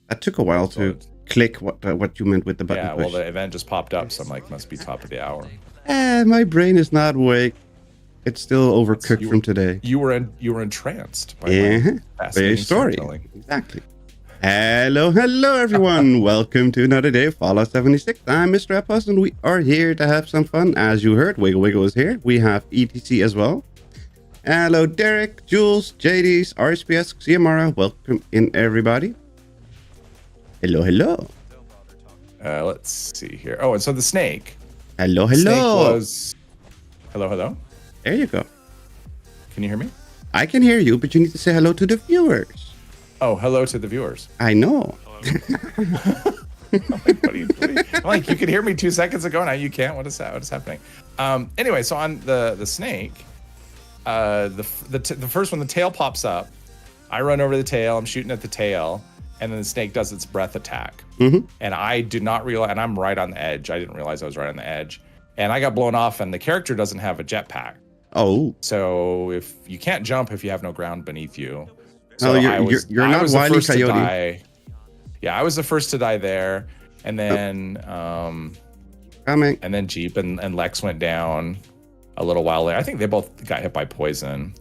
That took a while to click what you meant with the button Yeah, push. well, the event just popped up, so I'm like, must be top of the hour. My brain is not awake. It's still overcooked from today. You were entranced by my fascinating story. Storytelling. Exactly. Hello, everyone. Welcome to another day of Fallout 76. I'm Mr. Epos, and we are here to have some fun. As you heard, Wiggle Wiggle is here. We have ETC as well. Hello, Derek, Jules, JDs, RSPS, Xiamara. Welcome in, everybody. Hello. Let's see here. Oh, and so the snake. Hello. Snake was... Hello. There you go. Can you hear me? I can hear you, but you need to say hello to the viewers. Oh, hello to the viewers. I know. I'm like, you could hear me 2 seconds ago, now you can't. What is happening? Anyway, so on the snake, the first one, the tail pops up. I run over the tail. I'm shooting at the tail, and then the snake does its breath attack. Mm-hmm. And I did not realize, and I'm right on the edge. I didn't realize I was right on the edge, and I got blown off. And the character doesn't have a jetpack. Oh. So if you can't jump if you have no ground beneath you. So you're not Wile E. Coyote. Yeah, I was the first to die there, and then and then Jeep and Lex went down a little while later. I think they both got hit by poison,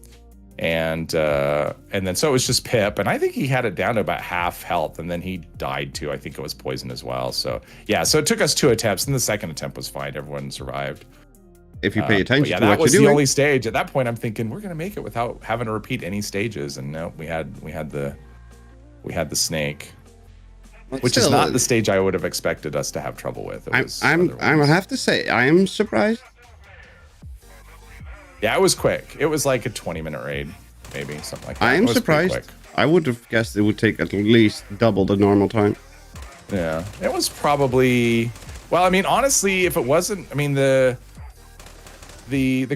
and then so it was just Pip, and I think he had it down to about half health, and then he died too. I think it was poison as well. So yeah, so it took us 2 attempts, and the second attempt was fine. Everyone survived. If you pay attention to what you're doing. Yeah, that was the only stage. At that point, I'm thinking we're gonna make it without having to repeat any stages, and no, we had the snake, which is not the stage I would have expected us to have trouble with. I have to say, I am surprised. Yeah, it was quick. It was like a 20-minute raid, maybe something like that. I am surprised. I would have guessed it would take at least double the normal time. Yeah, it was probably. Well, I mean, honestly, if it wasn't, I mean, the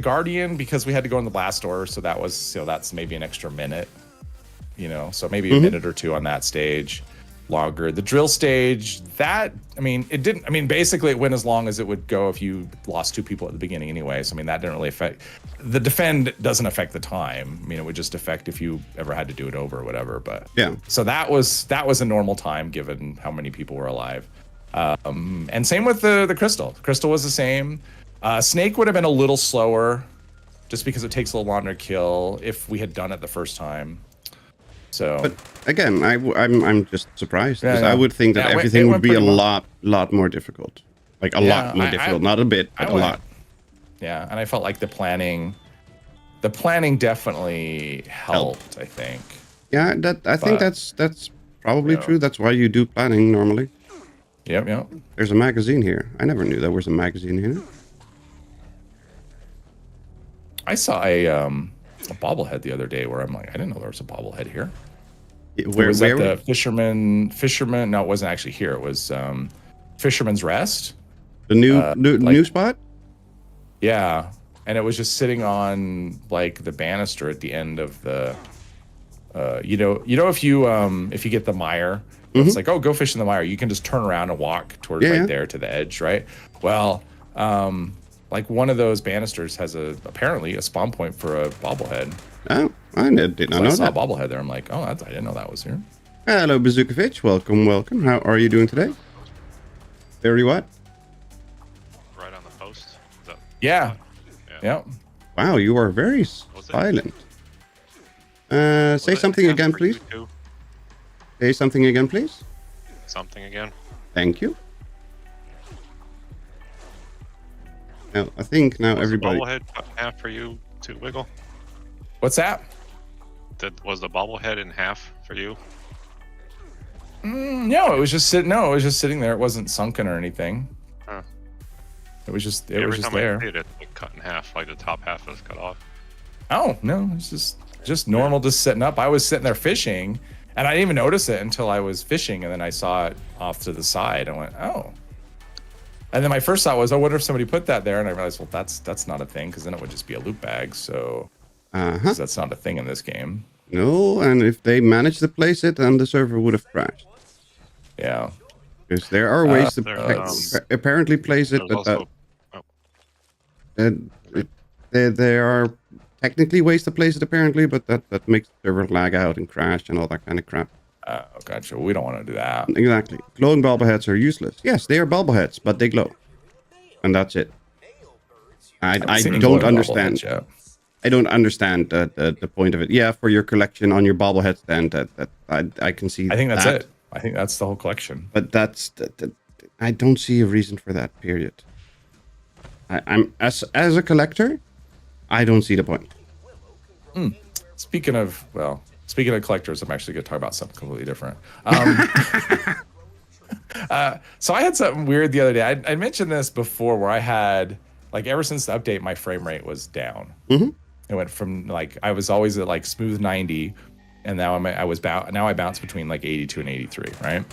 Guardian, because we had to go in the blast door, so that was, that's maybe an extra minute, so maybe a minute or two on that stage longer. The drill stage, basically it went as long as it would go if you lost 2 people at the beginning anyway. So, that didn't really affect, the defend doesn't affect the time. It would just affect if you ever had to do it over or whatever. But yeah, so that was a normal time given how many people were alive. And same with the Crystal. The Crystal was the same. Snake would have been a little slower just because it takes a little longer to kill if we had done it the first time. So, but again, I'm just surprised because I would think that everything would be a lot more difficult, like a lot more difficult, not a bit, but a lot. Yeah, and I felt like the planning definitely helped. I think. Yeah, I think that's probably true. That's why you do planning normally. Yep. There's a magazine here. I never knew there was a magazine here. I saw a bobblehead the other day where I'm like, I didn't know there was a bobblehead here. Where was that? The fisherman? No, it wasn't actually here. It was Fisherman's Rest. The new spot. Yeah, and it was just sitting on like the banister at the end of the. If you get the mire, it's like, oh, go fish in the mire. You can just turn around and walk towards there to the edge, right? Well, like one of those banisters has apparently a spawn point for a bobblehead. Oh, I did not know that. I saw a bobblehead there. I'm like, oh, I didn't know that was here. Hello, Bazookovich. Welcome. How are you doing today? Very what? Right on the post. Yeah. Wow, you are very silent. Say something again, please. Say something again, please. Something again. Thank you. Now, I think everybody. Was the bobblehead cut in half for you to Wiggle? What's that? Was the bobblehead in half for you? No, it was just sitting. No, it was just sitting there. It wasn't sunken or anything. Huh. It was just. Every was just time there. I played it, cut in half, like the top half was cut off. Oh no, it's just normal, just sitting up. I was sitting there fishing, and I didn't even notice it until I was fishing, and then I saw it off to the side. I went, oh. And then my first thought was, I wonder if somebody put that there, and I realized, well, that's not a thing, because then it would just be a loot bag. So, 'cause that's not a thing in this game. No, and if they managed to place it, then the server would have crashed. Yeah. Because there are ways to apparently place it, but there are technically ways to place it apparently, but that makes the server lag out and crash and all that kind of crap. Oh, gotcha. We don't want to do that. Exactly. Glowing bobbleheads are useless. Yes, they are bobbleheads, but they glow. And that's it. I don't understand. I don't understand the point of it. Yeah, for your collection on your bobblehead stand, I can see. I think that's it. I think that's the whole collection. But I don't see a reason for that. Period. I'm as a collector, I don't see the point. Speaking of collectors, I'm actually going to talk about something completely different. So I had something weird the other day. I mentioned this before, where I had, like, ever since the update, my frame rate was down. Mm-hmm. It went from, like, I was always at like smooth 90, and now I bounce between like 82 and 83, right?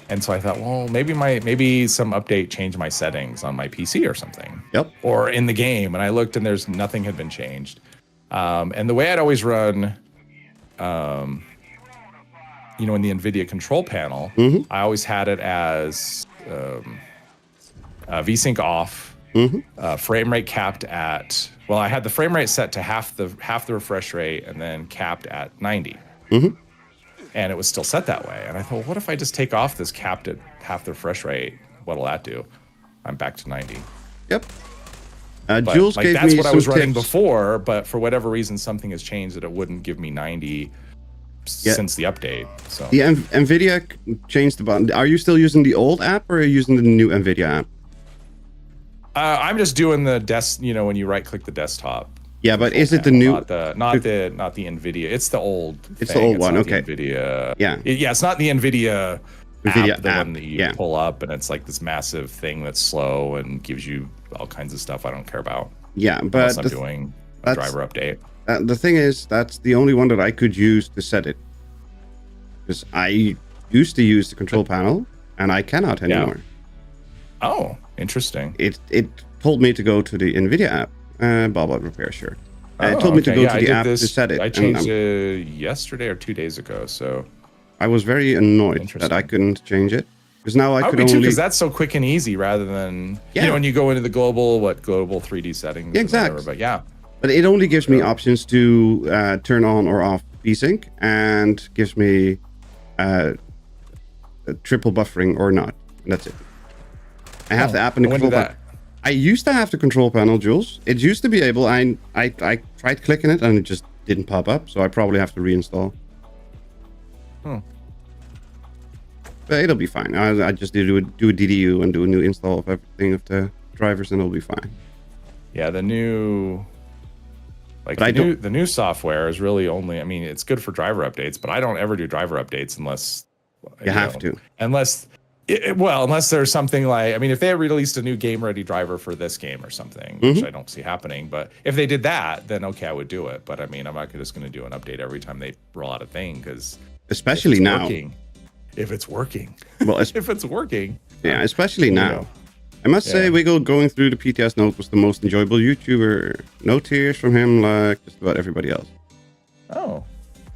And so I thought, well, maybe some update changed my settings on my PC or something. Yep. Or in the game, and I looked and nothing had been changed. And the way I'd always run, in the NVIDIA control panel, I always had it as VSync off, frame rate capped at. Well, I had the frame rate set to half the refresh rate, and then capped at 90. And it was still set that way. And I thought, well, what if I just take off this capped at half the refresh rate? What'll that do? I'm back to 90. Yep. Jules gave that's me what I some was running tips before, but for whatever reason, something has changed that it wouldn't give me 90 since the update. So the NVIDIA changed the button. Are you still using the old app, or are you using the new NVIDIA app? I'm just doing the desk. When you right click the desktop. Yeah, but is it the new? Not the NVIDIA. It's the old. It's the old one. Okay. NVIDIA. Yeah. It's not the NVIDIA app, the app. one that you pull up, and it's like this massive thing that's slow and gives you all kinds of stuff I don't care about. Yeah, but I'm doing a driver update. The thing is, that's the only one that I could use to set it, because I used to use the control panel, and I cannot anymore. Yeah. Oh, interesting. It told me to go to the NVIDIA app. Bobblehead repair, sure. It told me to go to the app to set it. I changed it yesterday or 2 days ago, so I was very annoyed that I couldn't change it, because now I could me only. Because that's so quick and easy, rather than when you go into the global 3D settings. Exactly. But but it only gives me options to turn on or off VSync, and gives me triple buffering or not. And that's it. I have the app in the control panel. I used to have the control panel, Jules. It used to be able. I tried clicking it and it just didn't pop up. So I probably have to reinstall. But it'll be fine. I just do a DDU and do a new install of everything of the drivers, and it'll be fine. Yeah, the new. The new software is really only. I mean, it's good for driver updates, but I don't ever do driver updates unless you have to. Unless there's something like, I mean, if they released a new game-ready driver for this game or something, which I don't see happening, but if they did that, then okay, I would do it. But I mean, I'm not just going to do an update every time they roll out a thing, because especially now, if it's working, if it's working, yeah, especially now. I must say, Wiggle going through the PTS note was the most enjoyable YouTuber. No tears from him, like just about everybody else.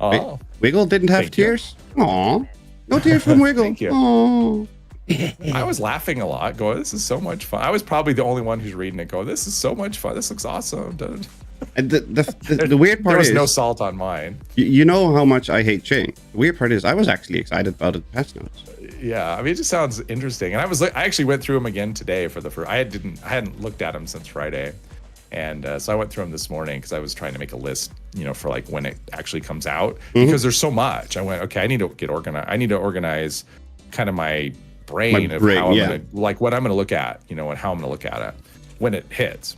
Oh, Wiggle didn't have tears. Aw, no tears from Wiggle. Thank you. Aww. I was laughing a lot, going, this is so much fun. I was probably the only one who's reading it, going, this is so much fun. This looks awesome, dude. And the weird part there was is, no salt on mine. You know how much I hate change. The weird part is, I was actually excited about the patch notes. Yeah, I mean, it just sounds interesting. And I actually went through them again today for the first. I hadn't looked at them since Friday, and so I went through them this morning because I was trying to make a list, for like when it actually comes out, because there's so much. I went, okay, I need to get organized. I need to organize kind of my brain of how I'm gonna, like, what I'm gonna look at, and how I'm gonna look at it when it hits.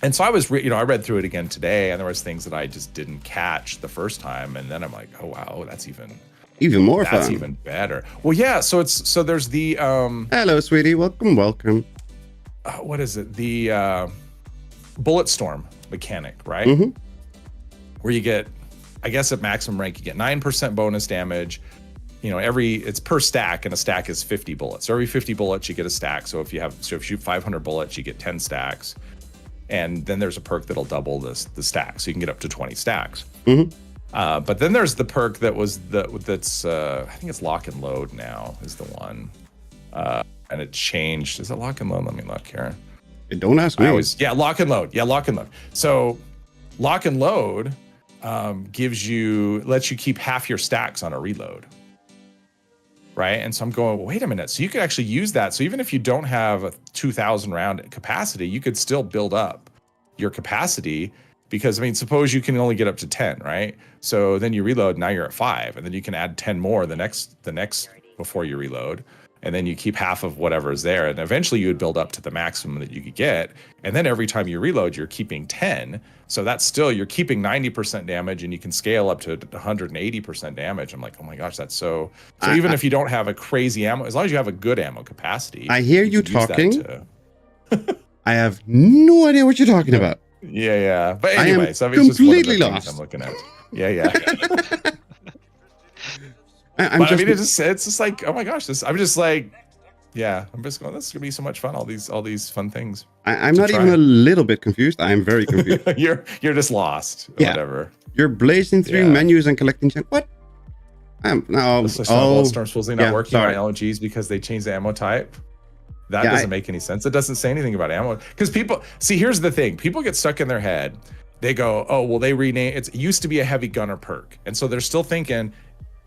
And so I was, I read through it again today, and there was things that I just didn't catch the first time, and then I'm like, oh wow, that's even more fun. That's even better. Well, yeah. So there's the hello, sweetie, welcome. What is it? The bullet storm mechanic, right? Where you get, I guess at maximum rank, you get 9% bonus damage. It's per stack, and a stack is 50 bullets. So every 50 bullets, you get a stack. So if you shoot 500 bullets, you get 10 stacks. And then there's a perk that'll double the stack. So you can get up to 20 stacks. But then there's the perk that's I think it's lock and load now is the one. And it changed. Is it lock and load? Let me look here. Don't ask me. Lock and load. Yeah, lock and load. So lock and load lets you keep half your stacks on a reload. Right. And so I'm going, well, wait a minute. So you could actually use that. So even if you don't have a 2,000 round capacity, you could still build up your capacity because, I mean, suppose you can only get up to 10, right? So then you reload, now you're at 5, and then you can add 10 more the next before you reload. And then you keep half of whatever is there. And eventually you would build up to the maximum that you could get. And then every time you reload, you're keeping 10. So that's still, you're keeping 90% damage and you can scale up to 180% damage. I'm like, oh my gosh, that's so even if you don't have a crazy ammo, as long as you have a good ammo capacity. I hear you talking. I have no idea what you're talking about. Yeah. But anyway, so it's completely just one of the lost. I'm looking at. Yeah. I mean, it's just like, oh my gosh, I'm just like, yeah, I'm just going, this is gonna be so much fun. All these fun things. I'm not even a little bit confused. I am very confused. you're just lost. Yeah. Whatever. You're blazing through menus and collecting. What? Bloodstorm's supposedly not working on LGs because they changed the ammo type. That doesn't make any sense. It doesn't say anything about ammo because people see. Here's the thing: people get stuck in their head. They go, oh well, they rename it used to be a heavy gunner perk, and so they're still thinking.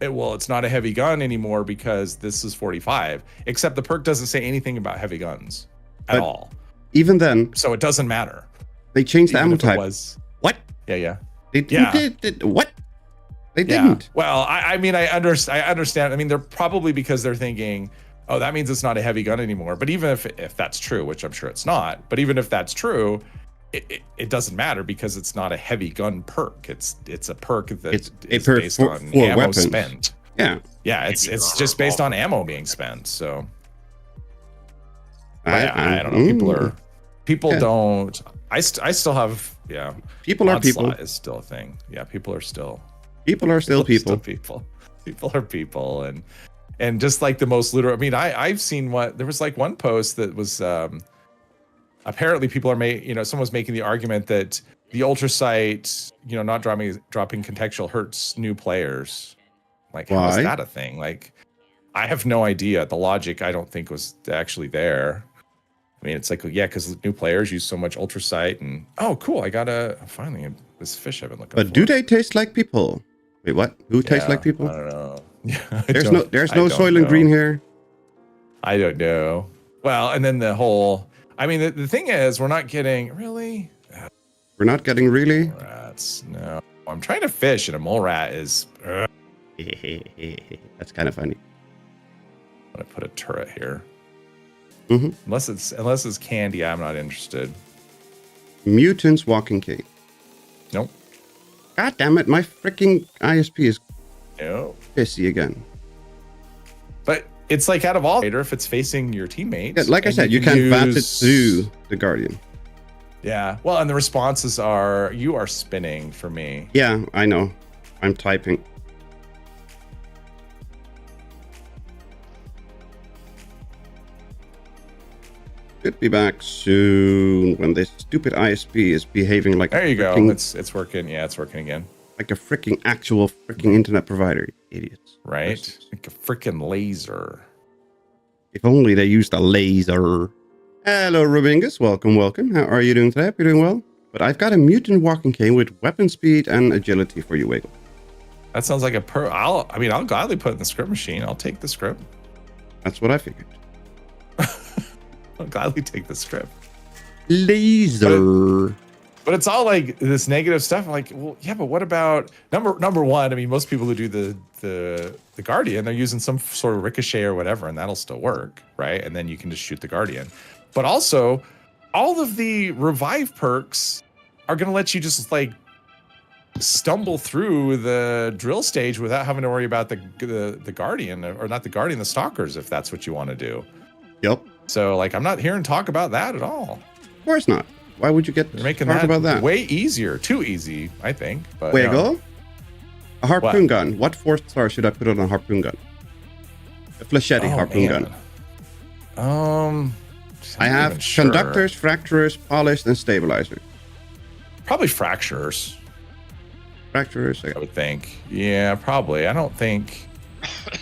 It's not a heavy gun anymore because this is 45, except the perk doesn't say anything about heavy guns at all. Even then. So it doesn't matter. They changed the ammo type. What? Yeah. What? They didn't. Well, I mean, I understand. I mean, they're probably because they're thinking, oh, that means it's not a heavy gun anymore. But even if that's true, which I'm sure it's not, but even if that's true, it doesn't matter because it's not a heavy gun perk. It's a perk that is based on ammo weapons. Spent. Yeah, it's just based on ammo being spent. So I don't know. People don't. I still have People are people. Is still a thing. Yeah, people are still people. People are people, and just like the most literal. I mean, I've seen there was like one post that was. Apparently people are someone's making the argument that the ultra sight, not dropping contextual hurts new players. Like, how is that a thing? Like, I have no idea. The logic I don't think was actually there. I mean, it's like, because new players use so much ultra sight and cool. I got finally this fish I've been looking for. But do they taste like people? Wait, what? Who tastes like people? I don't know. There's no Soylent Green here. I don't know. Well, and then the whole. I mean, the thing is, we're not getting really. We're not getting really. Rats. No, I'm trying to fish, and a mole rat is. That's kind of funny. I'm gonna put a turret here. Mm-hmm. Unless it's candy, I'm not interested. Mutants walking cave. Nope. God damn it! My freaking ISP is pissy again. But. It's like out of all if it's facing your teammates. Yeah, like I said, you can bat it through the Guardian. Yeah. Well, and the responses are you are spinning for me. Yeah, I know. I'm typing. Should be back soon when this stupid ISP is behaving like there you go. It's working. Yeah, it's working again. Like a freaking actual freaking internet provider, idiots. Right? Like a freaking laser. If only they used a laser. Hello, Rubingus. Welcome. How are you doing today? Hope you're doing well. But I've got a mutant walking cane with weapon speed and agility for you, Wiggle. That sounds like I'll gladly put it in the script machine. I'll take the script. That's what I figured. I'll gladly take the script. Laser. But it's all like this negative stuff. I'm like, well, yeah, but what about number one? I mean, most people who do the Guardian, they're using some sort of ricochet or whatever, and that'll still work, right? And then you can just shoot the Guardian. But also, all of the revive perks are going to let you just like stumble through the drill stage without having to worry about the Guardian, or not the Guardian, the Stalkers, if that's what you want to do. Yep. So like, I'm not hearing talk about that at all. Of course not. Why would you get making talk about that? Way easier, too easy, I think. But Wiggle, a harpoon gun. What 4th star should I put on a harpoon gun? A flechette harpoon gun. I have conductors, fracturers, polished, and stabilizers. Probably fracturers. Fracturers, I would think. Yeah, probably. I don't think.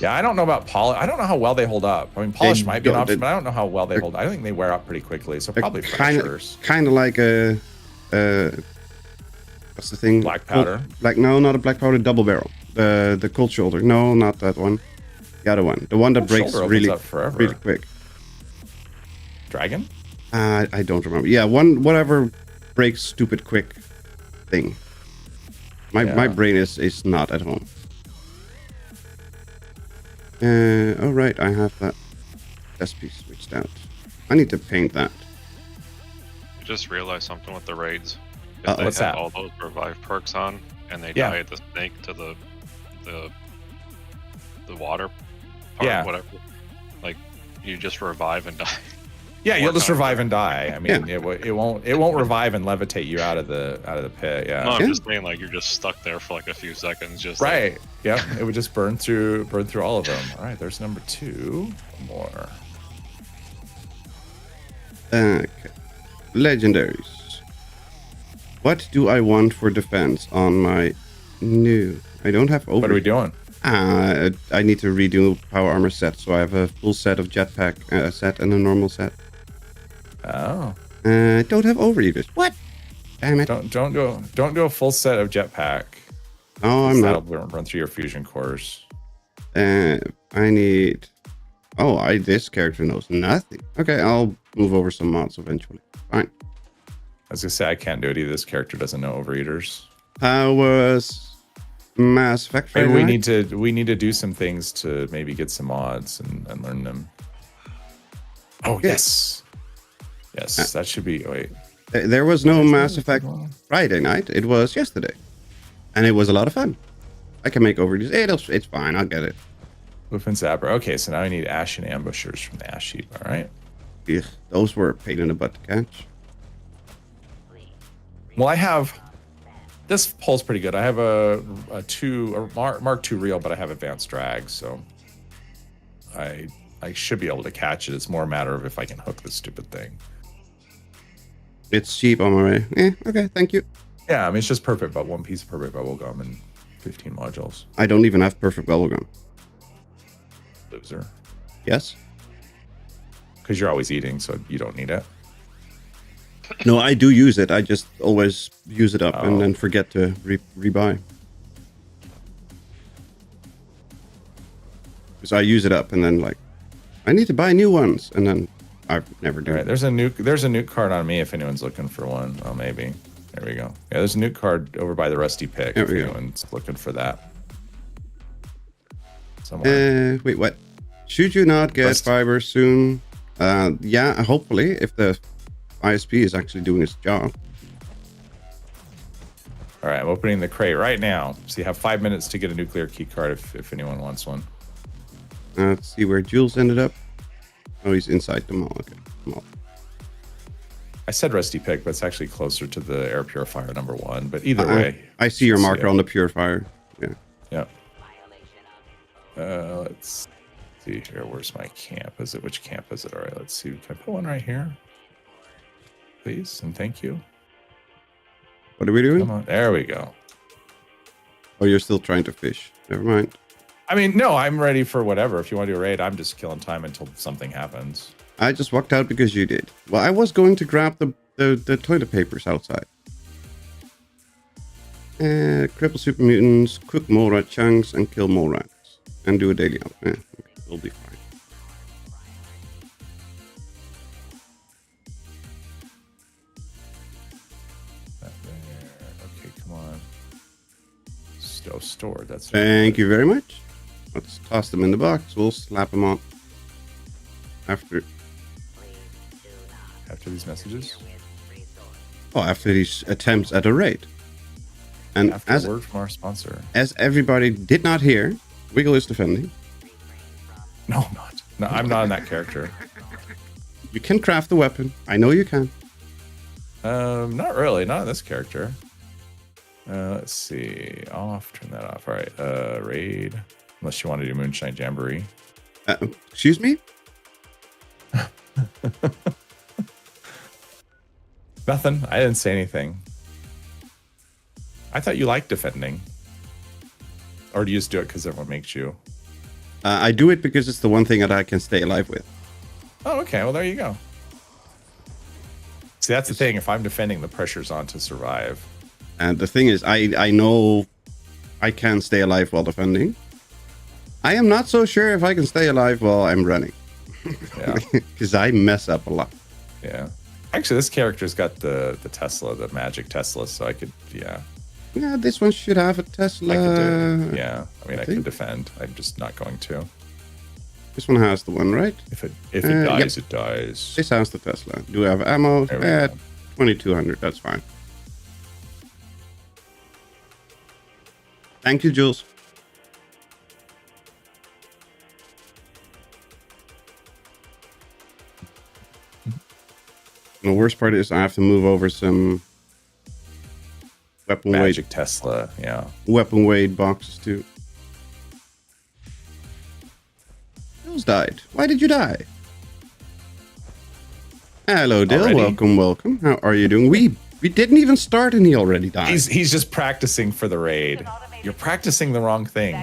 Yeah, I don't know about polish. I don't know how well they hold up. I mean, polish might be an option, but I don't know how well they hold up. I think they wear up pretty quickly, so probably fracturers. Kind of like a What's the thing? Black powder. No, not a black powder. Double barrel. The cold shoulder. No, not that one. The other one. The one that breaks really quick. Dragon? I don't remember. Yeah, whatever breaks stupid quick thing. My brain is not at home. Oh right, I have that SP switched out. I need to paint that. I just realized something with the raids. What's that? All those revive perks on, and they die at the snake to the water part, whatever. Like, you just revive and die. Yeah, you'll just revive and die. I mean, it won't revive and levitate you out of the pit. Yeah. No, I'm just saying, like, you're just stuck there for like a few seconds, just right. Like... Yep. It would just burn through all of them. All right, there's number 2. More. Okay. Legendaries. What do I want for defense on my new? I don't have over. What are we doing? I need to redo power armor set, so I have a full set of jetpack set and a normal set. Oh. Don't have overeaters. What? Damn it! Don't do a full set of jetpack. Oh, I'm not. That'll run through your fusion cores. I need. Oh, this character knows nothing. Okay, I'll move over some mods eventually. Fine. I was gonna say I can't do it either. This character doesn't know overeaters. How was Mass Effect? Maybe we need to do some things to maybe get some mods and learn them. Oh yes. Yes, that should be. Wait. There was no Mass Effect Friday night. It was yesterday, and it was a lot of fun. I can make overeaters. It's fine. I'll get it. Wolfen Zapper. Okay, so now I need Ashen Ambushers from the Ash Heap. All right. Ugh, those were a pain in the butt to catch. Well, I have. This pulls pretty good. I have a Mark II reel, but I have advanced drag, so I should be able to catch it. It's more a matter of if I can hook this stupid thing. It's cheap on my way. Okay, thank you. Yeah, I mean, it's just perfect, but one piece of perfect bubblegum and 15 modules. I don't even have perfect bubblegum. Loser. Yes? Because you're always eating, so you don't need it. No, I do use it. I just always use it up and then forget to rebuy. Because I use it up and then like, I need to buy new ones, and then I never do. All right, there's a nuke card on me if anyone's looking for one. Oh, maybe. There we go. Yeah, there's a nuke card over by the Rusty Pick if anyone's looking for that. Somewhere. Wait, what? Should you not get fiber soon? Yeah, hopefully, if the ISP is actually doing its job. All right, I'm opening the crate right now. So you have 5 minutes to get a nuclear key card if anyone wants one. Let's see where Jules ended up. Oh, he's inside the mall. Okay, mall. I said Rusty Pick, but it's actually closer to the air purifier number 1. But either way, I see your marker on the purifier. Yeah. Yeah. Let's see here. Where's my camp? Which camp is it? All right, let's see. Can I put one right here? Please and thank you. What are we doing? Come on. There we go. Oh, you're still trying to fish. Never mind. I mean, no, I'm ready for whatever. If you want to do a raid, I'm just killing time until something happens. I just walked out because you did. Well, I was going to grab the toilet papers outside. Cripple super mutants, cook mole rat chunks, and kill mole rats. And do a daily up. Okay, we'll be fine. Okay, come on. Stored. That's. Thank you very much. Let's toss them in the box. We'll slap them on after these messages. Oh, after these attempts at a raid. And after a word from our sponsor. As everybody did not hear, Wiggle is defending. No, I'm not. No, I'm not in that character. You can craft a weapon. I know you can. Not really. Not in this character. Let's see. Turn that off. All right. Raid. Unless you want to do Moonshine Jamboree. Excuse me? Nothing. I didn't say anything. I thought you liked defending. Or do you just do it because everyone makes you? I do it because it's the one thing that I can stay alive with. Oh, okay. Well, there you go. See, that's the thing. If I'm defending, the pressure's on to survive. And the thing is, I know I can stay alive while defending. I am not so sure if I can stay alive while I'm running. Yeah. Because I mess up a lot. Yeah. Actually, this character's got the Tesla, the magic Tesla, so I could, Yeah, this one should have a Tesla. I could do, yeah. I mean, I could defend. I'm just not going to. This one has the one, right? If it dies, it dies. This has the Tesla. Do we have ammo? There we go. 2200. That's fine. Thank you, Jules. The worst part is I have to move over some weapon Magic weight. Tesla, yeah. Weapon weight boxes too. Jules died. Why did you die? Hello, Dill. Already? Welcome. How are you doing? We didn't even start and he already died. He's just practicing for the raid. You're practicing the wrong thing.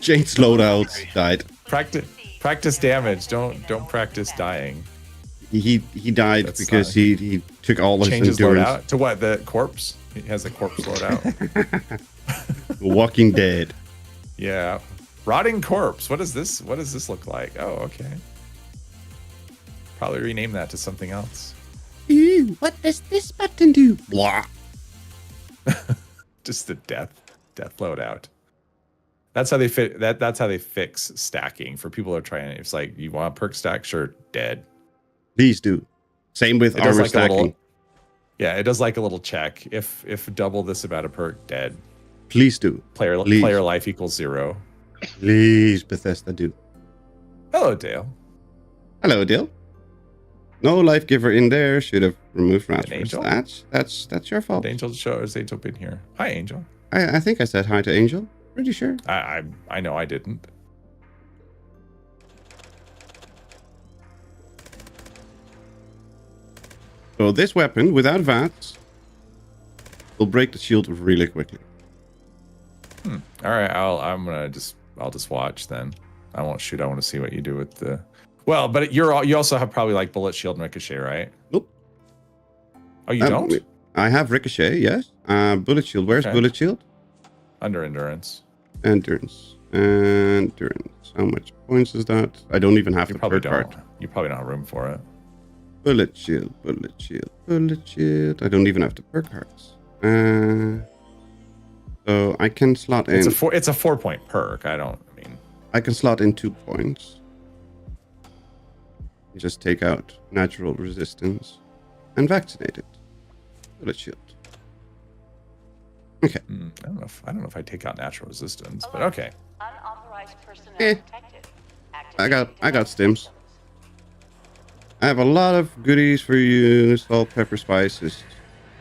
Jade's loadouts died. Practice damage. Don't practice dying. He died That's because he took all his Changes endurance. loadout to what? The corpse? He has a corpse loadout. Walking Dead. Yeah. Rotting corpse. What does this look like? Oh, okay. Probably rename that to something else. Ew, what does this button do? Blah. Just the death loadout. That's how they fit. That's how they fix stacking for people who are trying. It's like, you want a perk stack? Sure, dead. Please do. Same with It does armor like stacking. It does like a little check. If double this amount of perk, dead. Please do. Player life equals 0. Please, Bethesda, do. Hello, Dale. Hello, Dill. No life giver in there. Should have removed rats. Angel? That's your fault. Did Angel has Angel been here? Hi, Angel. I think I said hi to Angel. Pretty sure. I know I didn't. So this weapon, without VATS, will break the shield really quickly. All right, I'll just watch then. I won't shoot. I want to see what you do with the. Well, but you also have probably like bullet shield and ricochet, right? Nope. Oh, you don't? I have ricochet, yes. Bullet shield. Where's bullet shield? Under endurance. Endurance. How much points is that? I don't even have You the probably perk don't. card. You probably don't have room for it. Bullet shield. I don't even have the perk cards. So I can slot in. It's a 4-point perk. I can slot in 2 points. Just take out natural resistance and vaccinate it. Bullet shield. Okay. I don't know if I take out natural resistance, but okay. Unauthorized personnel Eh. detected. I got stims. I have a lot of goodies for you. Salt, pepper, spices.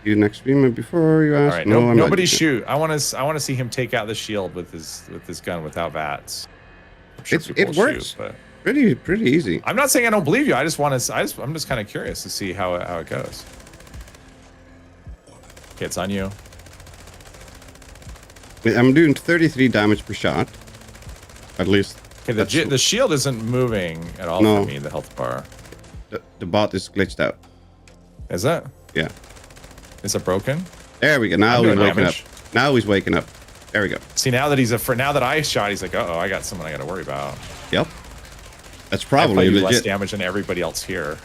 You next stream and before you ask. All right, no, I'm nobody not. shoot. I want to see him take out the shield with his gun without VATS. I'm sure people It will works. shoot, but Pretty easy. I'm not saying I don't believe you. I'm just kind of curious to see how it goes. Okay, it's on you. I'm doing 33 damage per shot. At least. Okay, the shield isn't moving at all No. for me. The health bar. The bot is glitched out. Is that? Yeah. Is it broken? There we go. Now I'm he's doing waking damage. up. Now he's waking up. There we go. See, now that now that I shot, he's like, oh, I got someone I got to worry about. Yep. That's I probably do less legit. damage than everybody else here.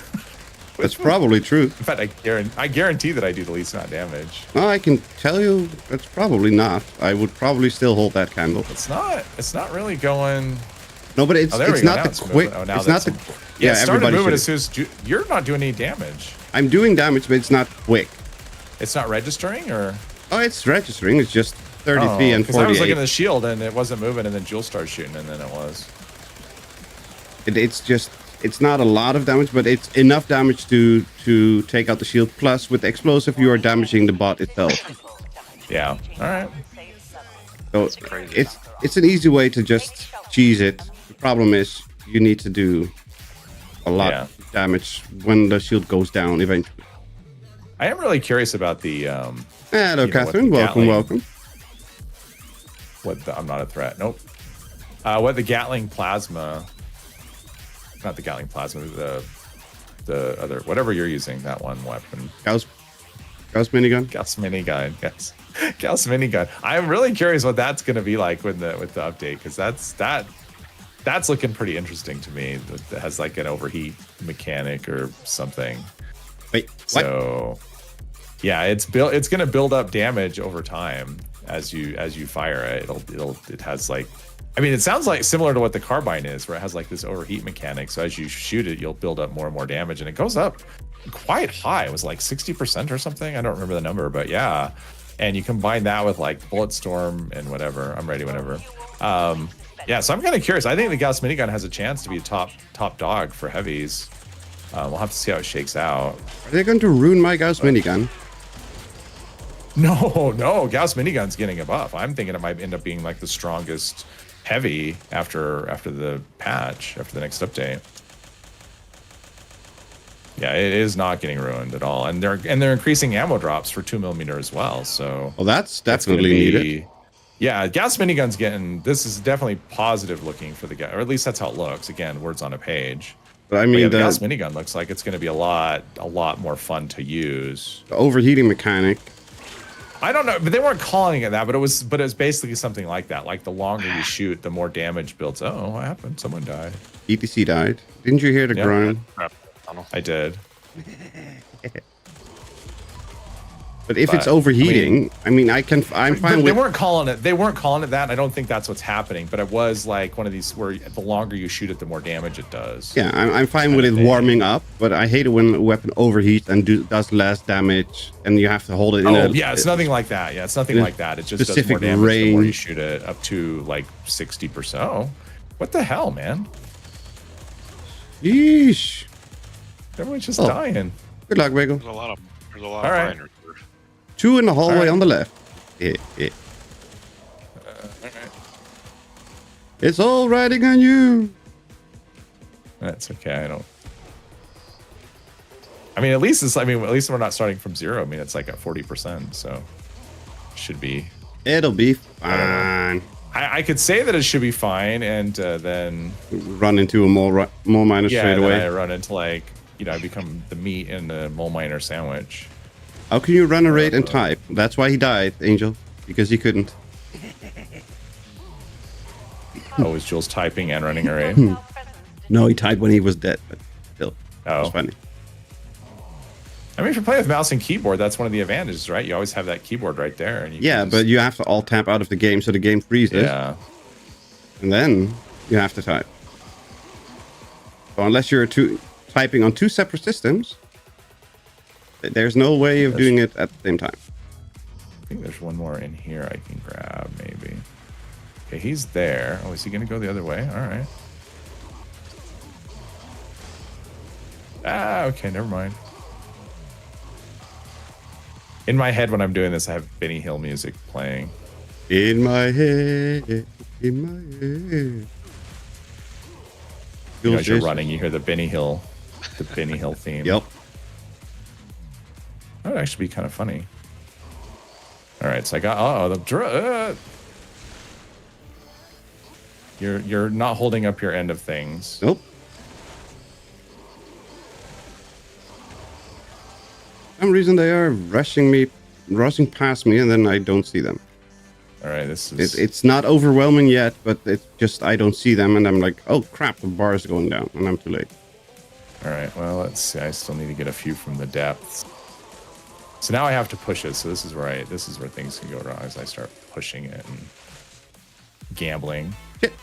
That's probably true. In fact, I guarantee that I do the least amount of damage. No, I can tell you that's probably not. I would probably still hold that candle. It's not really going. No, but it's Oh, there we it's go. not Now the it's quick. moving. Oh, now It's not that's- the. Yeah, it started everybody moving should- as soon as you're not doing any damage. I'm doing damage, but it's not quick. It's not registering, or Oh, it's registering. It's just 33 and 'cause I was looking 48. at the shield and it wasn't moving, and then Jules started shooting, and then it was. It's not a lot of damage, but it's enough damage to take out the shield. Plus, with the explosive, you are damaging the bot itself. Yeah. All right. So crazy. it's an easy way to just cheese it. The problem is you need to do a lot Yeah. of damage when the shield goes down eventually. I am really curious about the Hello, You know, Catherine. what the Welcome, Gatling- welcome. I'm not a threat. Nope. What the Gatling plasma? Not the Gatling plasma. The other, whatever you're using, that one weapon. Gauss minigun. Gauss minigun, yes. Gauss minigun. I'm really curious what that's going to be like with the update, because that's looking pretty interesting to me. That has like an overheat mechanic or something. Wait, so yeah, it's going to build up damage over time as you fire it. It has like, I mean, it sounds like similar to what the carbine is, where it has like this overheat mechanic. So as you shoot it, you'll build up more and more damage, and it goes up quite high. It was like 60% or something. I don't remember the number, but yeah. And you combine that with like bullet storm and whatever. I'm ready whenever. Yeah, so I'm kind of curious. I think the Gauss minigun has a chance to be a top dog for heavies. We'll have to see how it shakes out. Are they going to ruin my Gauss minigun? No, Gauss minigun's getting a buff. I'm thinking it might end up being like the strongest heavy after the patch, after the next update. Yeah, it is not getting ruined at all, and they're increasing ammo drops for 2mm as well. So well, that's definitely needed. Yeah, Gauss minigun's getting. This is definitely positive looking for the guy, or at least that's how it looks. Again, words on a page. But I mean, the Gauss minigun looks like it's going to be a lot more fun to use. The overheating mechanic. I don't know, but they weren't calling it that, but it was basically something like that. Like the longer you shoot, the more damage builds. Oh, what happened? Someone died. ETC died. Didn't you hear the groan? I did. But if it's overheating, I mean, I'm fine with. They weren't calling it that. And I don't think that's what's happening. But it was like one of these where the longer you shoot it, the more damage it does. Yeah, I'm fine with it warming up, but I hate it when a weapon overheats and does less damage, and you have to hold it in. It's nothing like that. Yeah, it's nothing like that. It just does more damage the more you shoot it, up to like 60%. Oh, what the hell, man? Yeesh. Everyone's just dying. Good luck, Wiggle. There's a lot of miners. 2 in the hallway on the left. All right. It's all riding on you. That's okay. I mean, at least we're not starting from 0. I mean, it's like at 40%, so should be. It'll be fine. I could say that it should be fine, and then run into a mole miner straight away. Yeah, I run into I become the meat in the mole miner sandwich. How can you run a raid and type? That's why he died, Angel, because he couldn't. Oh, was Jules typing and running a raid? No, he typed when he was dead, but still, it's funny. I mean, if you're playing with mouse and keyboard, that's one of the advantages, right? You always have that keyboard right there. And but you have to alt tab out of the game, so the game freezes. Yeah. And then you have to type. So unless you're typing on 2 separate systems, there's no way of doing it at the same time. I think there's one more in here I can grab, maybe. Okay, he's there. Oh, is he going to go the other way? All right. Okay, never mind. In my head, when I'm doing this, I have Benny Hill music playing. In my head, in my head. As you're running, you hear the Benny Hill theme. Yep. That would actually be kind of funny. All right, so I got you're not holding up your end of things. Nope. For some reason they are rushing past me, and then I don't see them. All right, this is. It's not overwhelming yet, but it's just I don't see them, and I'm like, oh crap, the bar is going down, and I'm too late. All right, well, let's see. I still need to get a few from the depths. So now I have to push it. So this is where things can go wrong as I start pushing it and gambling. Shit.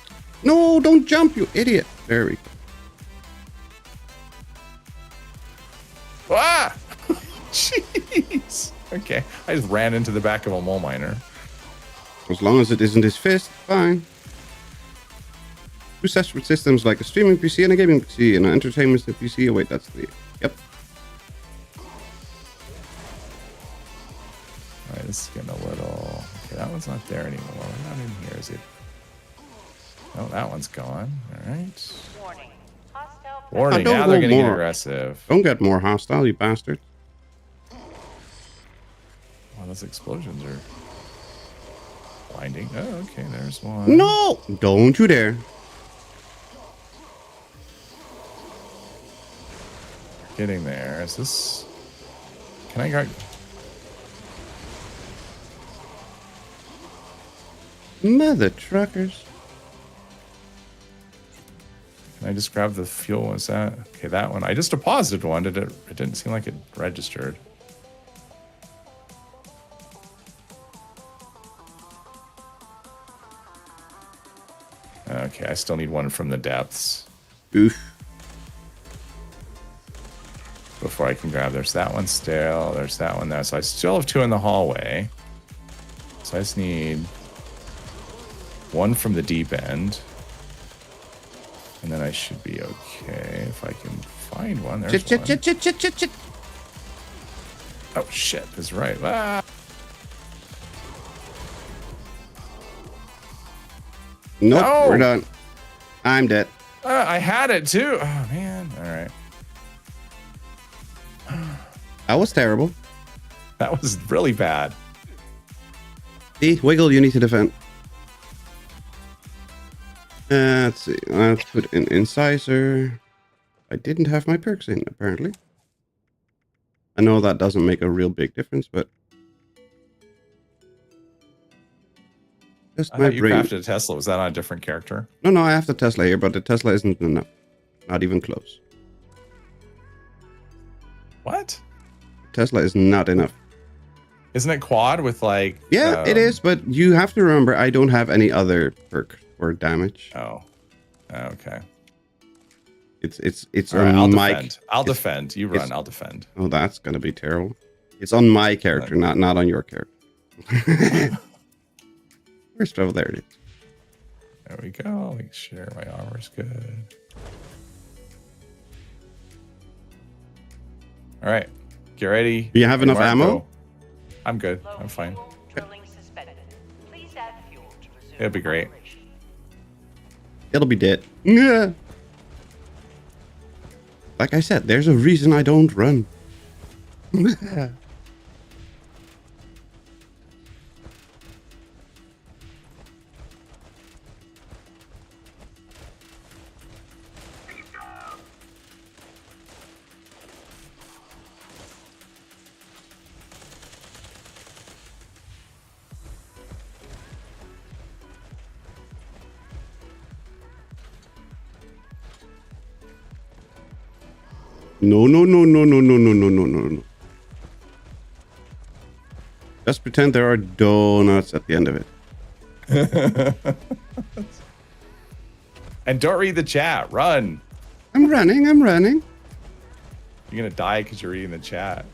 No, don't jump, you idiot. There we go. Ah! Jeez. Okay. I just ran into the back of a mole miner. As long as it isn't his fist, fine. 2 separate systems like a streaming PC and a gaming PC and an entertainment PC. Oh, wait, that's the... Yep. Alright, this is getting a little... Okay, that one's not there anymore. We're not in here, is it? Oh, that one's gone. Alright. Warning. Now they're getting aggressive. Don't get more hostile, you bastard. Oh, those explosions are blinding. Oh, okay, there's one. No! Don't you dare. Getting there. Is this... Can I go... Mother truckers. Can I just grab the fuel? Is that okay? That one. I just deposited one. Did it? It didn't seem like it registered. Okay, I still need one from the depths. Oof. Before I can grab, there's that one still. There's that one there. So I still have 2 in the hallway. So I just need one from the deep end. And then I should be okay if I can find one. There's one. Oh, shit. That's right. Ah. Nope, No. we're done. I'm dead. I had it too. Oh, man. All right. That was terrible. That was really bad. See, Wiggle, you need to defend. Let's see. Let's put in incisor. I didn't have my perks in, apparently. I know that doesn't make a real big difference, but just I my thought you brain. crafted a Tesla. Was that on a different character? No, I have the Tesla here, but the Tesla isn't enough. Not even close. What? Tesla is not enough. Isn't it quad with like? Yeah, it is, but you have to remember I don't have any other perk or damage. Oh, okay. It's All right, on I'll my. defend. I'll defend. You run. I'll defend. Oh, that's gonna be terrible. It's on my character, not on your character. Where's trouble? There it is. There we go. Make sure my armor's good. All right, get ready. Do you have enough ammo? Go. I'm good. I'm fine. It'll be great. It'll be dead. Yeah. Like I said, there's a reason I don't run. No. Just pretend there are donuts at the end of it. And don't read the chat. Run. I'm running. You're gonna die because you're reading the chat.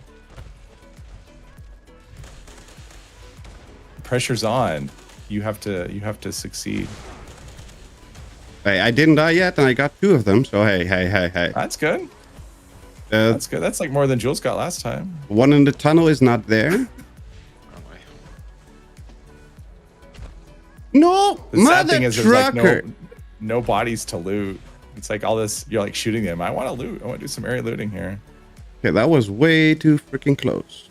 Pressure's on. You have to succeed. Hey, I didn't die yet, and I got 2 of them. So hey. That's good. That's good. That's like more than Jules got last time. One in the tunnel is not there. No, The sad mother thing is there's like trucker. no bodies to loot. It's like all this. You're like shooting them. I want to loot. I want to do some area looting here. Okay, that was way too freaking close.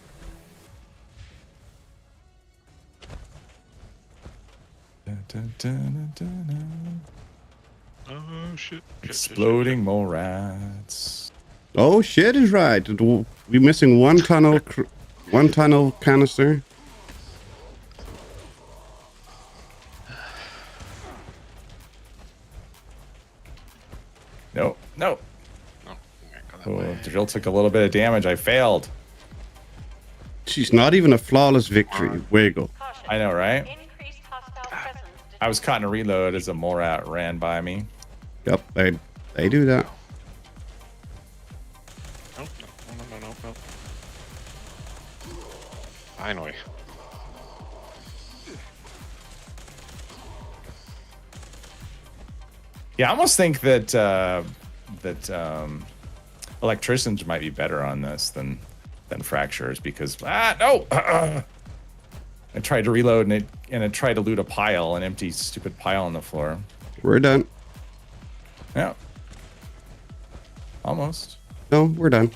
Oh shit! Exploding mole rats. Oh shit is right. We're missing one tunnel canister. No. Oh, got that Oh, way. the drill took a little bit of damage. I failed. She's not even a flawless victory. Wiggle. I know, right? I was caught in a reload as a mole rat ran by me. Yep, they do that. No. Finally. Yeah, I almost think that electricians might be better on this than fractures because no. I tried to reload and it tried to loot a pile, an empty stupid pile on the floor. We're done. Yeah. Almost. No, we're done.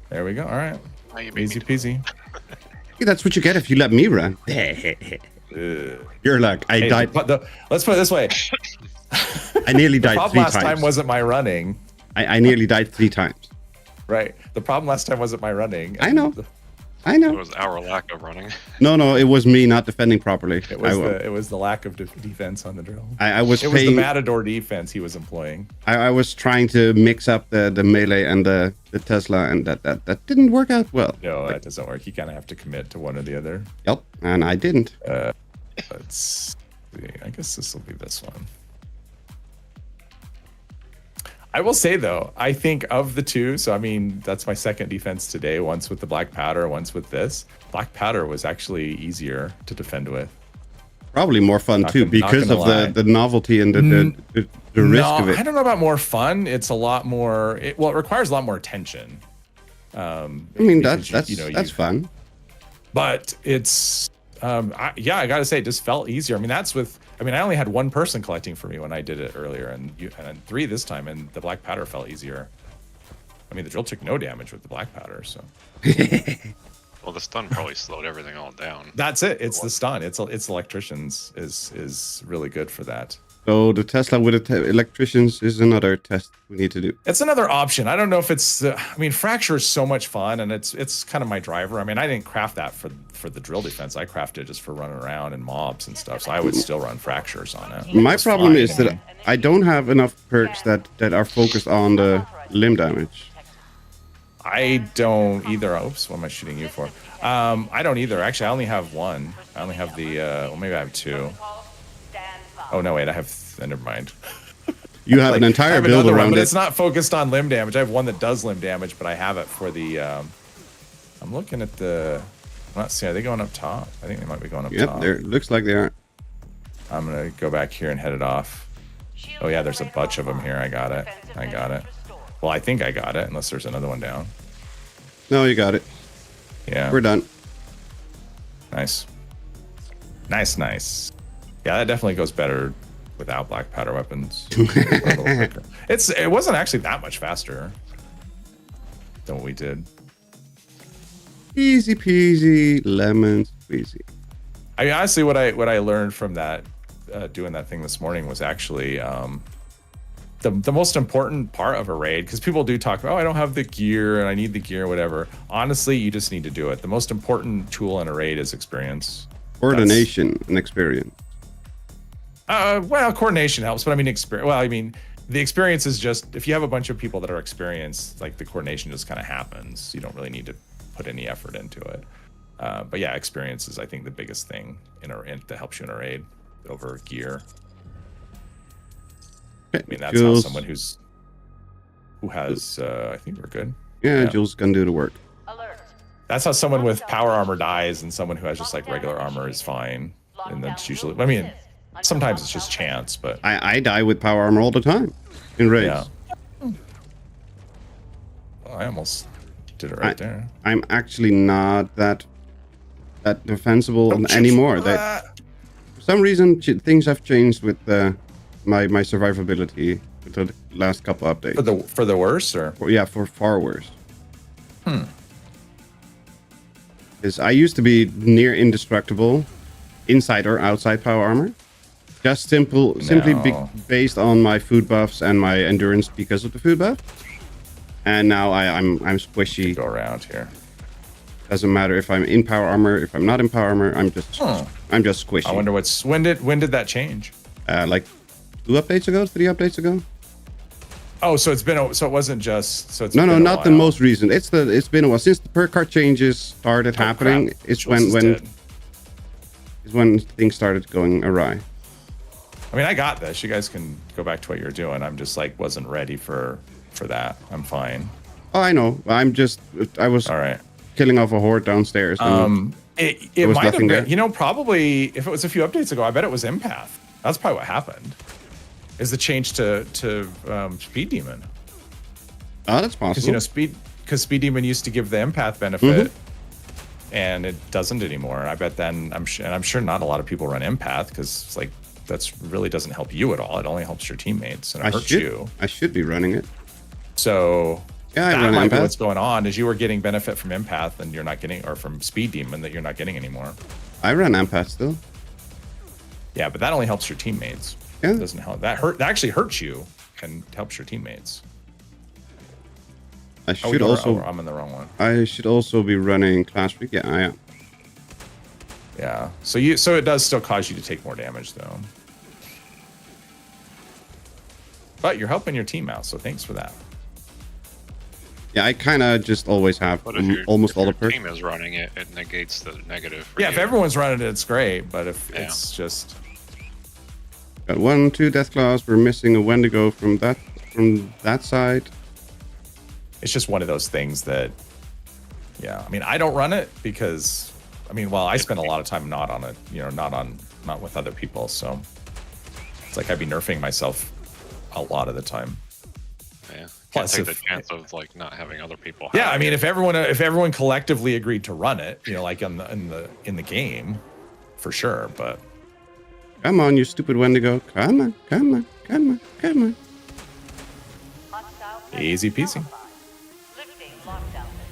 There we go. All right. Now you made Easy me do it. peasy. Hey, that's what you get if you let me run. You're like, I Hey, died. Let's put it this way. I nearly The died problem 3 last times. time wasn't my running. I nearly died 3 times. Right. The problem last time wasn't my running. I know. I know. It was our lack of running. No, it was me not defending properly. It was the lack of defense on the drill. I was It was the Matador defense he was employing. I was trying to mix up the melee and the Tesla, and that didn't work out well. No, that doesn't work. You kind of have to commit to one or the other. Yep, and I didn't. Let's see. I guess this will be this one. I will say though, I think of the two, so I mean, that's my second defense today, once with the black powder, once with this. Black powder was actually easier to defend with. Probably more fun too, because of the novelty and the risk of it. I don't know about more fun. It's a lot more, it requires a lot more attention. I mean, that's fun. But it's, I gotta say, it just felt easier. I mean, I only had one person collecting for me when I did it earlier, and 3 this time, and the black powder felt easier. I mean, the drill took no damage with the black powder, so. Well, the stun probably slowed everything all down. That's it. It's the stun. It's electricians is really good for that. So the Tesla with electricians is another test we need to do. It's another option. I don't know if it's. I mean, fracture is so much fun, and it's kind of my driver. I mean, I didn't craft that for the drill defense. I crafted it just for running around and mobs and stuff. So I would still run fractures on it. My problem is that I don't have enough perks that are focused on the limb damage. I don't either. Oops, what am I shooting you for? I don't either. Actually, I only have one. I only have the. Well, maybe I have 2. Oh no, wait. I have. Never mind. You have an entire build around but it. It's not focused on limb damage. I have one that does limb damage, but I have it for the. I'm looking at the. I'm not seeing. Are they going up top? I think they might be going up top. Yep, looks like they are. I'm gonna go back here and head it off. Oh yeah, there's a bunch of them here. I got it. Well, I think I got it, unless there's another one down. No, you got it. Yeah. We're done. Nice. Yeah, that definitely goes better without black powder weapons. It wasn't actually that much faster than what we did. Easy peasy, lemon squeezy. I mean, honestly, what I learned from that doing that thing this morning was actually the most important part of a raid, because people do talk about, oh, I don't have the gear and I need the gear or whatever. Honestly, you just need to do it. The most important tool in a raid is experience. Coordination and experience. Well, coordination helps, but I mean, the experience is just, if you have a bunch of people that are experienced, like the coordination just kind of happens. You don't really need to put any effort into it. But yeah, experience is, I think, the biggest thing that helps you in a raid over gear. I mean, that's how someone who has, I think we're good. Yeah, Jules can do the work. That's how someone with power armor dies, and someone who has just like regular armor is fine. And that's usually, I mean, sometimes it's just chance, but I die with power armor all the time in raids. Yeah. Oh, I almost did it right there. I'm actually not that defensible anymore. For some reason, things have changed with my survivability with the last couple updates. For the worse, or for far worse. Because I used to be near indestructible, inside or outside power armor, just simply based on my food buffs and my endurance because of the food buff. And now I'm squishy. Go around here. Doesn't matter if I'm in power armor, if I'm not in power armor, I'm just squishy. I wonder when did that change? Like 3 updates ago. Oh, so it's wasn't just so it's no, not the most recent. It's been a while since the perk card changes started happening. Crap. It's when things started going awry. I mean, I got this. You guys can go back to what you're doing. I'm just like wasn't ready for that. I'm fine. Oh, I know. I was all right. Killing off a horde downstairs. It might have been, probably if it was a few updates ago, I bet it was empath. That's probably what happened. Is the change to Speed Demon? Oh, that's possible. Because Speed Demon used to give the empath benefit, and it doesn't anymore. I bet then I'm sure not a lot of people run empath because it's like that's really doesn't help you at all. It only helps your teammates and it hurts you. I should be running it. So yeah, that might be what's going on. Is you were getting benefit from empath and you're not getting, or from Speed Demon that you're not getting anymore. I run empath still. Yeah, but that only helps your teammates. Yeah. It doesn't help. That actually hurts you and helps your teammates. I should also. I'm in the wrong one. I should also be running Class Week. Yeah, I am. Yeah. So it does still cause you to take more damage though. But you're helping your team out, so thanks for that. Yeah, I kind of just always have almost all the perks. If your team is running it, it negates the negative. Yeah, if everyone's running it, it's great. But if it's just... Got 1, 2 Death Claws. We're missing a Wendigo from that side. It's just one of those things that... Yeah, I mean, I don't run it because... I mean, well, I spend a lot of time not on it, you know, not with other people. So it's like I'd be nerfing myself a lot of the time. Yeah. Plus, take the chance of like not having other people. Yeah, I mean, if everyone collectively agreed to run it, you know, like in the game, for sure. But come on, you stupid Wendigo! Come on, come on, come on, come on! Easy peasy.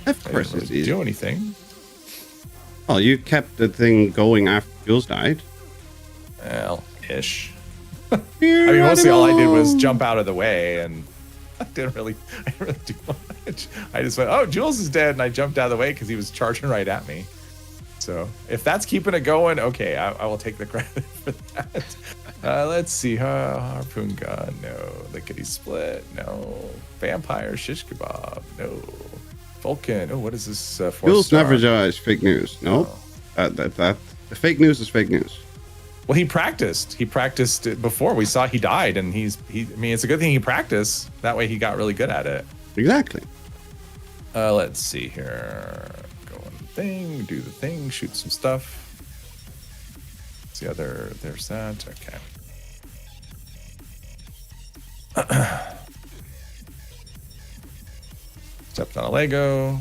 Of course, it's easy. Do anything? Well, you kept the thing going after Jules died. Well, ish. I mean, mostly all I did was jump out of the way, and I didn't really do much. I just went, oh, Jules is dead, and I jumped out of the way because he was charging right at me. So if that's keeping it going, okay, I will take the credit for that. Let's see. Harpoon gun, no. Lickety split, no. Vampire shish kebab, no. Vulcan, oh, what is this? Jules never dies. Fake news. No, the fake news is fake news. Well, he practiced it before. We saw he died, and I mean, it's a good thing he practiced. That way he got really good at it. Exactly. Let's see here. Go on the thing, do the thing, shoot some stuff. What's the other? There's that. Okay. Stepped on a Lego.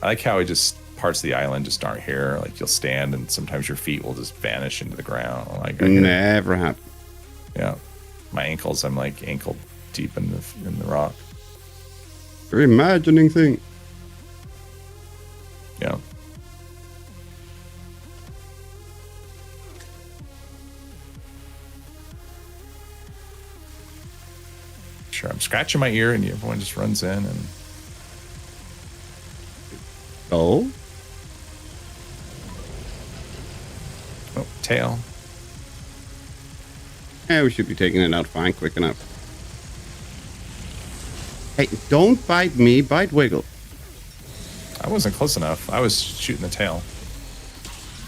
I like how parts of the island just aren't here. Like you'll stand and sometimes your feet will just vanish into the ground. Like never happened. Yeah, my ankles. I'm like ankle deep in the rock. You're imagining things. Yeah. Sure, I'm scratching my ear and everyone just runs in and. Oh, tail. Yeah, we should be taking it out fine, quick enough. Hey, don't bite me, bite Wiggle. I wasn't close enough. I was shooting the tail.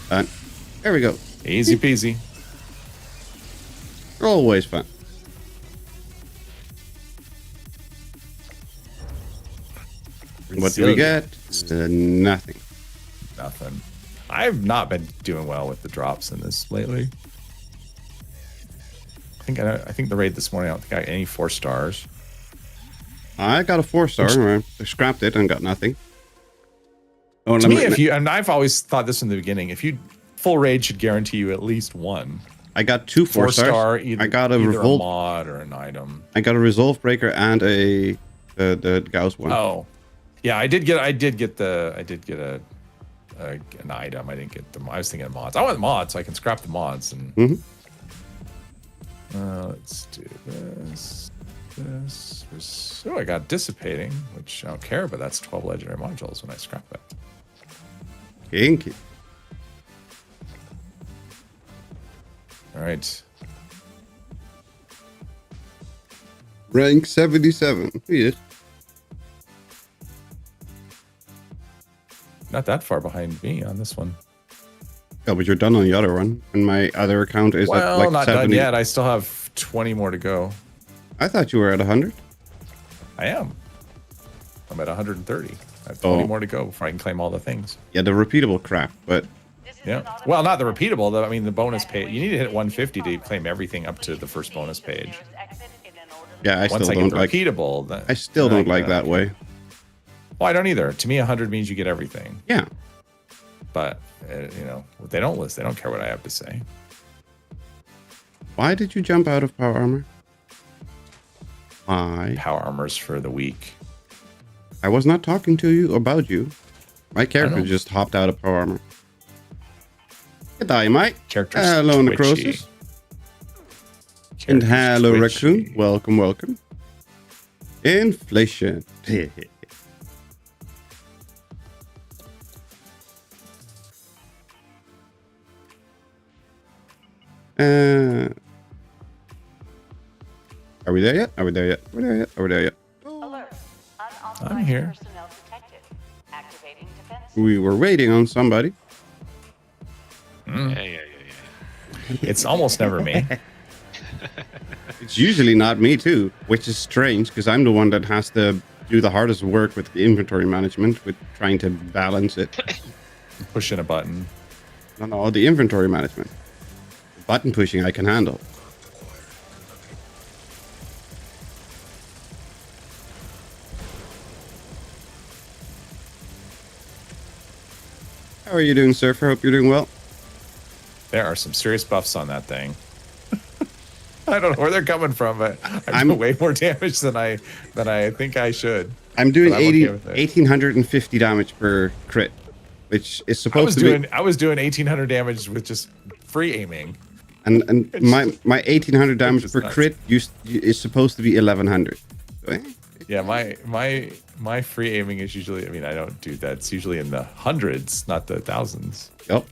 There we go. Easy peasy. Always fun. What do we get? Nothing. Nothing. I've not been doing well with the drops in this lately. I think the raid this morning, I don't think I got any 4 stars. I got a 4-star. I scrapped it and got nothing. Oh, to me, and I've always thought this in the beginning, if you full raid should guarantee you at least 1. I got 2 4-stars. I got a revolt, a mod or an item. I got a resolve breaker and the Gauss one. Oh, yeah, I did get an item. I didn't get them. I was thinking of mods. I want mods so I can scrap the mods and. Let's do this. Oh, I got dissipating, which I don't care, but that's 12 legendary modules when I scrap it. Kinky. All right. Rank 77. Yeah. Not that far behind me on this one. Yeah, but you're done on the other one. And my other account is at like not 70. Done yet. I still have 20 more to go. I thought you were at 100. I am. I'm at 130. I have 20 more to go before I can claim all the things. Yeah, the repeatable crap, but... Yeah. Well, not the repeatable, though. I mean, the bonus page. You need to hit 150 to claim everything up to the first bonus page. Yeah, I still don't like... repeatable, I still don't like that way. Well, I don't either. To me, 100 means you get everything. Yeah. But, they don't list. They don't care what I have to say. Why did you jump out of power armor? Why? Power armor's for the weak. I was not talking to you about you. My character just hopped out of power armor. Good day, mate. Character's hello, twitchy. necrosis. And hello, Raccoon. Welcome, welcome. Inflation. Are we there yet? Are we there yet? Are we there yet? Are we there yet? Alert. I'm here. Personnel detected. Activating defense. We were waiting on somebody. Yeah. It's almost never me. It's usually not me too, which is strange because I'm the one that has to do the hardest work with the inventory management, with trying to balance it. Pushing a button. No, the inventory management. Button pushing I can handle. How are you doing, Surfer? Hope you're doing well. There are some serious buffs on that thing. I don't know where they're coming from, but I'm doing way more damage than I think I should. I'm doing But I'm okay with it. 1850 damage per crit, which is supposed to be. I was doing 1800 damage with just free aiming. And my 1800 damage just per nuts. crit is supposed to be 1100. So, Yeah, my free aiming is usually. I mean, I don't do that. It's usually in the hundreds, not the thousands. Yep.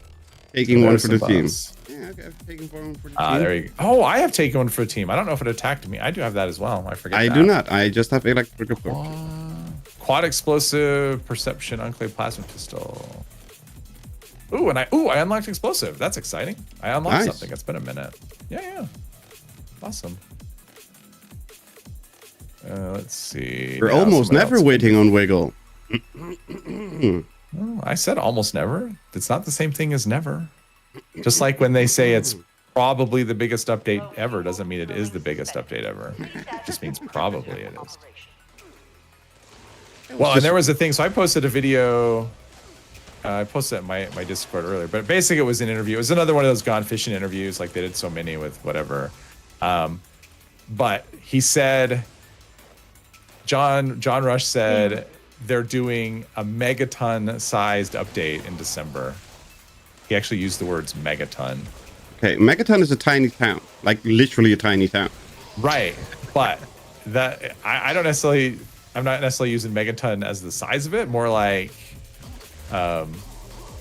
Taking So one there's for the some team. buffs. Yeah, okay. I've taken one for the Ah, team. there you go. Oh, I have taken one for a team. I don't know if it attacked me. I do have that as well. I forget. I that. do not. I just have electrical torch. Quad explosive perception enclave plasma pistol. Ooh, and I unlocked explosive. That's exciting. I unlocked Nice. something. It's been a minute. Yeah. Awesome. Let's see. We're Now almost someone never else. waiting on Wiggle. Oh, I said almost never. It's not the same thing as never. Just like when they say it's probably the biggest update ever, doesn't mean it is the biggest update ever. It just means probably it is. Well, and there was a thing. So I posted a video. I posted it in my Discord earlier, but basically it was an interview. It was another one of those gone fishing interviews, like they did so many with whatever. But he said, John Rush said they're doing a megaton-sized update in December. He actually used the words megaton. Okay, Megaton is a tiny town. Like, literally a tiny town. Right, but that I'm not necessarily using megaton as the size of it, more like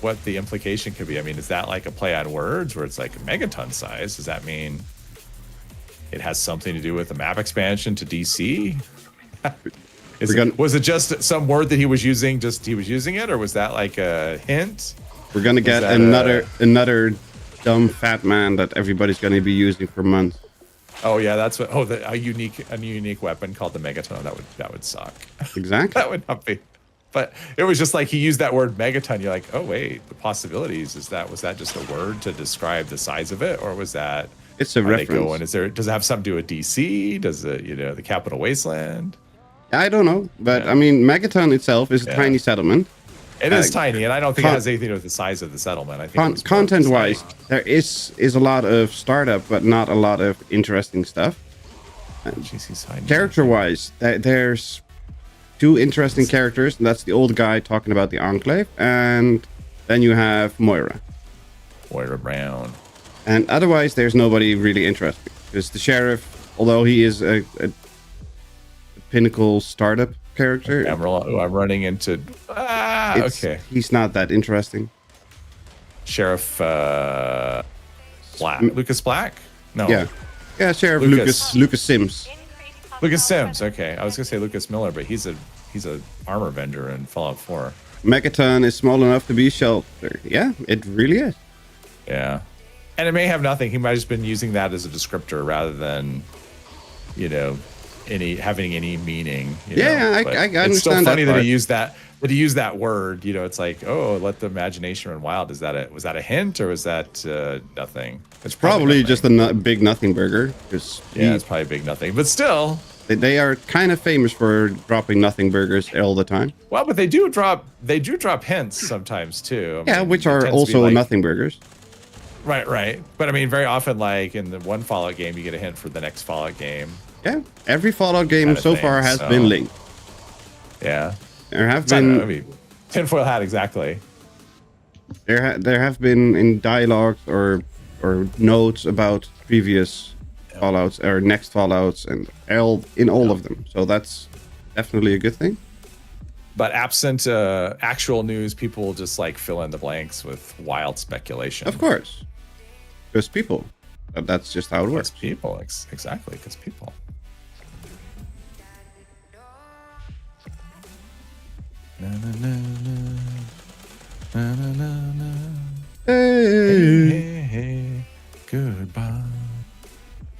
what the implication could be. I mean, is that like a play on words where it's like a megaton size? Does that mean it has something to do with the map expansion to DC? Was it just some word that he was using, he was using it, or was that like a hint? We're gonna get that another dumb fat man that everybody's gonna be using for months. Oh yeah, that's what. Oh, a unique weapon called the megaton. That would suck. Exactly. That would not be. But it was just like he used that word megaton. You're like, oh wait, the possibilities. Was that just a word to describe the size of it, or was that? It's a reference. Does it have something to do with DC? Does it, the capital Wasteland? I don't know, but Yeah. I mean, Megaton itself is a Yeah. tiny settlement. It is tiny, and I don't think it con- has anything to do with the size of the settlement. I think it was more Content-wise, just like- there is a lot of startup, but not a lot of interesting stuff. Jeez, he's hiding. Character-wise, there's two interesting characters, and that's the old guy talking about the Enclave, and then you have Moira. Moira Brown. And otherwise, there's nobody really interesting. Because the sheriff, although he is a pinnacle startup character, I'm running into. Okay. he's not that interesting. Sheriff Black. Lucas Black? No. Yeah, Sheriff Lucas. Lucas Sims. Lucas Sims. Okay. I was gonna say Lucas Miller, but he's a armor vendor in Fallout 4. Megaton is small enough to be a shelter. Yeah, it really is. Yeah. And it may have nothing. He might have just been using that as a descriptor rather than, having any meaning. Yeah, But I it's understand still funny that that part. he used that. That he used that word. It's like, oh, let the imagination run wild. Was that a hint or was that nothing? It's Probably nothing. just a big nothing burger. Because Yeah, it's probably big nothing. But still. they are kind of famous for dropping nothing burgers all the time. Well, but they do drop hints sometimes too. Yeah, which are it tends to be also like- nothing burgers. Right. But I mean, very often, like in the one Fallout game, you get a hint for the next Fallout game. Yeah, every Fallout game Kinda so thing, far has so- been linked. Yeah. There have I been mean, tinfoil hat, exactly. there have been in dialogues or notes about previous Fallouts or next Fallouts and in all of them. So that's definitely a good thing. But absent actual news, people will just like fill in the blanks with wild speculation. Of course, because people. That's just how it works. It's people, exactly, because people. Na, na, na, na. Na, na, na, na. Hey. Hey, hey, goodbye.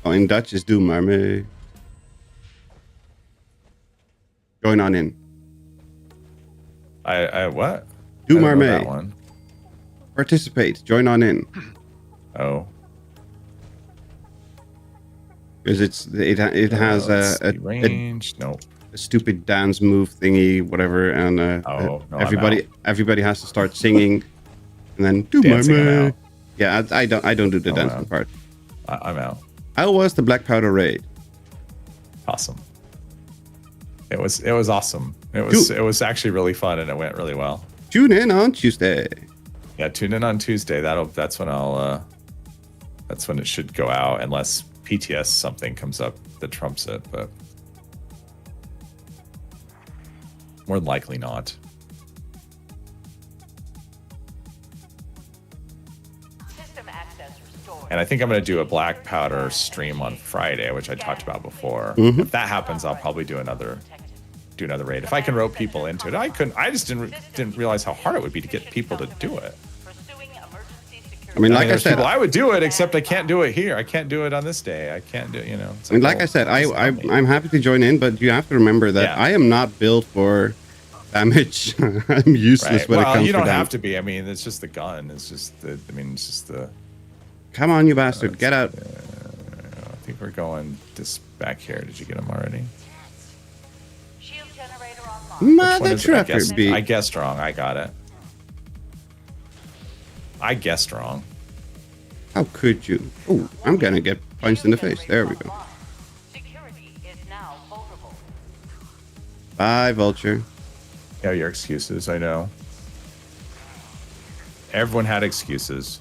Oh, in Dutch is doe maar mee. Join on in. I what? Doe I maar don't know mee. that one. Participate. Join on in. Oh. Because it has a range. No. a stupid dance move thingy, whatever, and No, everybody has to start singing, and then do my Dancing, I'm man. out. Yeah, I don't do the dancing out. part. I'm out. How was the Black Powder raid? Awesome. It was awesome. It was actually really fun, and it went really well. Tune in on Tuesday. Yeah, tune in on Tuesday. That's when it should go out, unless PTS something comes up that trumps it, but more than likely not. System access restored. And I think I'm going to do a Black Powder stream on Friday, which I talked about before. Mm-hmm. If that happens, I'll probably do another raid. If I can rope people into it, I couldn't. I just didn't realize how hard it would be to get people to do it. Pursuing emergency security. I mean, like I there's said, people I would do it, except I can't do it here. I can't do it on this day. I can't do it, you know. It's I mean, like oh, I said, just help me. I'm happy to join in, but you have to remember that Yeah. I am not built for damage. I'm useless Right. when it Well, comes you to don't damage. have to be. I mean, it's just the gun. It's just the. I mean, it's just the. Come on, you bastard, get out! I think we're going this back here. Did you get them already? Shield generator online. Which one Mother is it? trucker, B. I guessed wrong. I got it. I guessed wrong. How could you? Oh, I'm gonna get punched in the face. There we go. Security is now vulnerable. Bye, Vulture. Yeah, your excuses. I know. Everyone had excuses.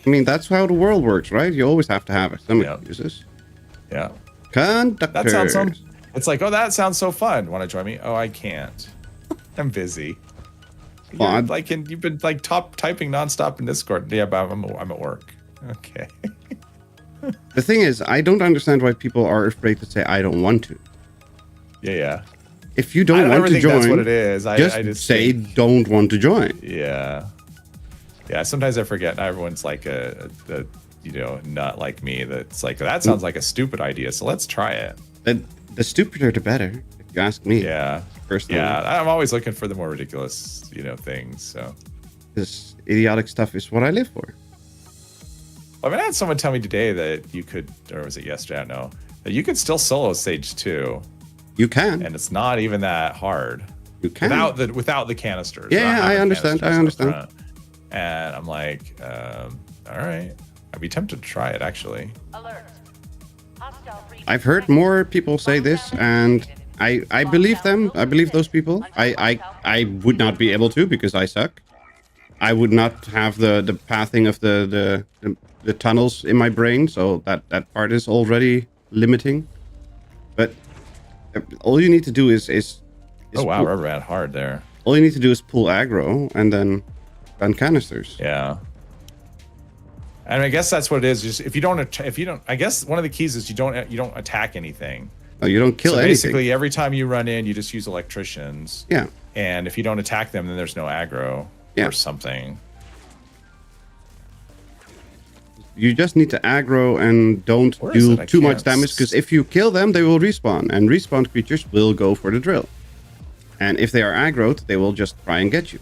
I mean, that's how the world works, right? You always have to have some Yeah. excuses. Yeah. Conductor. That sounds so. It's like, oh, that sounds so fun. Want to join me? Oh, I can't. I'm busy. Well, You're I'm- like, you've been like typing nonstop in Discord. Yeah, but I'm at work. Okay. The thing is, I don't understand why people are afraid to say I don't want to. Yeah. If you I don't don't want ever to think join, that's what it is. I just say don't want to join. Yeah. Yeah. Sometimes I forget. Not everyone's like a nut like me. That's like, that sounds like a stupid idea. So let's try it. The stupider, the better, if you ask me. Yeah. Personally. Yeah. I'm always looking for the more ridiculous, things. So. This idiotic stuff is what I live for. I mean, I had someone tell me today that you could, or was it yesterday? I don't know, that you could still solo Sage 2, You can. and it's not even that hard You can. without the canisters. Yeah, without I having understand, canisters I up understand. front. And I'm like, all right, I'd be tempted to try it actually. Alert. Hostile breach I've heard detected. more people say this, and I believe them. I believe those people. I would not be able to because I suck. I would not have the pathing of the tunnels in my brain, so that part is already limiting. But all you need to do is Oh wow, pull, rubber band hard there. all you need to do is pull aggro and then gun canisters. Yeah. And I guess that's what it is. Just if you don't, I guess one of the keys is you don't attack anything. No, you don't kill So anything. basically, every time you run in, you just use electricians. Yeah. And if you don't attack them, then there's no aggro Yeah. or something. You just need to aggro and don't Where is do it? I too much can't damage, because if you kill them, they will respawn, and respawn creatures will go for the drill. And if they are aggroed, they will just try and get you.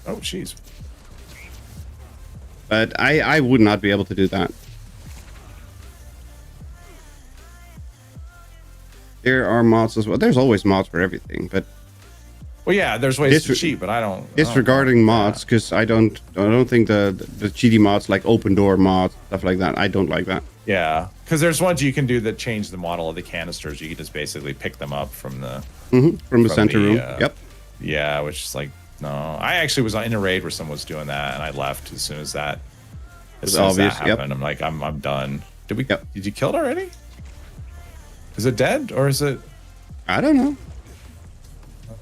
Oh, jeez. But I would not be able to do that. There are mods as well. There's always mods for everything, but Well, yeah, there's ways to Disre- cheat, but I don't. disregarding mods, because I don't think the cheaty mods like open door mods, stuff like that, I don't like that. Yeah, because there's ones you can do that change the model of the canisters. You can just basically pick them up from the. From the center the, room. uh, Yep. Yeah, which is like no. I actually was in a raid where someone was doing that, and I left as soon as that As It's soon as that obvious, yep. happened, I'm like, I'm done. Yep. Did you kill it already? Is it dead or is it? I don't know.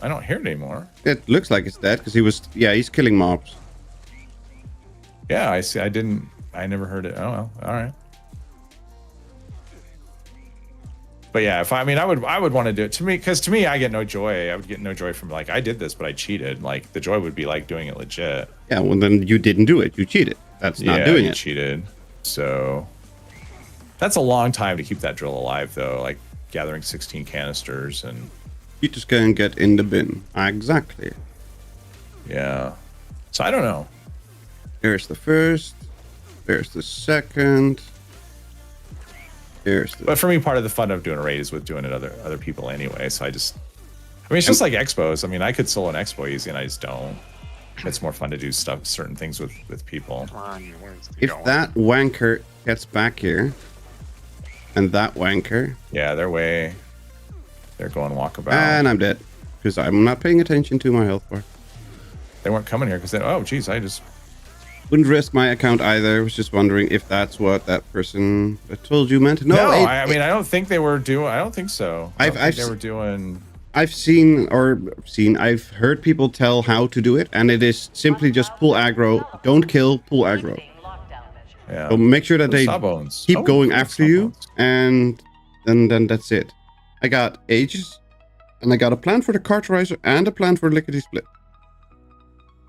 I don't hear it anymore. It looks like it's dead because he's killing mobs. Yeah, I see. I never heard it. Oh well, all right. But yeah, I would want to do it to me, I get no joy. I would get no joy from like, I did this, but I cheated. Like the joy would be like doing it legit. Yeah, well then you didn't do it. You cheated. That's not doing you it. Cheated. So that's a long time to keep that drill alive though. Like gathering 16 canisters and You just can't get in the bin. Exactly. yeah. So I don't know. There's the first. There's the second. There's the... But for me, part of the fun of doing a raid is with doing it other people anyway. So it's just like expos. I mean, I could solo an expo easy, and I just don't. It's more fun to do certain things with people. Come on, where's the If going? that wanker gets back here, and that wanker, Yeah, they're going walkabout. and I'm dead because I'm not paying attention to my health bar. They weren't coming here because oh geez, I just Wouldn't risk my account either. Was just wondering if that's what that person that told you meant. No, I mean I don't think they were doing. I don't think so. I don't think they were doing. I've heard people tell how to do it, and it is simply just pull aggro, don't kill, pull aggro. Yeah. So make sure that they Sawbones. keep Oh, going cool, after you, Sawbones. and then that's it. I got ages, and I got a plan for the carterizer and a plan for lickety split.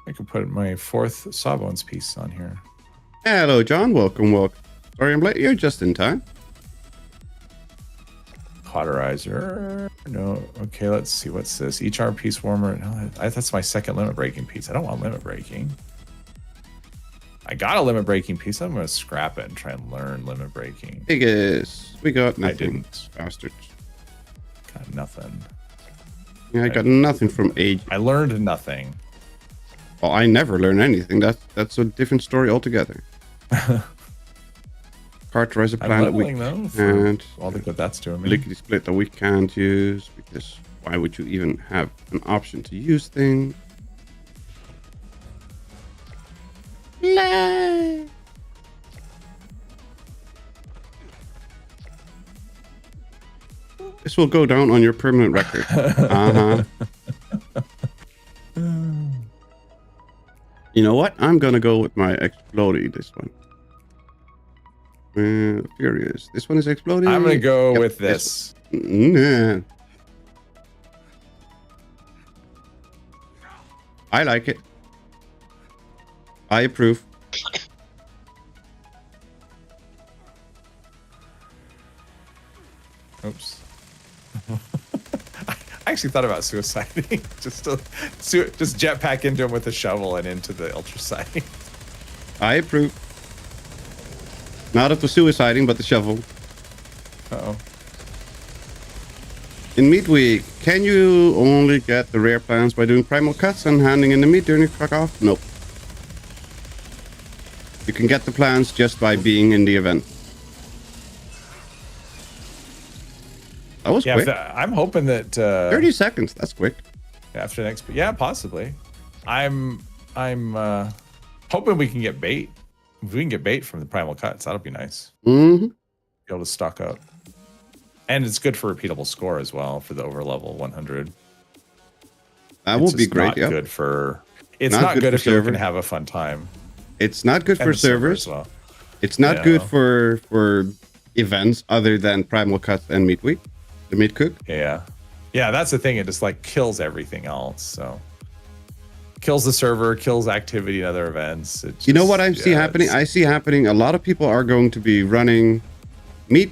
I could put my 4th Sawbones piece on here. Hello, John. Welcome. Sorry I'm late. You're just in time. Cauterizer. No. Okay, let's see. What's this? HR piece warmer. No, that's my 2nd limit breaking piece. I don't want limit breaking. I got a limit breaking piece. I'm going to scrap it and try and learn limit breaking. Biggest. We got nothing. I didn't. Bastards. Got nothing. Yeah, I got nothing from age. I learned nothing. Well, I never learn anything. That's a different story altogether. Carterizer I'm plan that we leveling though for can't. all the good that's doing me. Lickety split that we can't use because why would you even have an option to use things? This will go down on your permanent record. You know what? I'm gonna go with my explodey this one. Furious. This one is exploding. I'm gonna go with this. Nah. I like it. I approve. Oops. I actually thought about suiciding. just jetpack into him with a shovel and into the ultrasonic. I approve. Not of the suiciding, but the shovel. Uh-oh. In meat week, can you only get the rare plants by doing primal cuts and handing in the meat during your clock off? Nope. You can get the plants just by being in the event. That was quick. I'm hoping that 30 seconds. That's quick. after next. Yeah, possibly. I'm hoping we can get bait. If we can get bait from the primal cuts, that'll be nice. Mm-hmm. Be able to stock up. And it's good for repeatable score as well for the over level 100. That would be great. Not Yeah. good for. It's not good if you're server. looking to have a fun time. It's not good And for the server servers. as well. It's not Yeah. good for events other than primal cuts and meat week. The meat cook. Yeah. Yeah, that's the thing. It just like kills everything else. So kills the server, kills activity in other events. It just, You know what I see happening? I see happening. A lot of people are going to be running meat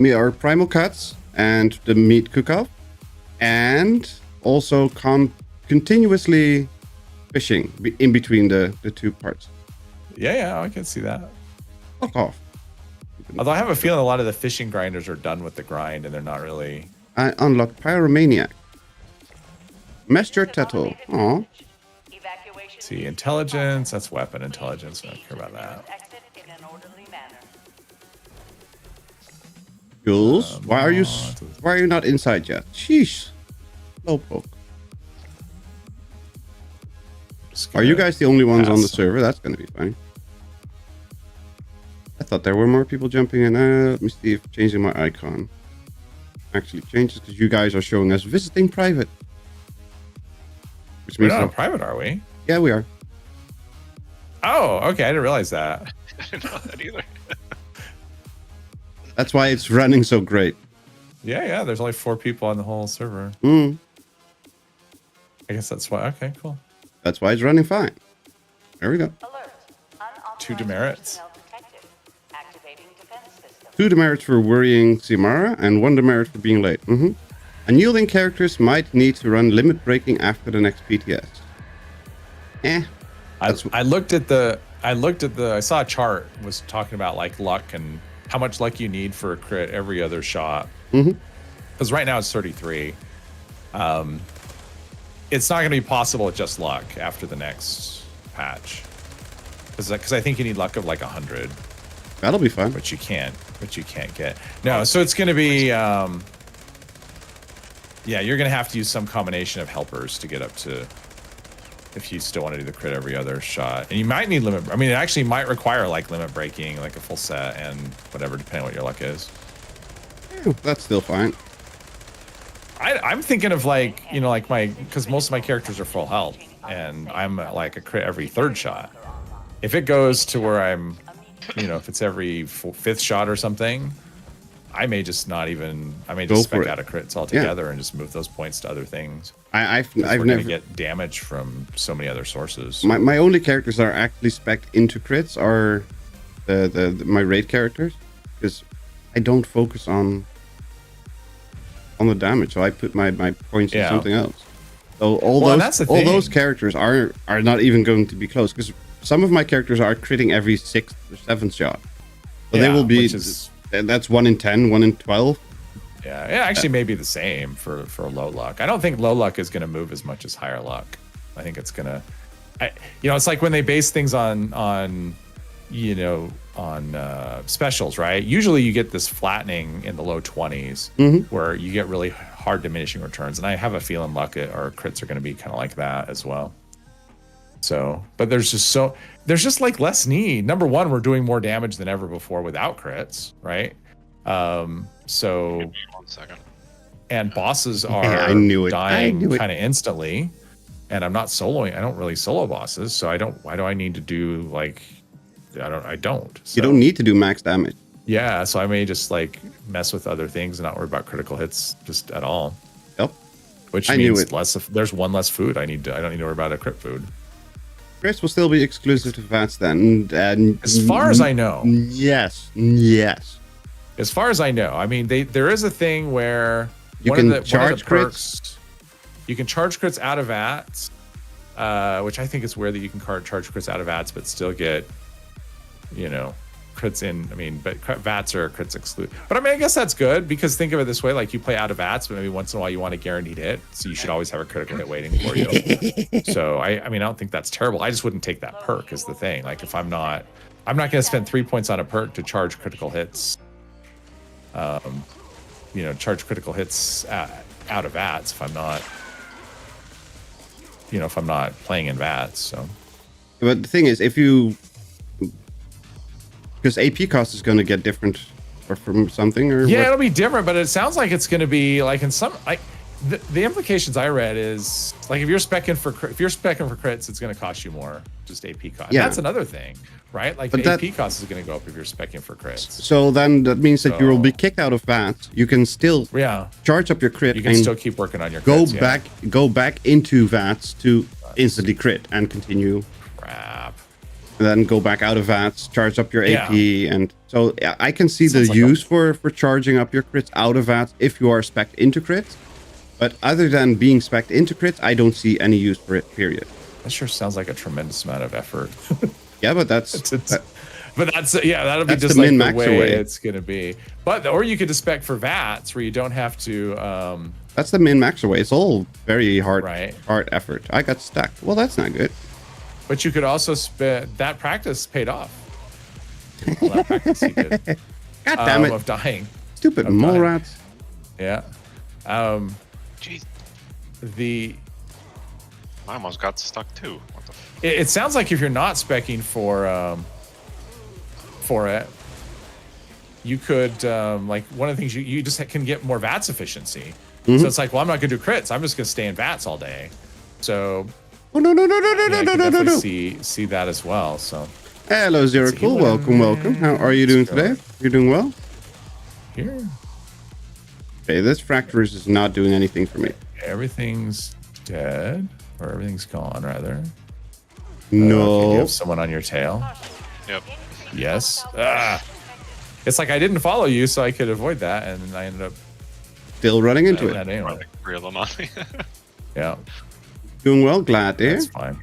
or primal cuts and the meat cook-off, and also continuously fishing in between the two parts. Yeah, I can see that. Fuck off. Although I have a feeling a lot of the fishing grinders are done with the grind and they're not really. I unlocked Pyromaniac. Master Tettle. Aw. See, intelligence, that's weapon intelligence. I don't care about that. Exit in an orderly manner. Jules, why are you not inside yet? Sheesh. Slowpoke. Are you guys the only ones on the server? That's gonna be fine. I thought there were more people jumping in. Let me see if changing my icon actually changes, because you guys are showing us visiting private. Which We're means not on that, private, are we? yeah, we are. Oh, okay. I didn't realize that. I didn't know that either. That's why it's running so great. Yeah. There's only 4 people on the whole server. Mm. I guess that's why. Okay, cool. That's why it's running fine. There we go. Alert. 2 demerits. Personnel detected. Activating defense system. 2 demerits for worrying Simara and 1 demerit for being late. Unyielding characters might need to run limit breaking after the next PTS. I saw a chart was talking about like luck and how much luck you need for a crit every other shot. Because right now it's 33. It's not going to be possible with just luck after the next patch. Because I think you need luck of like 100. That'll be fun. Which you can't get. No, so it's going to be, yeah, you're going to have to use some combination of helpers to get up to, if you still want to do the crit every other shot. And you might need limit, I mean, it actually might require like limit breaking, like a full set and whatever, depending on what your luck is. Yeah, that's still fine. I'm thinking of like, you know, like because most of my characters are full health and I'm like a crit every 3rd shot. If it goes to where I'm, you know, if it's every 5th shot or something, I may just spec out of crits altogether and just move those points to other things. I've never never get damage from so many other sources. My only characters that are actually spec'd into crits are my raid characters, because I don't focus on the damage, so I put my points in something else. So all those characters are not even going to be close, because some of my characters are critting every 6th or 7th shot. So they will be. That's 1 in 10, 1 in 12. Yeah, it actually may be the same for low luck. I don't think low luck is going to move as much as higher luck. I think it's going to, it's like when they base things on specials, right? Usually you get this flattening in the low 20s where you get really hard diminishing returns. And I have a feeling luck or crits are going to be kind of like that as well. So, but there's just like less need. Number one, we're doing more damage than ever before without crits, right? So 1 second. And bosses are dying kind of instantly, and I'm not soloing. I don't really solo bosses, so why do I need to do like, I don't. So, you don't need to do max damage. Yeah, so I may just like mess with other things and not worry about critical hits just at all. Yep. Which means there's 1 less food I don't need to worry about a crit food. Crits will still be exclusive to VATS then. As far as I know. Yes. As far as I know. I mean, there is a thing where you can charge crits. You can charge crits out of VATS, which I think is weird that you can charge crits out of VATS, but still get, crits in. I mean, but VATS are crits exclude. But I mean, I guess that's good, because think of it this way: like you play out of VATS, but maybe once in a while you want a guaranteed hit, so you should always have a critical hit waiting for you. So I mean, I don't think that's terrible. I just wouldn't take that perk is the thing. Like if I'm not going to spend 3 points on a perk to charge critical hits. Charge critical hits out of VATS if I'm not, playing in VATS. So, but the thing is, because AP cost is going to get different or from something, or it'll be different, but it sounds like it's going to be like in some like the implications I read is like if you're specking for crits, it's going to cost you more, just AP cost. Yeah, that's another thing, right? Like but the AP cost is going to go up if you're specking for crits. So then that means that you will be kicked out of VATS. You can still charge up your crit. You can still keep working on your crits, go back into VATS to instantly crit and continue. Crap. And then go back out of VATS, charge up your AP, and so I can see the use for charging up your crits out of VATS if you are spec'd into crits. But other than being spec'd into crits, I don't see any use for it, period. That sure sounds like a tremendous amount of effort. Yeah, but that'll be just like the way it's going to be. Or you could just spec for VATS where you don't have to... that's the min-max away. It's all very hard effort. I got stuck. Well, that's not good. But you could also spend... That practice paid off. Well, that practice you did. God damn it. Of dying. Stupid mole rats. Yeah. Jeez. I almost got stuck too. What the it sounds like if you're not specking for it, you could like one of the things you just can get more VATS efficiency. Mm-hmm. So it's like, well, I'm not gonna do crits. I'm just gonna stay in VATS all day. So Oh no. I can definitely see that as well. So Hello, Zero Cool. Welcome. How are you doing today? You're doing well? Here. Okay, this Fractures is not doing anything for me. Everything's dead. Or everything's gone, rather. No. You have someone on your tail. Yep. Yes. It's like I didn't follow you, so I could avoid that, and I ended up Still running into doing it. that anyway. Like 3 of them on me. Yeah, Doing well, glad there. that's fine.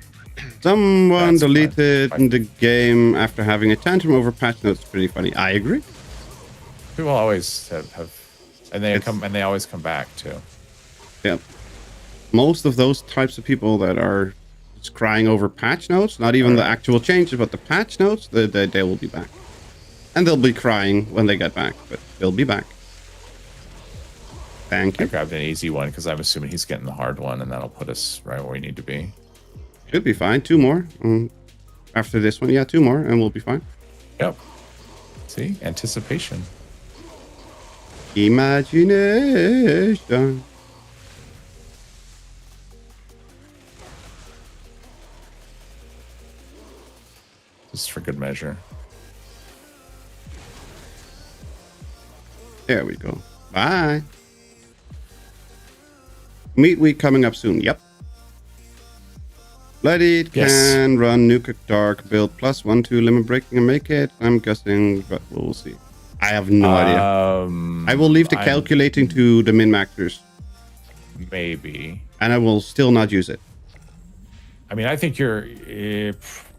Someone That's deleted fine. the game after having a tantrum over patch notes. Pretty funny. I agree. People always have and they always come back too. Yeah. Most of those types of people that are just crying over patch notes, not even the actual changes, but the patch notes, they will be back. And they'll be crying when they get back, but they'll be back. Thank I you. grabbed an easy one because I'm assuming he's getting the hard one, and that'll put us right where we need to be. Should be fine. 2 more. After this one, yeah, 2 more, and we'll be fine. Yep. See, anticipation. Imagination. Just for good measure. There we go. Bye. Meat week coming up soon. Yep. Bloodied Yes. can run Nuke Dark build +1/2 limit breaking and make it. I'm guessing, but we'll see. I have no idea. I will leave the calculating to the min-maxers, Maybe. and I will still not use it. I mean, I think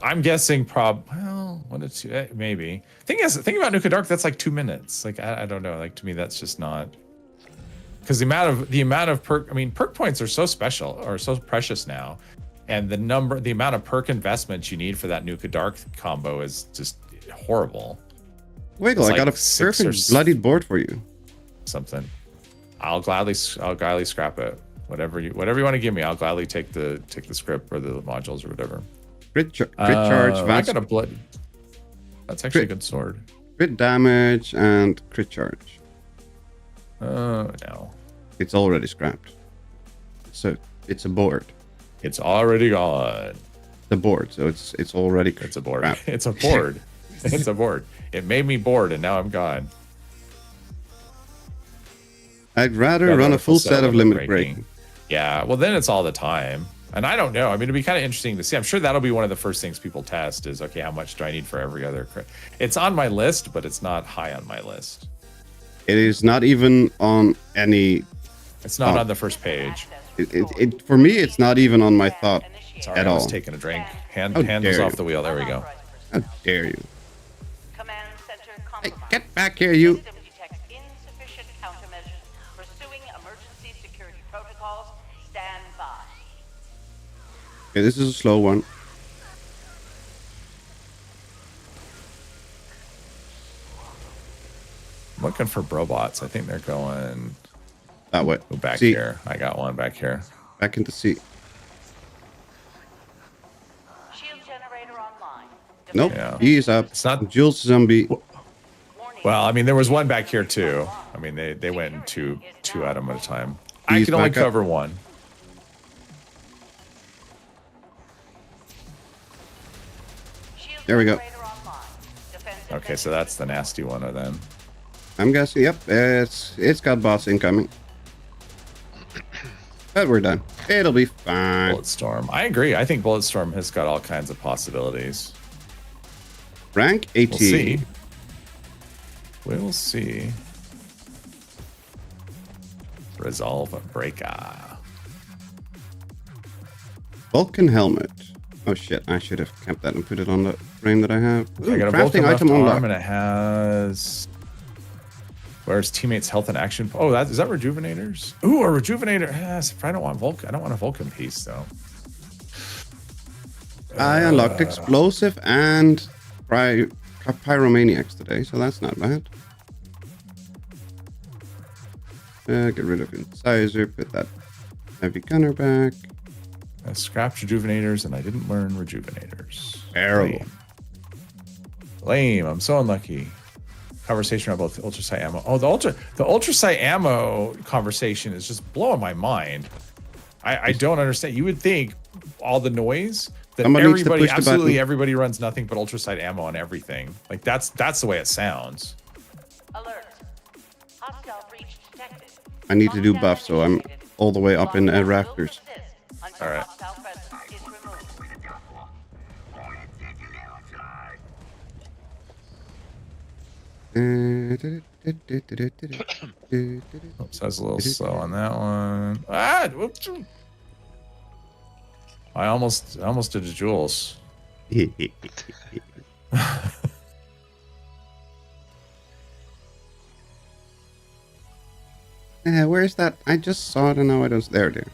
I'm guessing well, what it's maybe. Thing about Nuka Dark, that's like 2 minutes. Like I don't know. Like to me, that's just not. Because the amount of perk. I mean, perk points are so special or so precious now, and the amount of perk investments you need for that Nuka Dark combo is just horrible. Wiggle, It's I got like a 6 or perfect bloodied board for you. Something. I'll gladly scrap it. Whatever you want to give me, I'll gladly take the script or the modules or whatever. Crit charge, I got a blood. That's actually a good sword. crit damage, and crit charge. Oh no. It's already scrapped. So it's a board. It's already gone. The board, so it's already. It's a board. scrapped. It's a board. It's a board. It made me bored, and now I'm gone. I'd rather run a full set of limit breaking. Yeah, well, then it's all the time. And I don't know. I mean, it'd be kind of interesting to see. I'm sure that'll be one of the first things people test is, okay, how much do I need for every other crit? It's on my list, but it's not high on my list. It is not even on any. It's not on the first page. It for me, it's not even on my thought Sorry, at I was all. taking a drink. Hand How was dare off you. the wheel. There we go. How dare you? Command center Hey, compromised. get back here, you! System detects insufficient countermeasures. Pursuing emergency security protocols. Stand by. Okay, this is a slow one. I'm looking for robots. I think they're going That way. back See, here. I got one back here. back into C. Shield generator online. Nope, Yeah. he is up. It's not- Jules Zombie. Warning. Well, I mean, there was one back here too. I mean, they went in two at them at a time. I He's can only back up. cover one. Shield There we go. generator online. Defensive Okay, so that's the nasty one of them. I'm guessing. Yep, it's got boss incoming. But we're done. It'll be fine. Bulletstorm. I agree. I think Bulletstorm has got all kinds of possibilities. Rank 18. We'll see. We'll see. Resolve a breaker. Vulcan helmet. Oh shit! I should have kept that and put it on the frame that I have. Ooh, I got a crafting Vulcan left item arm, unlocked. and it has. Where's teammates' health and action? Oh, is that rejuvenators? Ooh, a rejuvenator. Yes, I don't want Vulcan. I don't want a Vulcan piece though. I unlocked explosive and pyromaniacs today, so that's not bad. Get rid of incisor. Put that heavy gunner back. I scrapped rejuvenators and I didn't learn rejuvenators. Terrible. Lame. I'm so unlucky. conversation about both ultra sight ammo. Oh, the ultra sight ammo conversation is just blowing my mind. I don't understand. You would think all the noise that everybody, absolutely everybody runs nothing but ultra sight ammo on everything. Like that's the way it sounds. Alert. Hostile breach detected. I need to do buff, so I'm all the way up in rafters. All right. Oops, I was a little slow on that one. Ah, whoops. I almost did a Jules. Where's that? I just saw it and now I don't. There it is.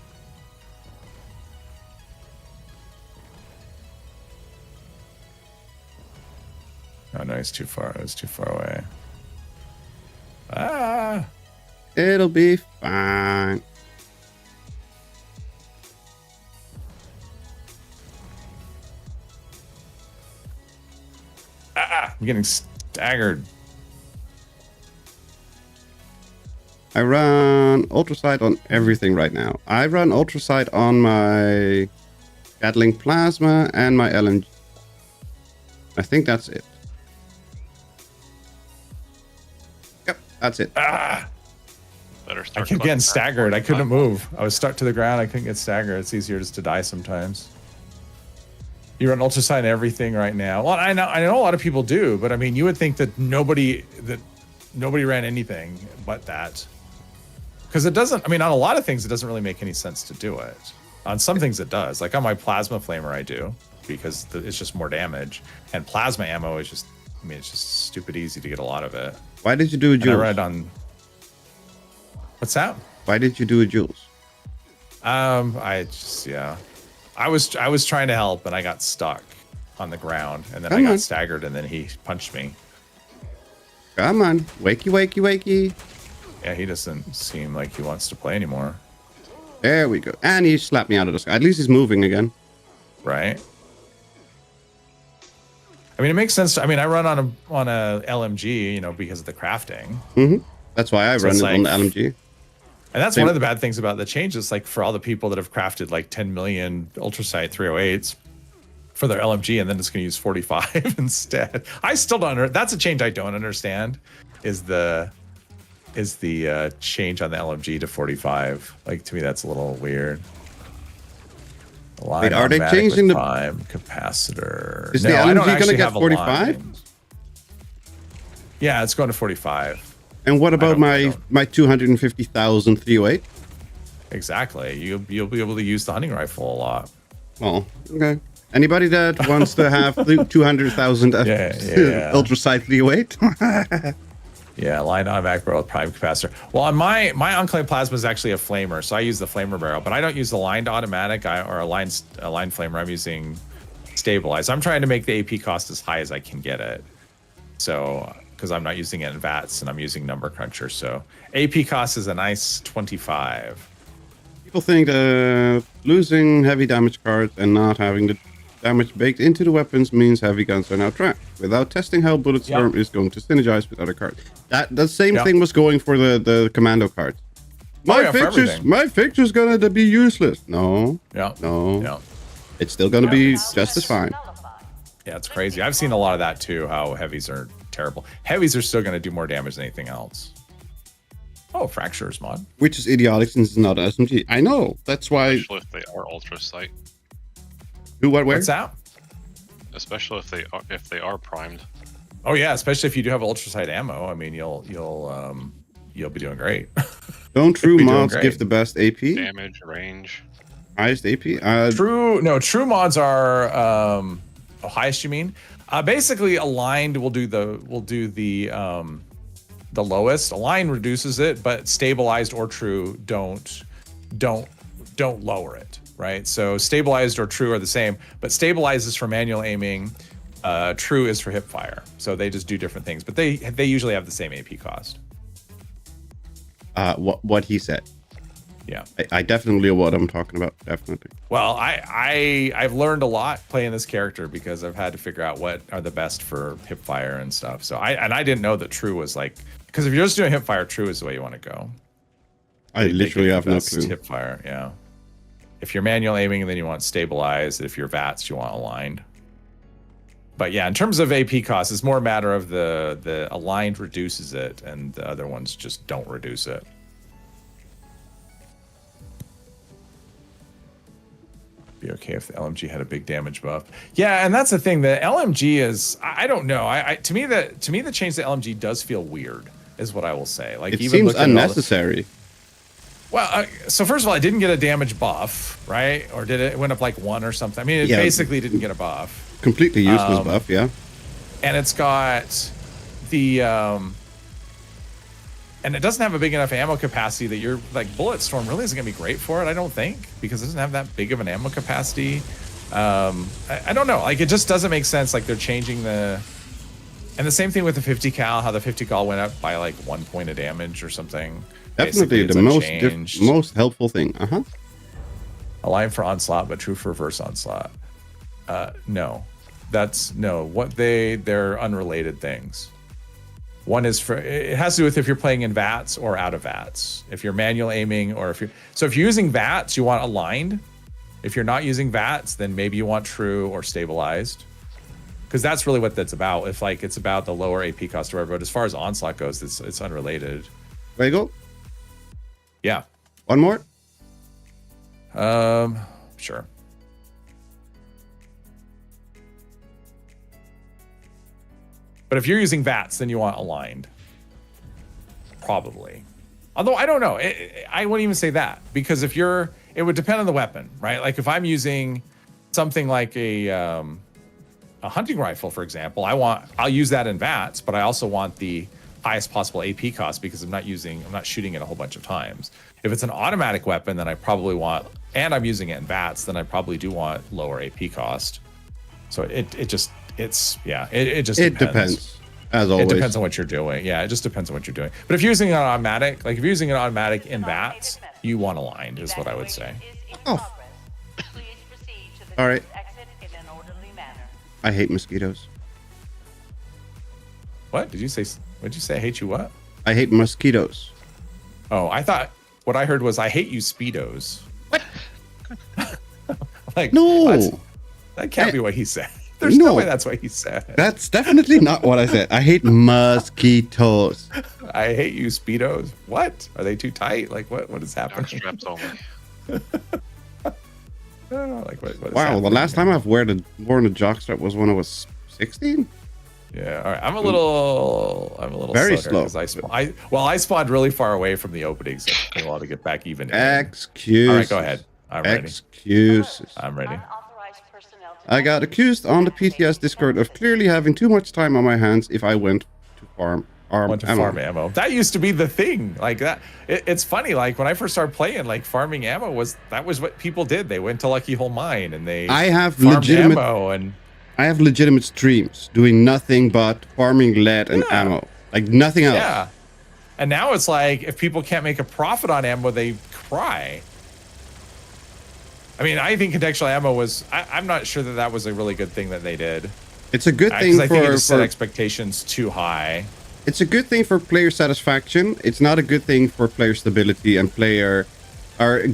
Oh no, it's too far. It was too far away. Ah. It'll be fine. I'm getting staggered. I run ultra sight on everything right now. I run ultra sight on my Gatling plasma and my LMG. I think that's it. Yep, that's it. Ah. Better start. I keep getting staggered. I couldn't move. I was stuck to the ground. I couldn't get staggered. It's easier just to die sometimes. You run ultra sight and everything right now. Well, I know a lot of people do, but I mean, you would think that nobody ran anything but that. Because it doesn't, I mean, on a lot of things, it doesn't really make any sense to do it. On some things it does. Like on my plasma flamer, I do, because it's just more damage. And plasma ammo is just, I mean, it's just stupid easy to get a lot of it. Why did you do a Jules? I read on, what's that? Why did you do a Jules? I was trying to help and I got stuck on the ground and then I got staggered and then he punched me. Come on, wakey, wakey, wakey. Yeah, he doesn't seem like he wants to play anymore. There we go. And he slapped me out of the sky. At least he's moving again. Right. I mean, it makes sense. I mean, I run on a LMG, you know, because of the crafting. Mm-hmm. That's why I run it on the LMG. And that's one of the bad things about the changes. Like for all the people that have crafted like 10 million Ultrasight 308s for their LMG, and then it's going to use 45 instead. I still don't. That's a change I don't understand. Is the change on the LMG to 45? Like to me, that's a little weird. Wait, are they changing the prime capacitor? Is the LMG going to get 45? Yeah, it's going to 45. And what about my 250,000 308? Exactly. You'll be able to use the hunting rifle a lot. Oh, okay. Anybody that wants to have 200,000 Ultrasight 308? Yeah, line automatic barrel with prime capacitor. Well, on my unclaimed plasma is actually a flamer, so I use the flamer barrel, but I don't use the lined automatic or a line flamer. I'm using stabilized. I'm trying to make the AP cost as high as I can get it. So, because I'm not using it in VATS and I'm using number cruncher, so AP cost is a nice 25. People think losing heavy damage cards and not having the damage baked into the weapons means heavy guns are now trapped, without testing how Bulletstorm is going to synergize with other cards. The same thing was going for the commando cards. My fixture's gonna be useless. No. It's still gonna be just as fine. Yeah, it's crazy. I've seen a lot of that too, how heavies are terrible. Heavies are still gonna do more damage than anything else. Oh, fractures mod. Which is idiotic since it's not SMG. I know. That's why. Especially if they are Ultrasight. Who, what, where? What's that? Especially if they are primed. Oh yeah, especially if you do have Ultrasight ammo. I mean, you'll be doing great. Don't true mods give the best AP? Damage, range. Highest AP? True mods are highest, you mean? Basically aligned will do the lowest. Align reduces it, but stabilized or true don't lower it, right? So stabilized or true are the same, but stabilized is for manual aiming, true is for hip fire. So they just do different things, but they usually have the same AP cost. What he said. Yeah. I definitely know what I'm talking about. Definitely. Well, I've learned a lot playing this character because I've had to figure out what are the best for hipfire and stuff. So I didn't know that true was like, because if you're just doing hipfire, true is the way you want to go. I literally have no clue. Hipfire, yeah. If you're manual aiming, then you want stabilized. If you're VATS, you want aligned. But yeah, in terms of AP cost, it's more a matter of the aligned reduces it, and the other ones just don't reduce it. Be okay if the LMG had a big damage buff. Yeah, and that's the thing. The LMG is, I don't know. To me the change to LMG does feel weird, is what I will say. Like, it even seems unnecessary. Well, so first of all, it didn't get a damage buff, right? Or did it? It went up like 1 or something. I mean, it basically didn't get a buff. Completely useless buff, yeah. And it's got the and it doesn't have a big enough ammo capacity that you're like Bulletstorm really isn't gonna be great for it, I don't think, because it doesn't have that big of an ammo capacity. I don't know, like it just doesn't make sense. Like they're changing and the same thing with the 50 cal, how the 50 cal went up by like 1 point of damage or something. Definitely the most helpful thing. Align for onslaught, but true for reverse onslaught. No, they're unrelated things. One is it has to do with if you're playing in VATS or out of VATS. If you're manual aiming, or if you're using VATS, you want aligned. If you're not using VATS, then maybe you want true or stabilized, because that's really what that's about. If like it's about the lower AP cost or whatever. But as far as onslaught goes, it's unrelated. There you go. Yeah. One more. Sure. But if you're using VATS, then you want aligned. Probably. Although I don't know. I wouldn't even say that, because it would depend on the weapon, right? Like if I'm using something like a hunting rifle, for example, I'll use that in VATS, but I also want the highest possible AP cost because I'm not shooting it a whole bunch of times. If it's an automatic weapon, then I probably want, and I'm using it in VATS, then I probably do want lower AP cost. So it just depends. As always. It depends on what you're doing. Yeah, it just depends on what you're doing. But if you're using an automatic, like if you're using an automatic in VATS, you want aligned, is what I would say. Oh. All right. I hate mosquitoes. What did you say? What'd you say? I hate you what? I hate mosquitoes. Oh, I thought what I heard was I hate you speedos. What? Like, no, that can't be what he said. There's no way that's what he said. That's definitely not what I said. I hate mosquitoes. I hate you speedos. What? Are they too tight? Like what is happening? Straps only. Like what is wow, the last time I've worn a jockstrap was when I was 16. Yeah, all right. I'm a little very slow. I spawned really far away from the opening, so it took me a while to get back even. Excuses. All right, go ahead. I'm ready. Excuses. I'm ready. I got accused on the PTS Discord of clearly having too much time on my hands if I went to farm ammo. That used to be the thing. Like that. It's funny. Like when I first started playing, like farming ammo was what people did. They went to Lucky Hole Mine and they farmed ammo and. I have legitimate streams doing nothing but farming lead and ammo, like nothing else. Yeah, and now it's like if people can't make a profit on ammo, they cry. I mean, I think contextual ammo was. I'm not sure that was a really good thing that they did. It's a good thing I think it just set expectations too high. It's a good thing for player satisfaction. It's not a good thing for player stability and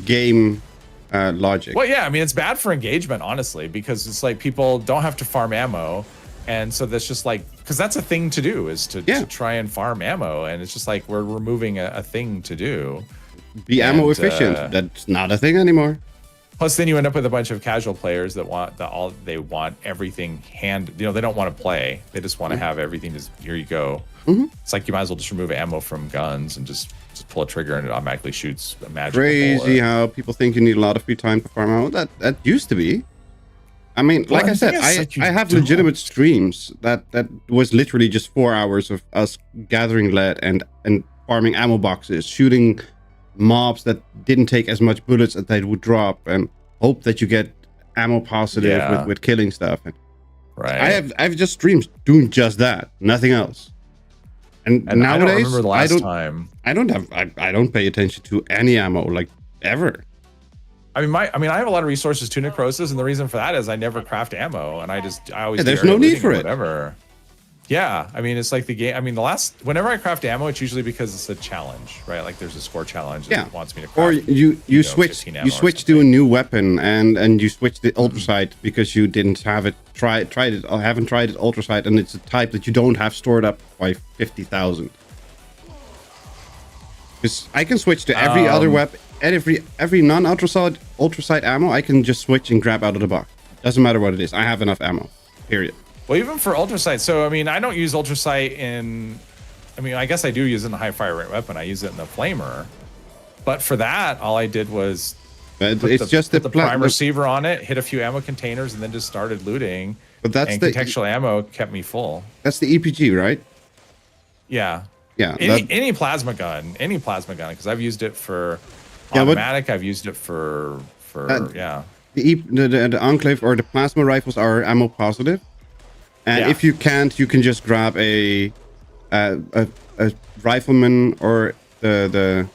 game logic. Well, yeah, I mean, it's bad for engagement, honestly, because it's like people don't have to farm ammo, and so that's just like, because that's a thing to do, is to try and farm ammo, and it's just like we're removing a thing to do. Be ammo efficient. That's not a thing anymore. Plus, then you end up with a bunch of casual players that they want everything they don't want to play. They just want to have everything. Just here you go. It's like you might as well just remove ammo from guns and just pull a trigger and it automatically shoots a magical bullet. How people think you need a lot of free time to farm ammo. That used to be. I mean, like I said, I have legitimate streams that was literally just 4 hours of us gathering lead and farming ammo boxes, shooting mobs that didn't take as much bullets as they would drop, and hope that you get ammo positive with killing stuff. Right. I have just streams doing just that, nothing else. And nowadays, I don't remember the last time. I don't pay attention to any ammo. Like ever. I mean, I have a lot of resources to necrosis, and the reason for that is I never craft ammo, and I always Yeah, there's no need for it. Whatever. Yeah, I mean, it's like the game. I mean, whenever I craft ammo, it's usually because it's a challenge, right? Like there's a score challenge that wants me to craft. Or you switch to a new weapon and you switch the ultrasight because you didn't have it tried it or haven't tried it ultrasight, and it's a type that you don't have stored up by 50,000. Because I can switch to every other weapon, and every non-ultrasight ammo, I can just switch and grab out of the box. Doesn't matter what it is. I have enough ammo. Period. Well, even for ultrasight, so I mean, I don't use ultrasight in. I mean, I guess I do use it in the high fire rate weapon. I use it in the flamer, but for that, all I did was put the prime receiver on it, hit a few ammo containers, and then just started looting. But that's the contextual ammo kept me full. That's the EPG, right? Yeah. Yeah. Any plasma gun, because I've used it for automatic. I've used it for The Enclave or the plasma rifles are ammo positive. And if you can't, you can just grab a rifleman or the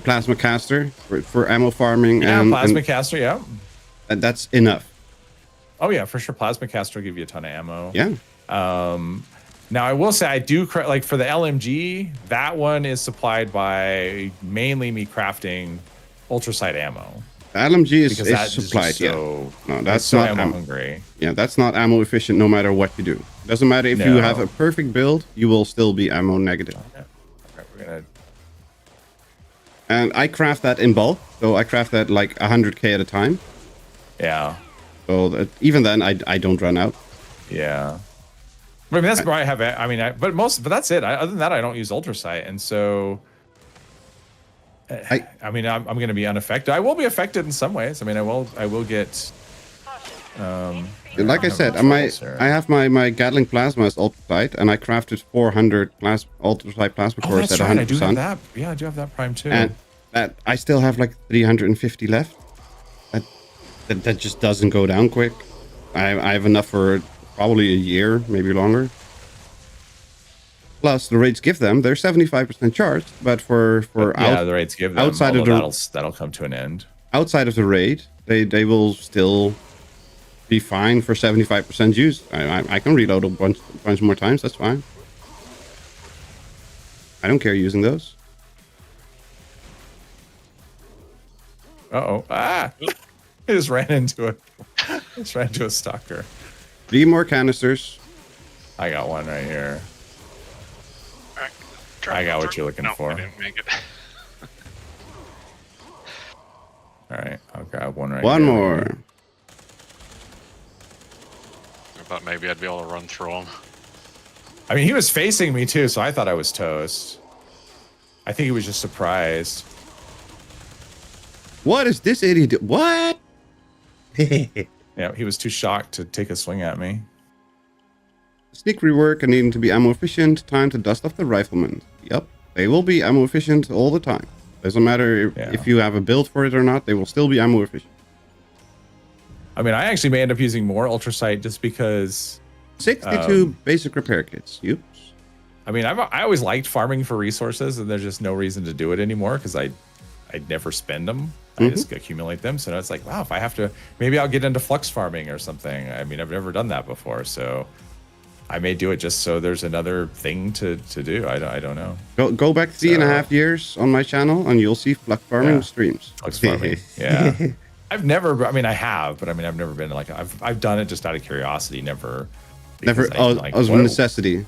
plasma caster for ammo farming. Yeah, plasma caster. Yeah, and that's enough. Oh yeah, for sure. Plasma caster will give you a ton of ammo. Yeah. Now I will say I do like for the LMG. That one is supplied by mainly me crafting ultrasight ammo. LMG is supplied, so, no, that's not ammo hungry. Yeah, that's not ammo efficient no matter what you do. Doesn't matter if you have a perfect build, you will still be ammo negative. Okay, and I craft that in bulk, so I craft that like 100k at a time. Yeah. So that, even then, I don't run out. Yeah. But I mean, that's where I have. I mean, but that's it. Other than that, I don't use ultrasight, and so. I mean, I'm going to be unaffected. I will be affected in some ways. I mean, I will get. Like I said, I have my Gatling plasma as ultrasight, and I crafted 400 ultrasight plasma cores at 100%. I do have that. Yeah, I do have that prime too. And I still have like 350 left. That just doesn't go down quick. I have enough for probably a year, maybe longer. Plus, the raids give them, they're 75% charged, but the raids give them outside of that'll come to an end. Outside of the raid, they will still be fine for 75% use. I can reload a bunch more times. That's fine. I don't care using those. I just ran into a stalker. 3 more canisters. I got one right here. I got what you're looking for. I didn't make it. All right, I'll grab one right One here. more. I thought maybe I'd be able to run through them. I mean, he was facing me too, so I thought I was toast. I think he was just surprised. What is this idiot do? What? Yeah, he was too shocked to take a swing at me. Sneak rework and needing to be ammo efficient. Time to dust off the riflemen. Yep, they will be ammo efficient all the time. Doesn't matter if you have a build for it or not. They will still be ammo efficient. I mean, I actually may end up using more ultrasight just because 62 basic repair kits. Oops. I mean, I always liked farming for resources, and there's just no reason to do it anymore because I never spend them. I just accumulate them. So now it's like, wow, if I have to, maybe I'll get into flux farming or something. I mean, I've never done that before, so I may do it just so there's another thing to do. I don't know. Go back 3.5 years on my channel, and you'll see flux farming streams. Flux farming, yeah. I've never. I mean, I have, but I mean, I've never been like I've done it just out of curiosity. Never as a necessity.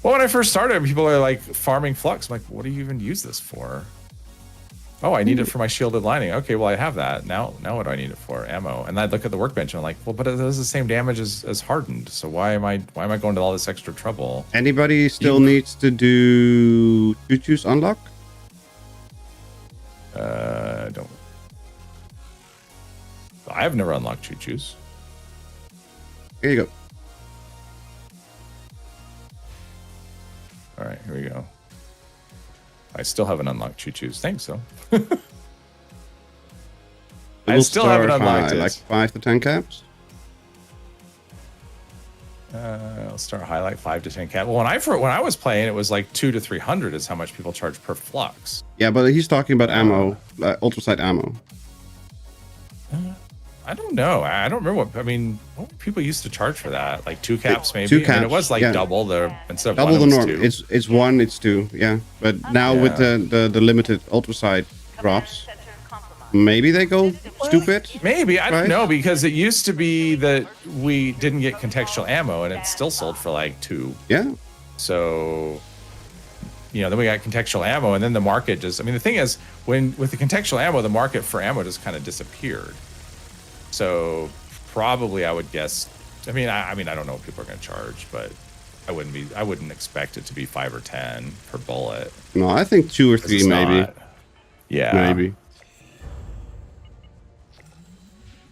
Well, when I first started, people are like farming flux. I'm like, what do you even use this for? Oh, I need it for my shielded lining. Okay, well, I have that. Now what do I need it for? Ammo. And I'd look at the workbench and I'm like, well, but it does the same damage as hardened. So why am I going to all this extra trouble? Anybody still needs to do choo-choos unlock? Don't. I've never unlocked choo-choos. Here you go. All right, here we go. I still haven't unlocked choo-choos. Thanks, though. I still haven't unlocked it. Like 5 to 10 caps. Let's Star highlight 5 to 10 cap. Well, when I was playing, it was like 200 to 300 is how much people charge per flux. Yeah, but he's talking about ammo, ultrasight ammo. I don't know. I don't remember what people used to charge for that. Like 2 caps, maybe. 2 caps. I mean, it was like yeah. double the instead of double one, the norm. 2. It's 1, it's 2. Yeah, but now with the limited ultrasight drops, maybe they go stupid. Maybe I right? don't know, because it used to be that we didn't get contextual ammo, and it still sold for like 2. Yeah. So, then we got contextual ammo, and then the market just. I mean, the thing is, with the contextual ammo, the market for ammo just kind of disappeared. So probably I would guess. I mean, I don't know what people are going to charge, but I wouldn't expect it to be 5 or 10 per bullet. No, I think 2 or 3 maybe. Yeah. Maybe.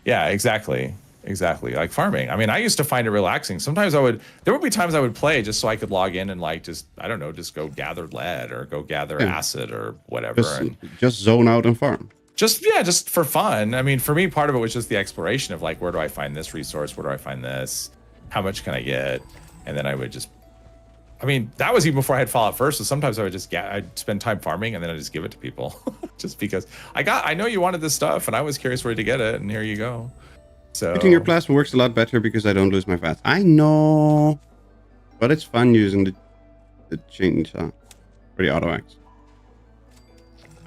Yeah, exactly. Like farming. I mean, I used to find it relaxing. Sometimes there would be times I would play just so I could log in and like just go gather lead or go gather acid or whatever. Just zone out and farm. Just for fun. I mean, for me, part of it was just the exploration of like, where do I find this resource? Where do I find this? How much can I get? And then I would just, that was even before I had Fallout first. So sometimes I'd spend time farming and then I'd just give it to people just because I know you wanted this stuff and I was curious where to get it. And here you go. So Shooting your plasma works a lot better because I don't lose my fast. I know, but it's fun using the chainsaw for the auto axe.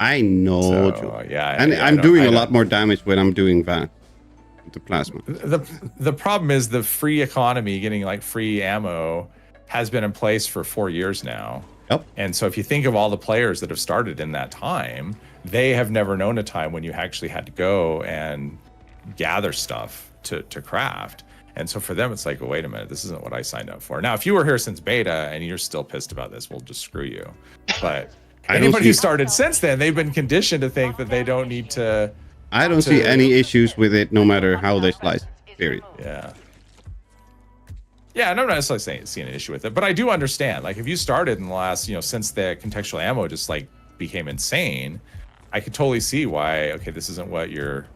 I know, and I'm doing a lot more damage when I'm doing that with the plasma. The problem is the free economy, getting like free ammo, has been in place for 4 years now. Yep. And so if you think of all the players that have started in that time, they have never known a time when you actually had to go and gather stuff to craft. And so for them, it's like, oh, wait a minute, this isn't what I signed up for. Now, if you were here since beta and you're still pissed about this, we'll just screw you. But anybody who started since then, they've been conditioned to think that they don't need to. I don't see any issues with it, no matter how they slice. Period. Yeah. Yeah, and I'm not necessarily seeing an issue with it, but I do understand. Like, if you started in the last, since the contextual ammo just like became insane, I could totally see why. Okay, this isn't what you're.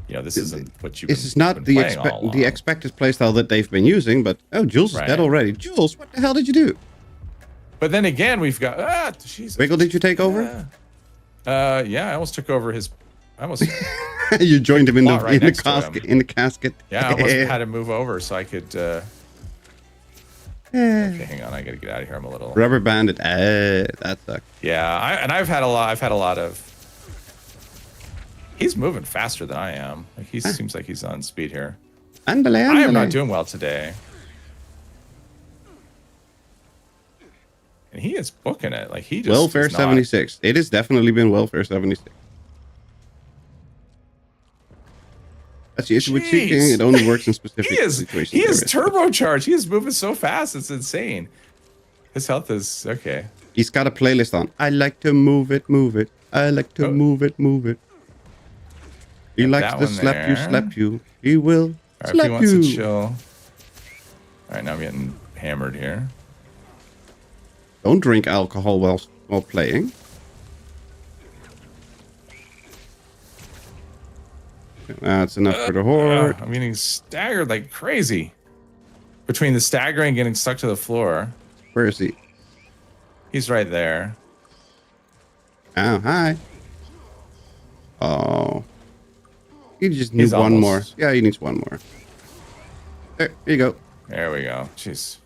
This isn't what you. This is not the expected playstyle that they've been using. But Jules is dead already. Jules, what the hell did you do? But then again, we've got Jesus. Wiggle, did you take over? Yeah, I almost took over his. I almost. You joined him in the casket. Yeah, I almost had to move over so I could. Okay, hang on, I gotta get out of here. I'm a little rubber banded. That sucks. Yeah, I've had a lot of. He's moving faster than I am. Like he seems like he's on speed here. I am not doing well today. And he is booking it. Like he just Welfare 76. It has definitely been Welfare 76. That's the issue with seeking. It only works in specific situations. He is turbocharged. He is moving so fast. It's insane. His health is okay. He's got a playlist on. I like to move it. I like to move it. He likes to slap you. He will slap you. He wants to chill. All right, now I'm getting hammered here. Don't drink alcohol while playing. That's enough for the horde. I'm getting staggered like crazy. Between the staggering and getting stuck to the floor. Where is he? He's right there. Oh, hi. Oh. He just needs one more. Yeah, he needs one more. There you go. There we go. Jeez.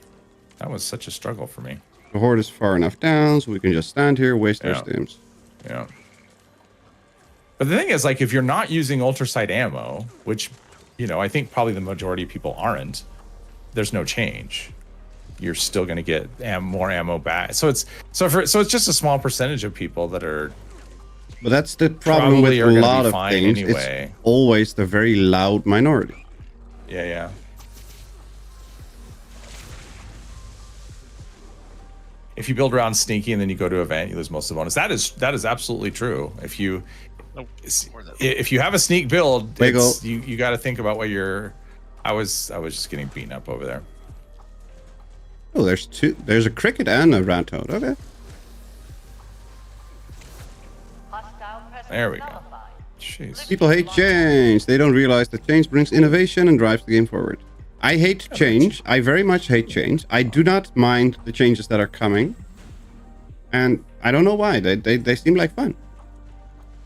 That was such a struggle for me. The horde is far enough down, so we can just stand here, waste our stims. Yeah. But the thing is, like, if you're not using ultrasight ammo, which, I think probably the majority of people aren't, there's no change. You're still going to get more ammo back. So it's just a small percentage of people that are. But that's the problem with a lot of things. Anyway. It's always the very loud minority. Yeah. If you build around sneaky and then you go to event, you lose most of the bonus. That is absolutely true. If you have a sneak build, you got to think about what you're. I was just getting beaten up over there. Oh, there's two. There's a cricket and a rat toad. Okay. There we go. Jeez. People hate change. They don't realize that change brings innovation and drives the game forward. I hate change. I very much hate change. I do not mind the changes that are coming. And I don't know why. They seem like fun.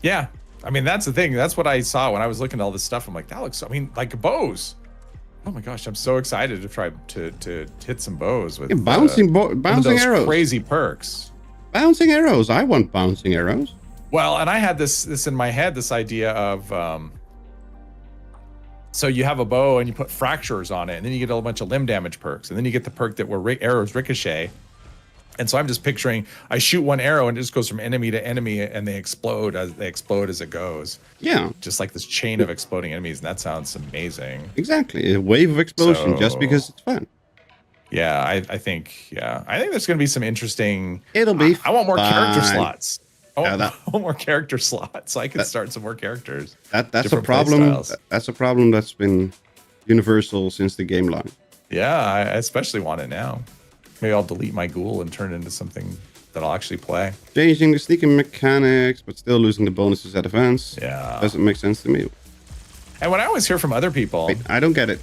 Yeah. I mean, that's the thing. That's what I saw when I was looking at all this stuff. I'm like, that looks, I mean, like bows. Oh my gosh, I'm so excited to try to hit some bows with bouncing arrows. Crazy perks. Bouncing arrows. I want bouncing arrows. Well, and I had this in my head, this idea of so you have a bow and you put fractures on it, and then you get a bunch of limb damage perks, and then you get the perk that where arrows ricochet. And so I'm just picturing I shoot one arrow and it just goes from enemy to enemy, and they explode as it goes. Yeah, just like this chain of exploding enemies, and that sounds amazing. Exactly, a wave of explosion just because it's fun. Yeah, I think there's going to be some interesting. It'll be. I want more character slots. I want more character slots, so I can start some more characters. That's a problem. That's a problem that's been universal since the game launched. Yeah, I especially want it now. Maybe I'll delete my ghoul and turn it into something that I'll actually play. Changing the sneaking mechanics, but still losing the bonuses at events. Yeah, doesn't make sense to me. And when I always hear from other people, wait, I don't get it.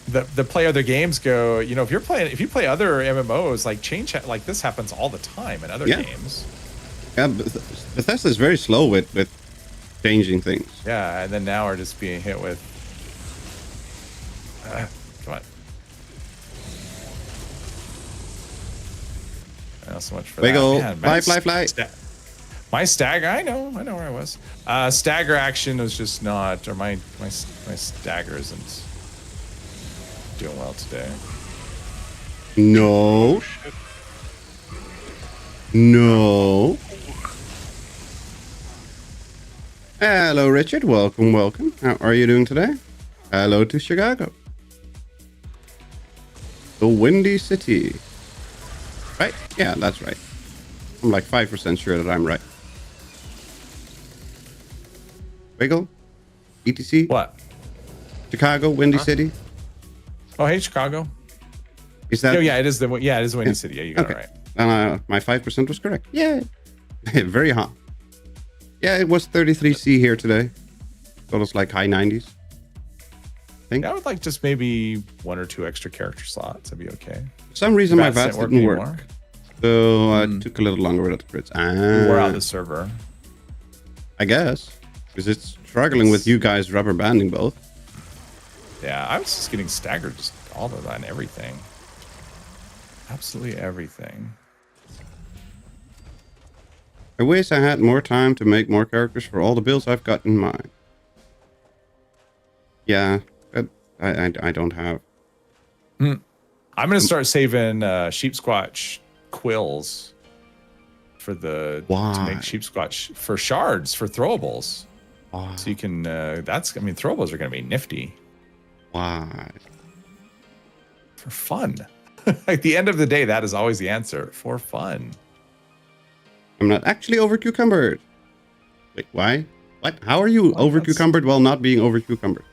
The play other games go, you know, if you play other MMOs, like change like this happens all the time in other games. Yeah, Bethesda is very slow with changing things. Yeah, and then now we're just being hit with. Come on. Not so much for Wiggle. That. Man, fly. My stagger, I know where I was. Stagger action was just not, or my stagger isn't doing well today. No. No. Hello, Richard. Welcome. How are you doing today? Hello to Chicago. The Windy City. Right? Yeah, that's right. I'm like 5% sure that I'm right. Wiggle? ETC? What? Chicago, Windy City? Oh, hey, Chicago. Is that? Oh, yeah, it is the Windy City. Yeah, you got it right. My 5% was correct. Yeah. Very hot. Yeah, it was 33C here today. So it was like high 90s. I would like just maybe 1 or 2 extra character slots. That'd be okay. For some reason, my VATS didn't work. So I took a little longer with the crits. We're on the server. I guess. Because it's struggling with you guys rubber banding both. Yeah, I was just getting staggered just all of that and everything. Absolutely everything. I wish I had more time to make more characters for all the builds I've got in mind. Yeah, I don't have. I'm going to start saving sheep squatch quills for to make sheep squatch for shards for throwables. Why? So you can throwables are going to be nifty. Why? For fun. At the end of the day, that is always the answer. For fun. I'm not actually over cucumbered. Wait, why? What? How are you over cucumbered while not being over cucumbered?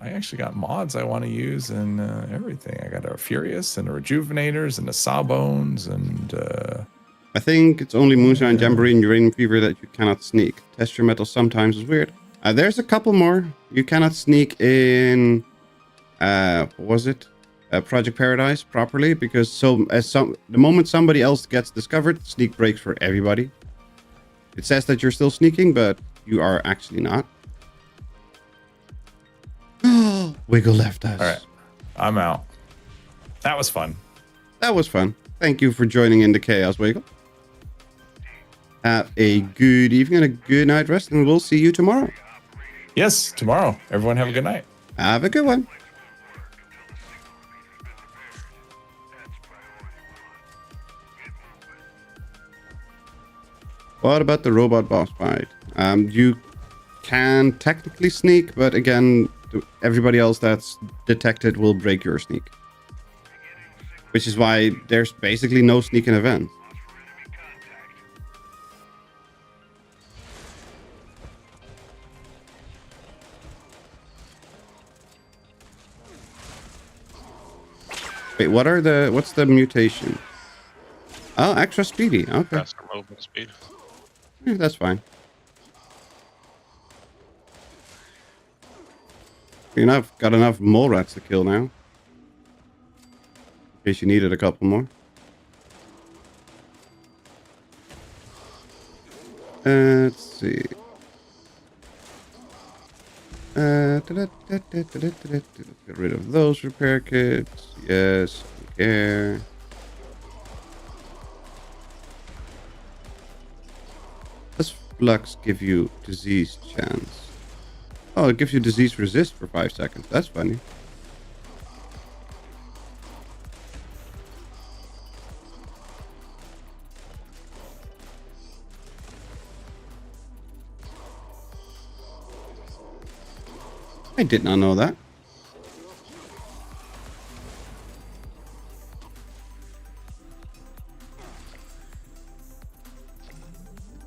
I actually got mods I want to use and everything. I got a Furious and a Rejuvenators and a Sawbones and. I think it's only Moonshine, Jamboree, and Uranium Fever that you cannot sneak. Test your metal sometimes is weird. There's a couple more. You cannot sneak in. What was it? Project Paradise properly because the moment somebody else gets discovered, sneak breaks for everybody. It says that you're still sneaking, but you are actually not. Wiggle left us. All right, I'm out. That was fun. That was fun. Thank you for joining in the chaos, Wiggle. Have a good evening and a good night rest, and we'll see you tomorrow. Yes, tomorrow. Everyone have a good night. Have a good one. What about the robot boss fight? You can technically sneak, but again, everybody else that's detected will break your sneak. Which is why there's basically no sneaking event. Wait, what's the mutation? Oh, extra speedy. Okay. Faster movement speed. Yeah, that's fine. Got enough mole rats to kill now. case you needed a couple more. Let's see. Get rid of those repair kits. Yes, don't care. Does Flux give you disease chance? Oh, it gives you disease resist for 5 seconds. That's funny. I did not know that.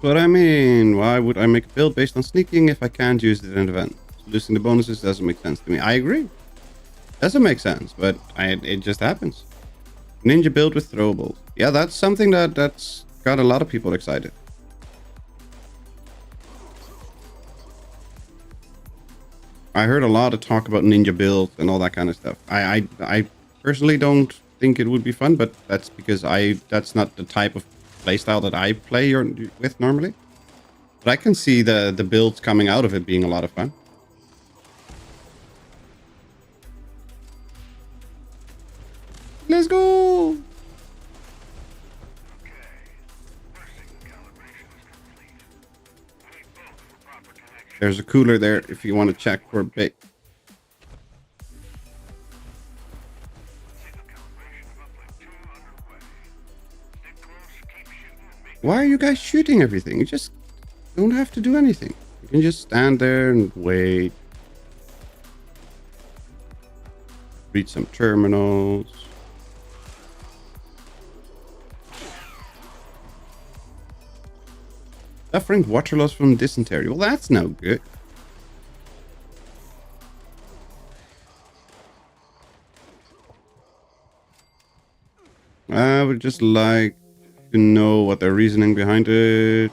But I mean, why would I make a build based on sneaking if I can't use it in an event? Losing the bonuses doesn't make sense to me. I agree. Doesn't make sense, but it just happens. Ninja build with throwables. Yeah, that's something that's got a lot of people excited. I heard a lot of talk about ninja builds and all that kind of stuff. I personally don't think it would be fun, but that's because that's not the type of playstyle that I play with normally. But I can see the builds coming out of it being a lot of fun. Let's go! There's a cooler there if you want to check for a bait. Why are you guys shooting everything? You just don't have to do anything. You can just stand there and wait. Read some terminals. Suffering water loss from dysentery. Well, that's no good. I would just like to know what their reasoning behind it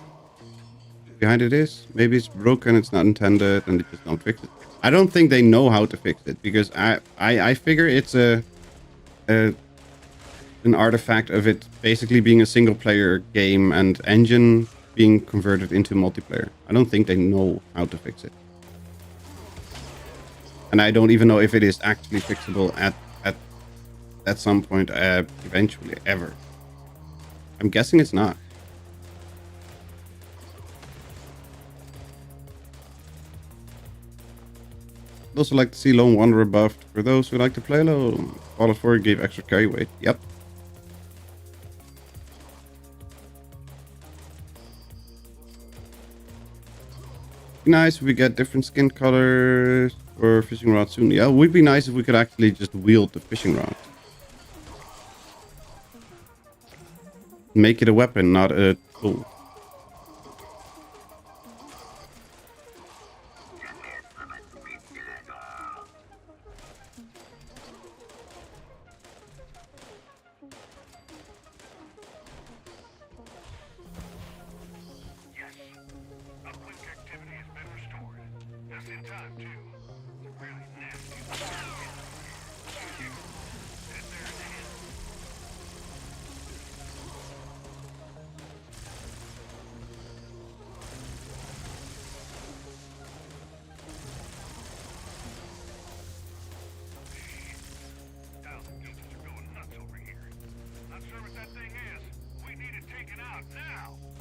is. Maybe it's broken, it's not intended, and they just don't fix it. I don't think they know how to fix it because I figure it's an artifact of it basically being a single player game and engine being converted into multiplayer. I don't think they know how to fix it. And I don't even know if it is actually fixable at some point eventually ever. I'm guessing it's not. I'd also like to see Lone Wanderer buffed for those who like to play alone. Fallout 4 gave extra carry weight. Yep. Nice if we get different skin colors for fishing rod soon. Yeah, it would be nice if we could actually just wield the fishing rod. Make it a weapon, not a tool.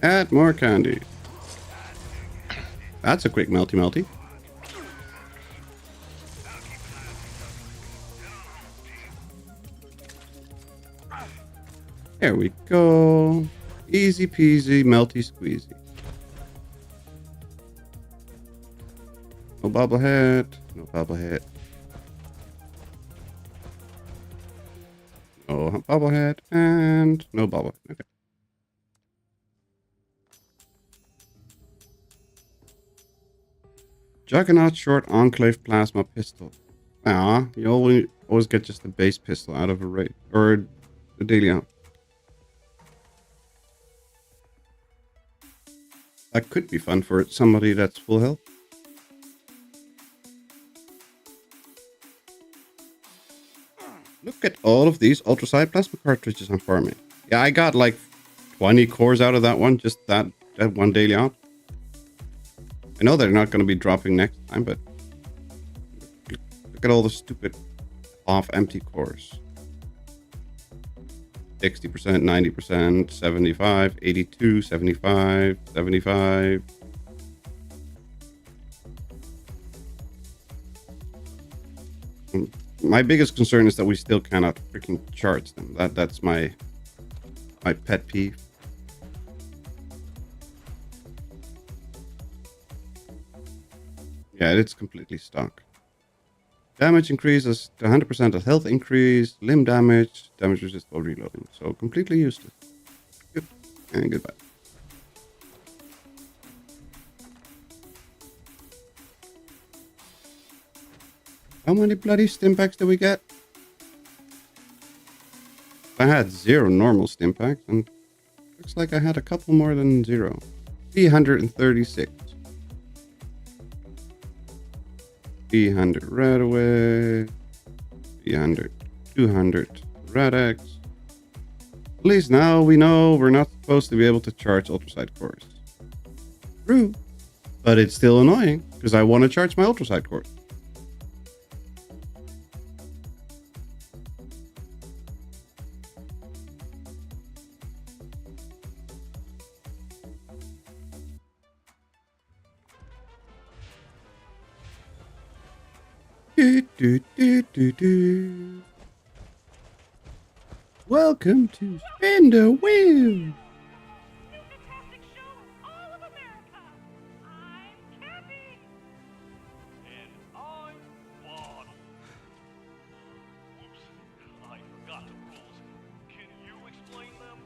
Add more candy. That's a quick melty. There we go. Easy peasy, melty squeezy. No bobblehead. No bobblehead. No bobblehead. And no bobblehead. Okay. Juggernaut short enclave plasma pistol. Ah, you always get just the base pistol out of a raid or the daily out. That could be fun for somebody that's full health. Look at all of these ultrasonic plasma cartridges I'm farming. Yeah, I got like 20 cores out of that one, just that one daily op. I know they're not going to be dropping next time, but look at all the stupid off empty cores. 60%, 90%, 75, 82, 75, 75. My biggest concern is that we still cannot freaking charge them. That's my pet peeve. Yeah, it's completely stuck. Damage increases to 100% of health increase, limb damage resist while reloading. So completely useless. Good and goodbye. How many bloody stim packs do we get? I had 0 normal stim packs, and looks like I had a couple more than 0. 336. 300 right away. 300, 200 Radex. At least now we know we're not supposed to be able to charge ultraside cores. True. But it's still annoying, because I want to charge my ultraside cores. Welcome to Spin the Wheel. Fantastic show in all of America. I'm Kathy. And I'm Bob. Oops, I forgot the rules. Can you explain them?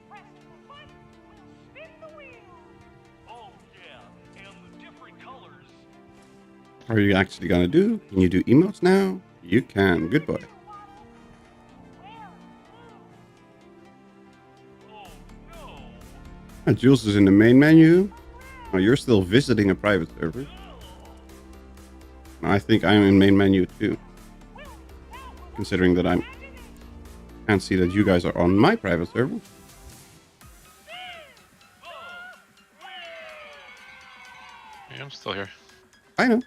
Press the button, we'll spin the wheel. Oh yeah, and the different colors. What are you actually gonna do? Can you do emotes now? You can. Good boy. Oh no. And Jules is in the main menu. Oh, you're still visiting a private server. I think I'm in main menu too. Considering that I can't see that you guys are on my private server. Yeah, I'm still here. I know.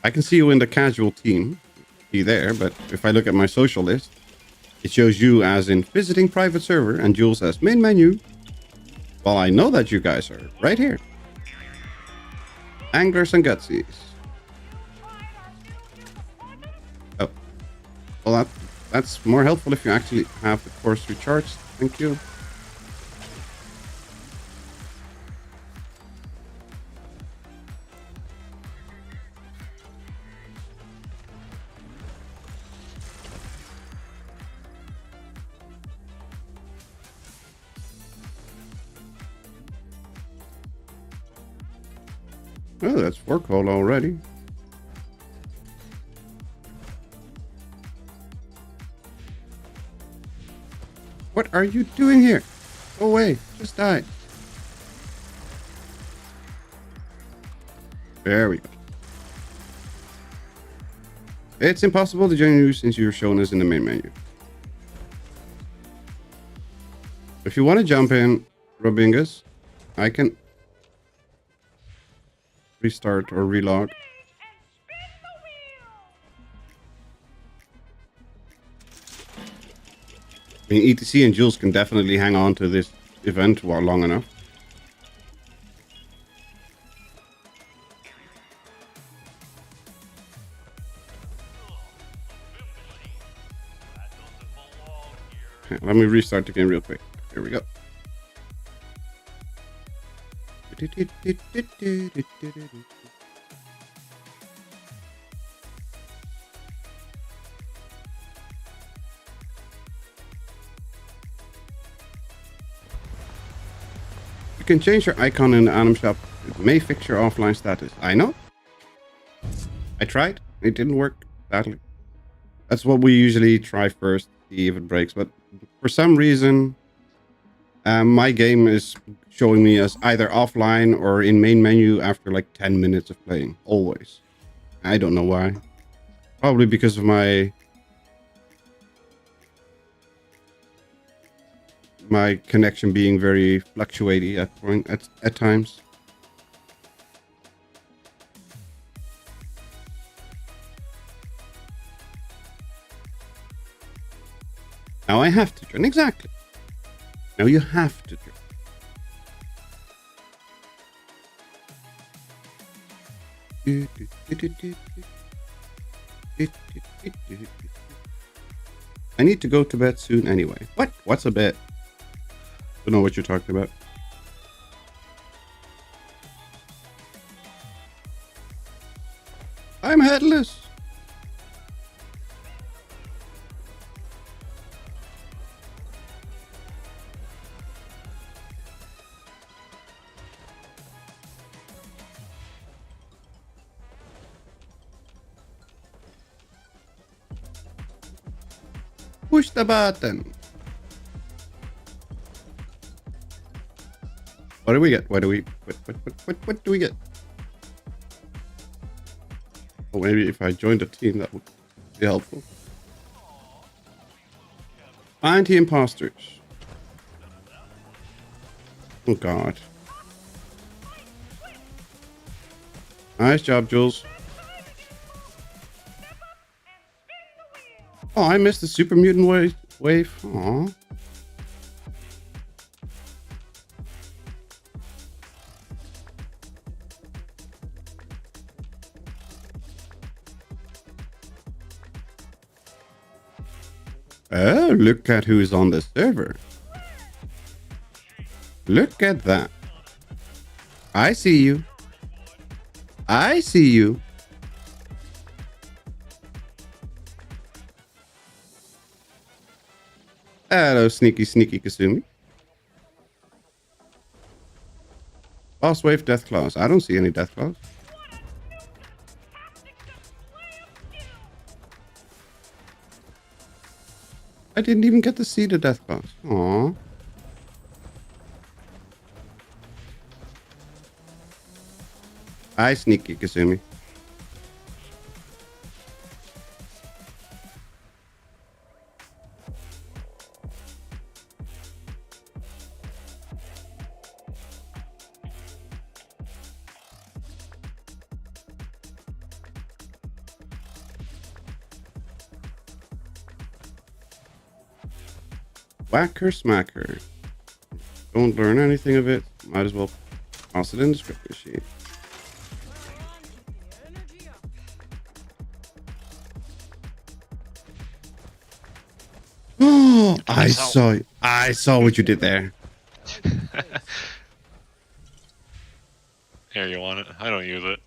I can see you in the casual team. Be there, but if I look at my social list, it shows you as in visiting private server and Jules as main menu. Well, I know that you guys are right here. Anglers and Gutsies. Oh. Well, that's more helpful if you actually have the course recharged. Thank you. Oh, that's 4 coal already. What are you doing here? Go away. Just die. There we go. It's impossible to join you since you're shown as in the main menu. If you want to jump in, Robingus, I can restart or relog. I mean, ETC and Jules can definitely hang on to this event long enough. Okay, let me restart the game real quick. Here we go. You can change your icon in the item shop. It may fix your offline status. I know. I tried. It didn't work badly. That's what we usually try first, see if it breaks. But for some reason, my game is showing me as either offline or in main menu after like 10 minutes of playing. Always. I don't know why. Probably because of my connection being very fluctuating at times. Now I have to join. Exactly. Now you have to join. I need to go to bed soon anyway. What? What's a bed? Don't know what you're talking about. I'm headless. Push the button. What do we get? What do we get? Oh, maybe if I joined a team, that would be helpful. Find the imposters. Oh God. Nice job, Jules. Oh, I missed the super mutant wave. Aw. Oh, look at who's on the server. Look at that. I see you. I see you. Hello, sneaky Kasumi. Boss wave death claws. I don't see any death claws. I didn't even get to see the death claws. Aww. Hi, sneaky Kasumi. Whacker smacker. Don't learn anything of it. Might as well toss it in the script sheet. Oh, I saw what you did there. Here, you want it? I don't use it.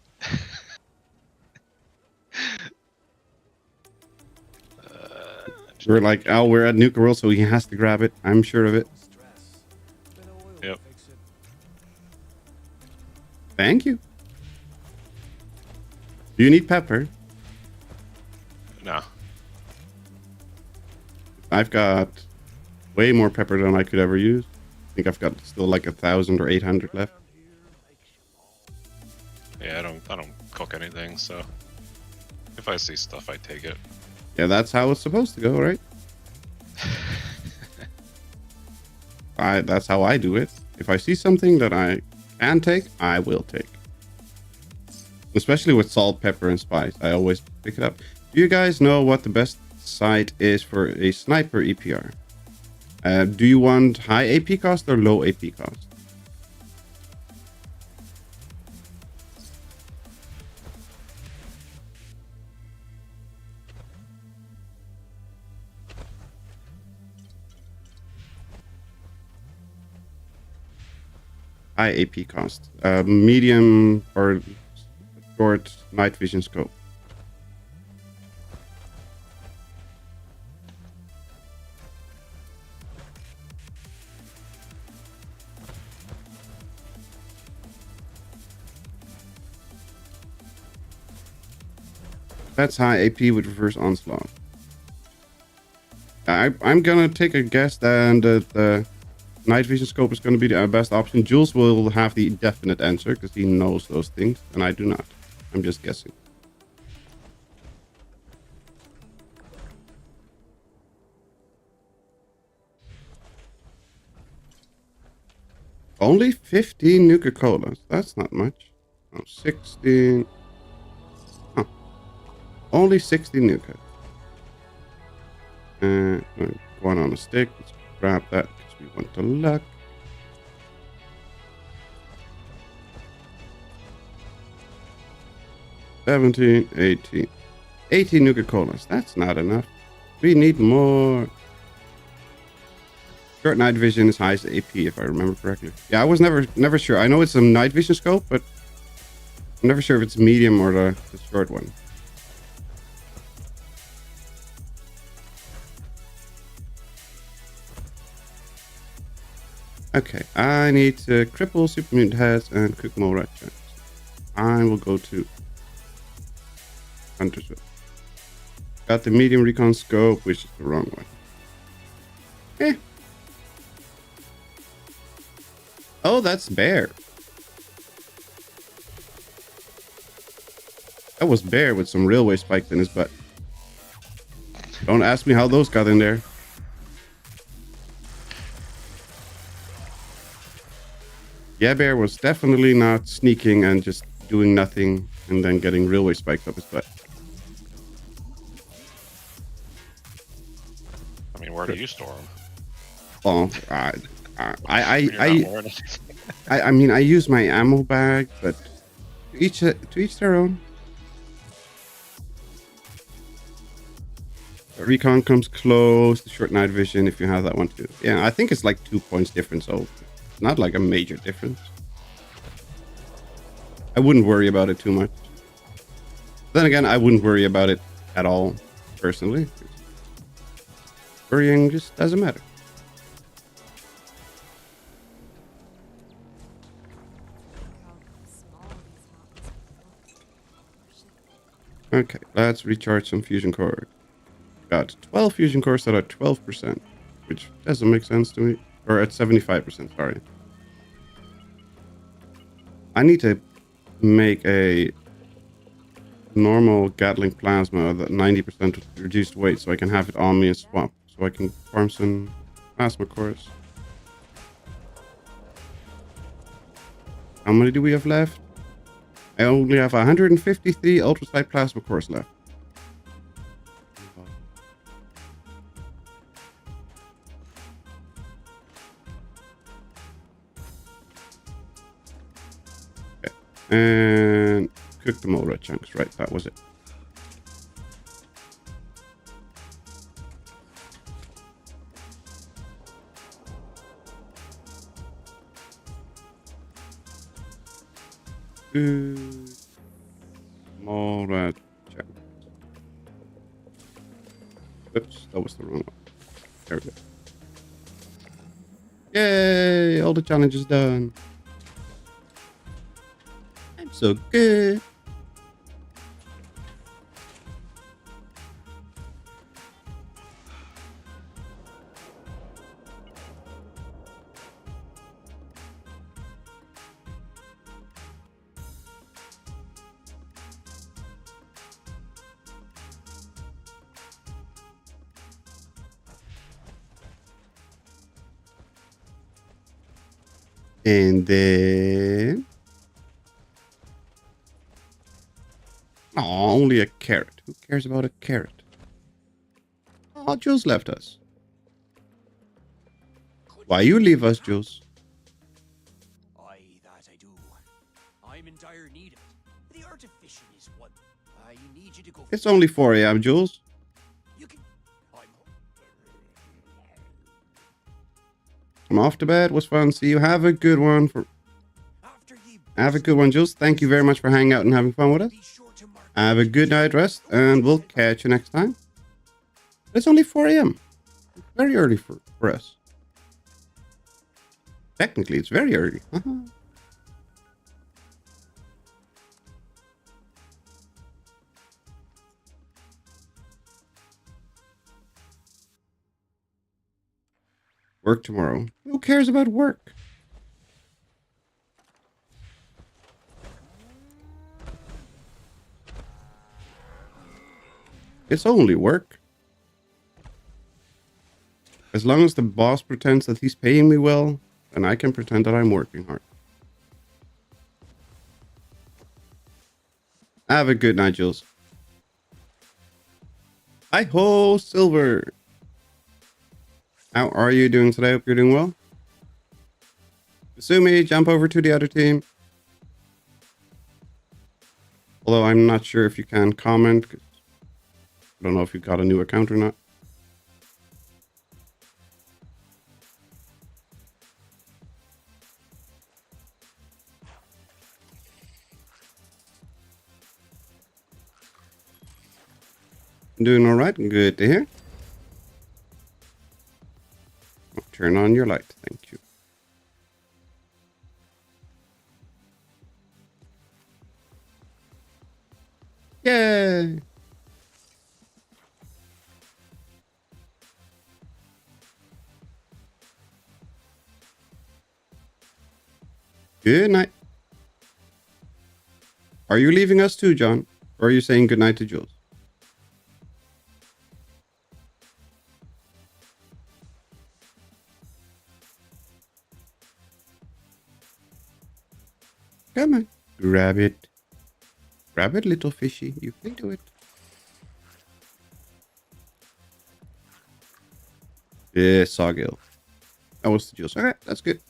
We're like, oh, we're at Nuka World, so he has to grab it. I'm sure of it. Yep. Thank you. Do you need pepper? No. I've got way more pepper than I could ever use. I think I've got still like 1,000 or 800 left. Yeah, I don't cook anything, so if I see stuff, I take it. Yeah, that's how it's supposed to go, right? That's how I do it. If I see something that I can take, I will take. Especially with salt, pepper, and spice. I always pick it up. Do you guys know what the best site is for a sniper EPR? Do you want high AP cost or low AP cost? High AP cost. Medium or short night vision scope. That's high AP with reverse onslaught. I'm gonna take a guess that the night vision scope is gonna be the best option. Jules will have the definite answer because he knows those things, and I do not. I'm just guessing. Only 15 Nuka-Colas. That's not much. Oh, 16. Huh. Only 60 Nuka. One on a stick. Let's grab that because we want the luck. $17, 18. 18 Nuka-Colas. That's not enough. We need more. Short night vision is highest AP, if I remember correctly. Yeah, I was never sure. I know it's a night vision scope, but I'm never sure if it's medium or the short one. Okay, I need to cripple super mutant heads and cook more red chunks. I will go to Hunter's Whip. Got the medium recon scope, which is the wrong one. Eh. Oh, that's Bear. That was Bear with some railway spikes in his butt. Don't ask me how those got in there. Yeah, Bear was definitely not sneaking and just doing nothing and then getting railway spikes up his butt. I mean, where do you store them? Oh, I mean, I use my ammo bag, but to each their own. Recon comes close. The short night vision, if you have that one too. Yeah, I think it's like 2 points difference. So it's not like a major difference. I wouldn't worry about it too much. Then again, I wouldn't worry about it at all, personally. Worrying just doesn't matter. Okay, let's recharge some fusion cores. Got 12 fusion cores that are 12%, which doesn't make sense to me. Or at 75%, sorry. I need to make a normal Gatling plasma at 90% reduced weight so I can have it on me and swap. So I can farm some plasma cores. How many do we have left? I only have 153 ultrasite plasma cores left. Okay. And cook them all red chunks, right? That was it. More red chunks. Oops, that was the wrong one. There we go. Yay! All the challenges done. I'm so good. And then... Oh, only a carrot. Who cares about a carrot? Oh, Jules left us. Why you leave us, Jules? Aye, that I do. I'm in dire need of it. The artificial is what I need you to go. It's only 4 a.m., Jules. You can. I'm off to bed. Was fun. See you. Have a good one. Have a good one, Jules. Thank you very much for hanging out and having fun with us. Have a good night rest, and we'll catch you next time. It's only 4 a.m. Very early for us. Technically, it's very early. Work tomorrow. Who cares about work? It's only work. As long as the boss pretends that he's paying me well, and I can pretend that I'm working hard. Have a good night, Jules. Hi ho, Silver. How are you doing today? Hope you're doing well. Kasumi, jump over to the other team. Although I'm not sure if you can comment, 'cause I don't know if you got a new account or not. Doing all right. Good to hear. I'll turn on your light. Thank you. Yay! Good night. Are you leaving us too, John? Or are you saying good night to Jules? Come on. Grab it. Grab it, little fishy. You can do it. Yeah, Sawgill. That was the Jules. Alright, that's good.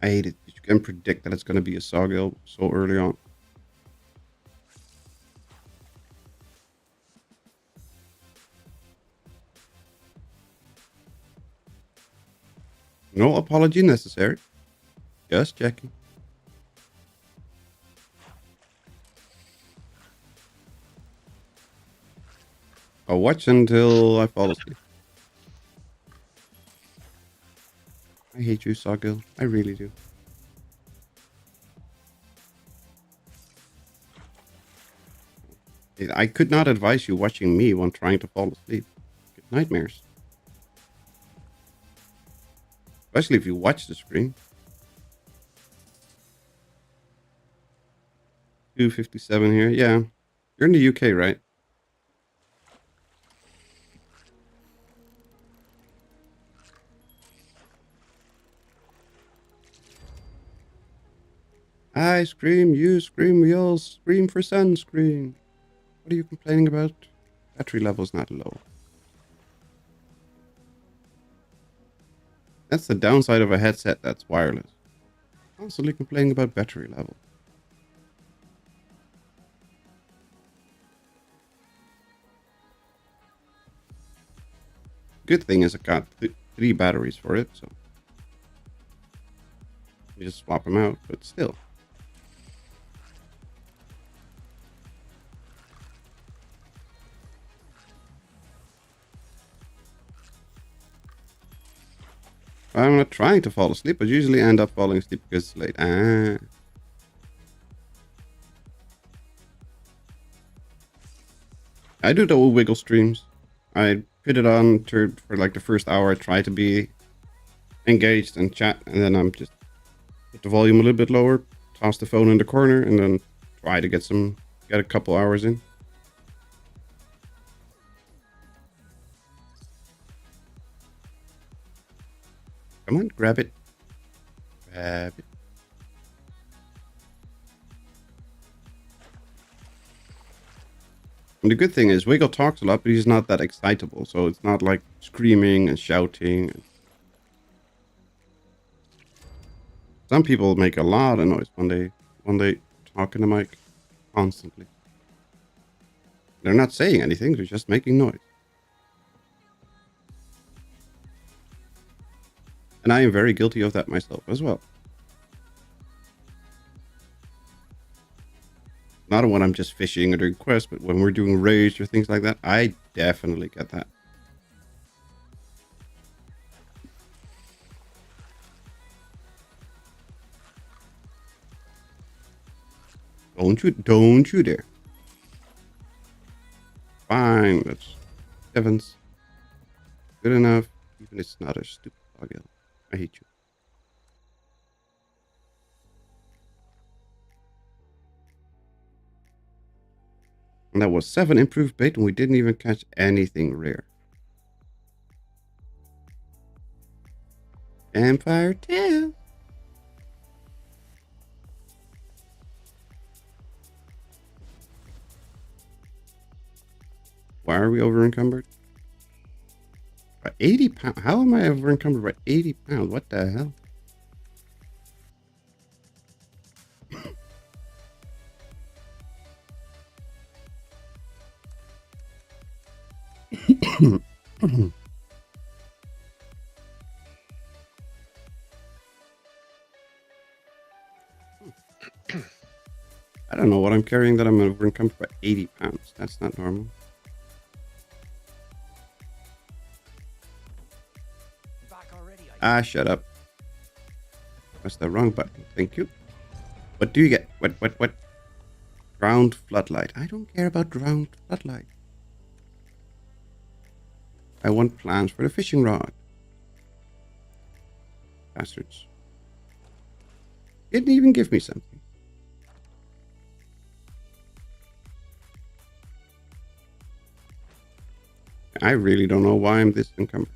I hate it. You can predict that it's going to be a Sawgill so early on. No apology necessary. Just checking. I'll watch until I fall asleep. I hate you, Sawgill. I really do. I could not advise you watching me when trying to fall asleep. Get nightmares. Especially if you watch the screen. 257 here. Yeah. You're in the UK, right? I scream, you scream, we all scream for sunscreen. What are you complaining about? Battery level's not low. That's the downside of a headset that's wireless. Constantly complaining about battery level. Good thing is I got 3 batteries for it, so you just swap them out, but still. I'm not trying to fall asleep, but usually end up falling asleep because it's late. I do the wiggle streams. I put it on for like the first hour. I try to be engaged and chat, and then I'm just put the volume a little bit lower, toss the phone in the corner, and then try to get a couple hours in. Come on, grab it. Grab it. And the good thing is, Wiggle talks a lot, but he's not that excitable. So it's not like screaming and shouting. Some people make a lot of noise when they talk in the mic constantly. They're not saying anything, they're just making noise. And I am very guilty of that myself as well. Not when I'm just fishing or doing quests, but when we're doing raids or things like that, I definitely get that. Don't you dare. Fine, that's Evans. Good enough, even if it's not a stupid dog. I hate you. And that was 7 improved bait, and we didn't even catch anything rare. Campfire tale. Why are we over encumbered? By 80 pounds? How am I over encumbered by 80 pounds? What the hell? I don't know what I'm carrying that I'm over encumbered by 80 pounds. That's not normal. Back already, Ah, shut up. Press the wrong button. Thank you. What do you get? What? Drowned floodlight. I don't care about drowned floodlight. I want plans for the fishing rod. Bastards. Didn't even give me something. I really don't know why I'm this encumbered.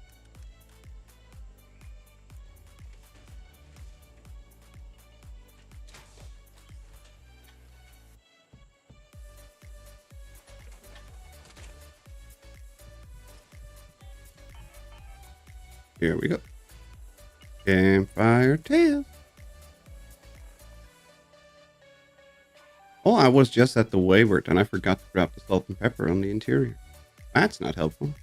Here we go. Campfire tale. Oh, I was just at the wayward and I forgot to grab the salt and pepper on the interior. That's not helpful.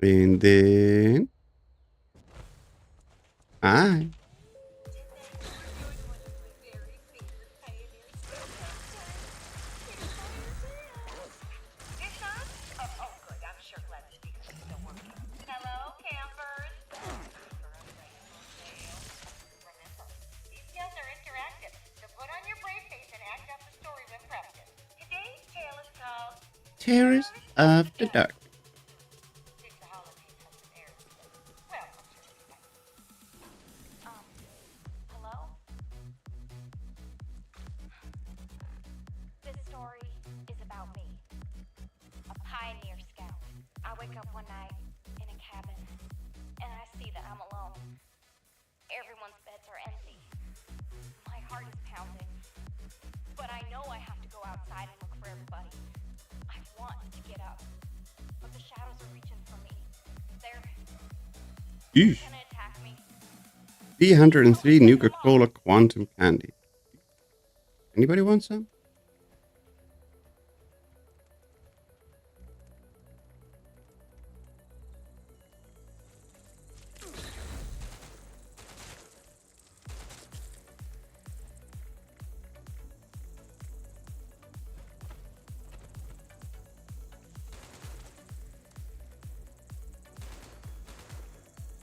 And then Hello, campers. Remember, these skills are interactive, so put on your brave face and act out the story when prompted. Today's tale is called Terrors of the Dark. Since the holidays has been aired. Well, hello? This story is about me, a pioneer scout. I wake up one night in a cabin, and I see that I'm alone. Everyone's beds are empty. My heart is pounding, but I know I have to go outside and look for everybody. I want to get up, but the shadows are reaching for me. They're Eesh. gonna attack me. B103 Nuka-Cola Quantum Candy. Anybody want some?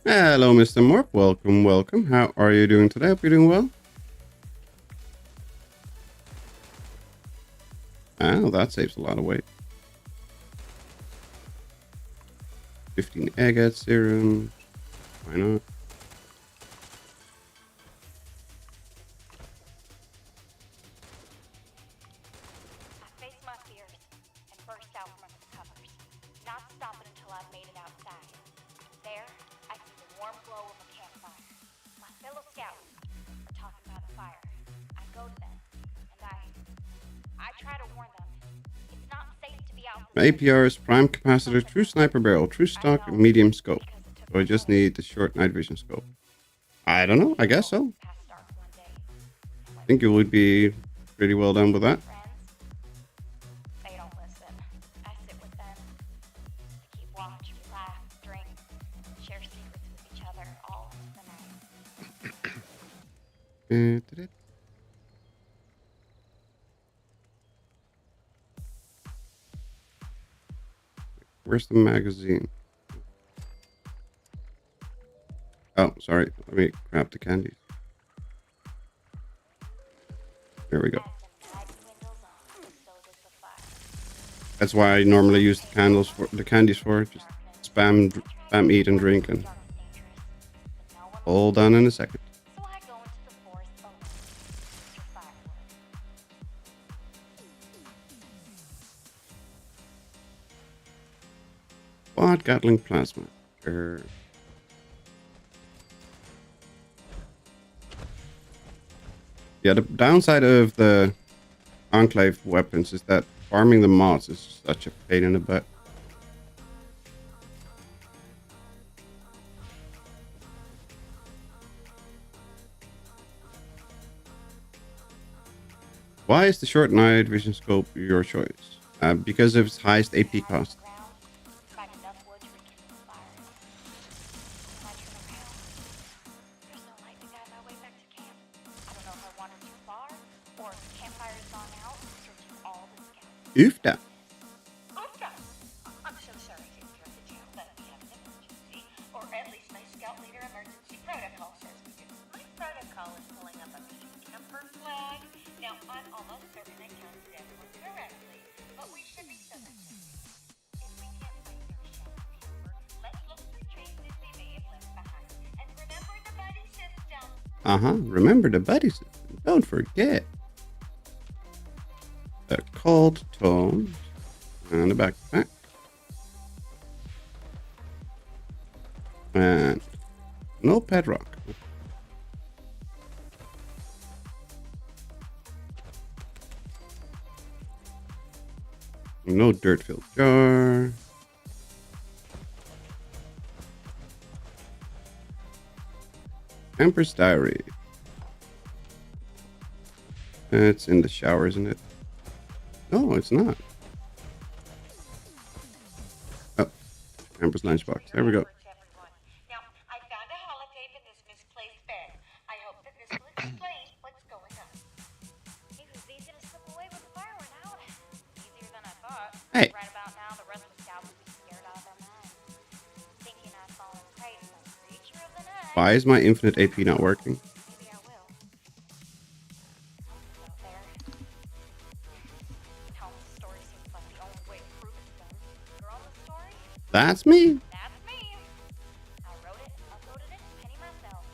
Hello, Mr. Morp. Welcome. How are you doing today? Hope you're doing well. Oh, that saves a lot of weight. 15 agate serum. Why not? I faced my fears and burst out from under the covers, not stopping until I made it outside. There, I see the warm glow of a campfire. My fellow scouts are talking by the fire. I go to them, and I try to warn them. It's not safe to be out. APR's prime capacitor, true sniper barrel, true stock, medium scope. So I just need the short night vision scope. I don't know. I guess so. Past dark one day. I think it would be pretty well done with that. Friends, they don't listen. I sit with them. We keep watch, we laugh, drink, share secrets with each other all the night. Where's the magazine? Oh, sorry. Let me grab the candies. There we go. As the night dwindles on, so does the fire. That's why I normally use the candles for the candies for. Just spam, eat, and drink, and Dark is dangerous, but no one all done in a second. So I go into the forest alone. Not Gatling plasma. Sure. Yeah, the downside of the Enclave weapons is that farming the mods is such a pain in the butt. Why is the short night vision scope your choice? Because of its highest AP cost. Find enough wood to rekindle the fire. When I turn around, there's no light to guide my way back to camp. I don't know if I wandered too far, or if the campfire's gone out, searching all the scouts. Oofda. Oofda! I'm so sorry to interrupt the town, but we have an emergency. Or at least my scout leader emergency protocol says we do. My protocol is pulling up a mission camper flag. Now, I'm almost certain I counted everyone correctly, but we should be selective. If we can't find their shadow camper, let's look for traces they may have left behind. And remember the buddy system. Remember the buddy system. Don't forget. The cold tone and a backpack. And no bedrock. No dirt-filled jar. Emperor's Diary. It's in the shower, isn't it? No, it's not. Oh, Emperor's lunchbox. There we go. Now, I found a holotape in this misplaced bed. I hope that this will explain what's going on. It was easy to slip away when the fire went out. Easier than I thought. Hey. Right about now, the rest of the scouts will be scared out of their minds. Thinking I've fallen prey to some creature of the night. Why is my infinite AP not working? Maybe I will. Something's out there. Telling the story seems like the only way to prove it's done. Girl in the story? That's me. That's me. I wrote it, uploaded it, penny myself.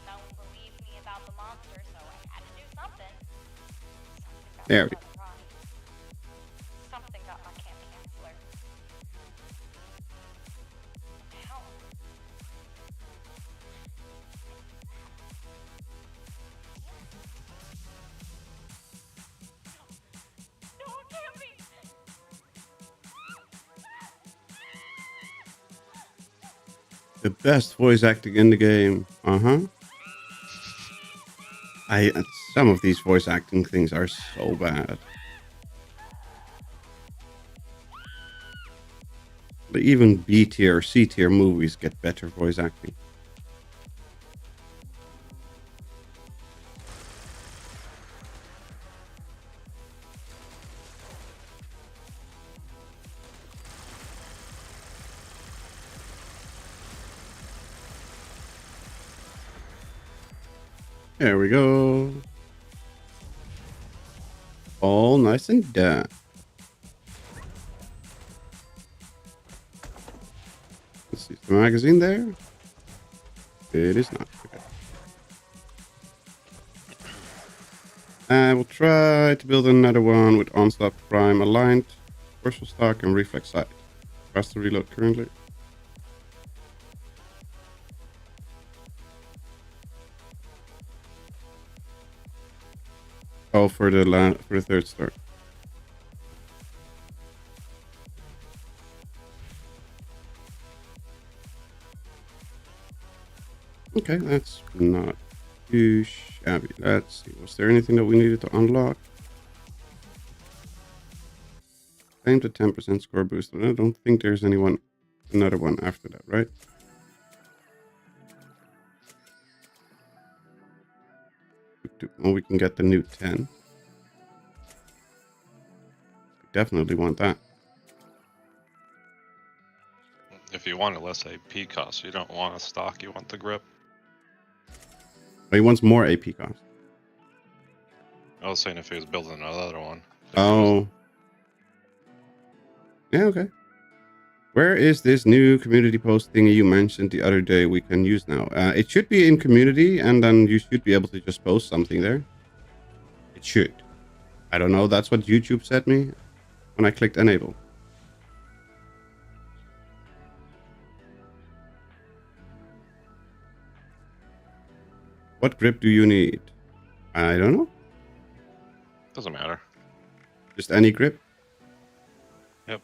No one believed me about the monster, so I had to do something. Something got There my we brother Ronnie. Something got my camp counselor. Hell. No, it can't be. The best voice acting in the game. Some of these voice acting things are so bad. But even B tier or C tier movies get better voice acting. There we go. All nice and done. Let's see, is the magazine there? It is not. Okay. I will try to build another one with Onslaught Prime aligned, Partial Stock, and Reflex Sight. Fast to reload currently. Oh, for the third start. Okay, that's not too shabby. Let's see. Was there anything that we needed to unlock? Claim the 10% score boost. I don't think there's another one after that, right? Well, we can get the new 10. Definitely want that. If you want a less AP cost, you don't want a stock, you want the grip. Oh, he wants more AP cost. I was saying if he was building another one. Oh. Yeah, okay. Where is this new community post thingy you mentioned the other day we can use now? It should be in community, and then you should be able to just post something there. It should. I don't know. That's what YouTube said me when I clicked enable. What grip do you need? I don't know. Doesn't matter. Just any grip? Yep.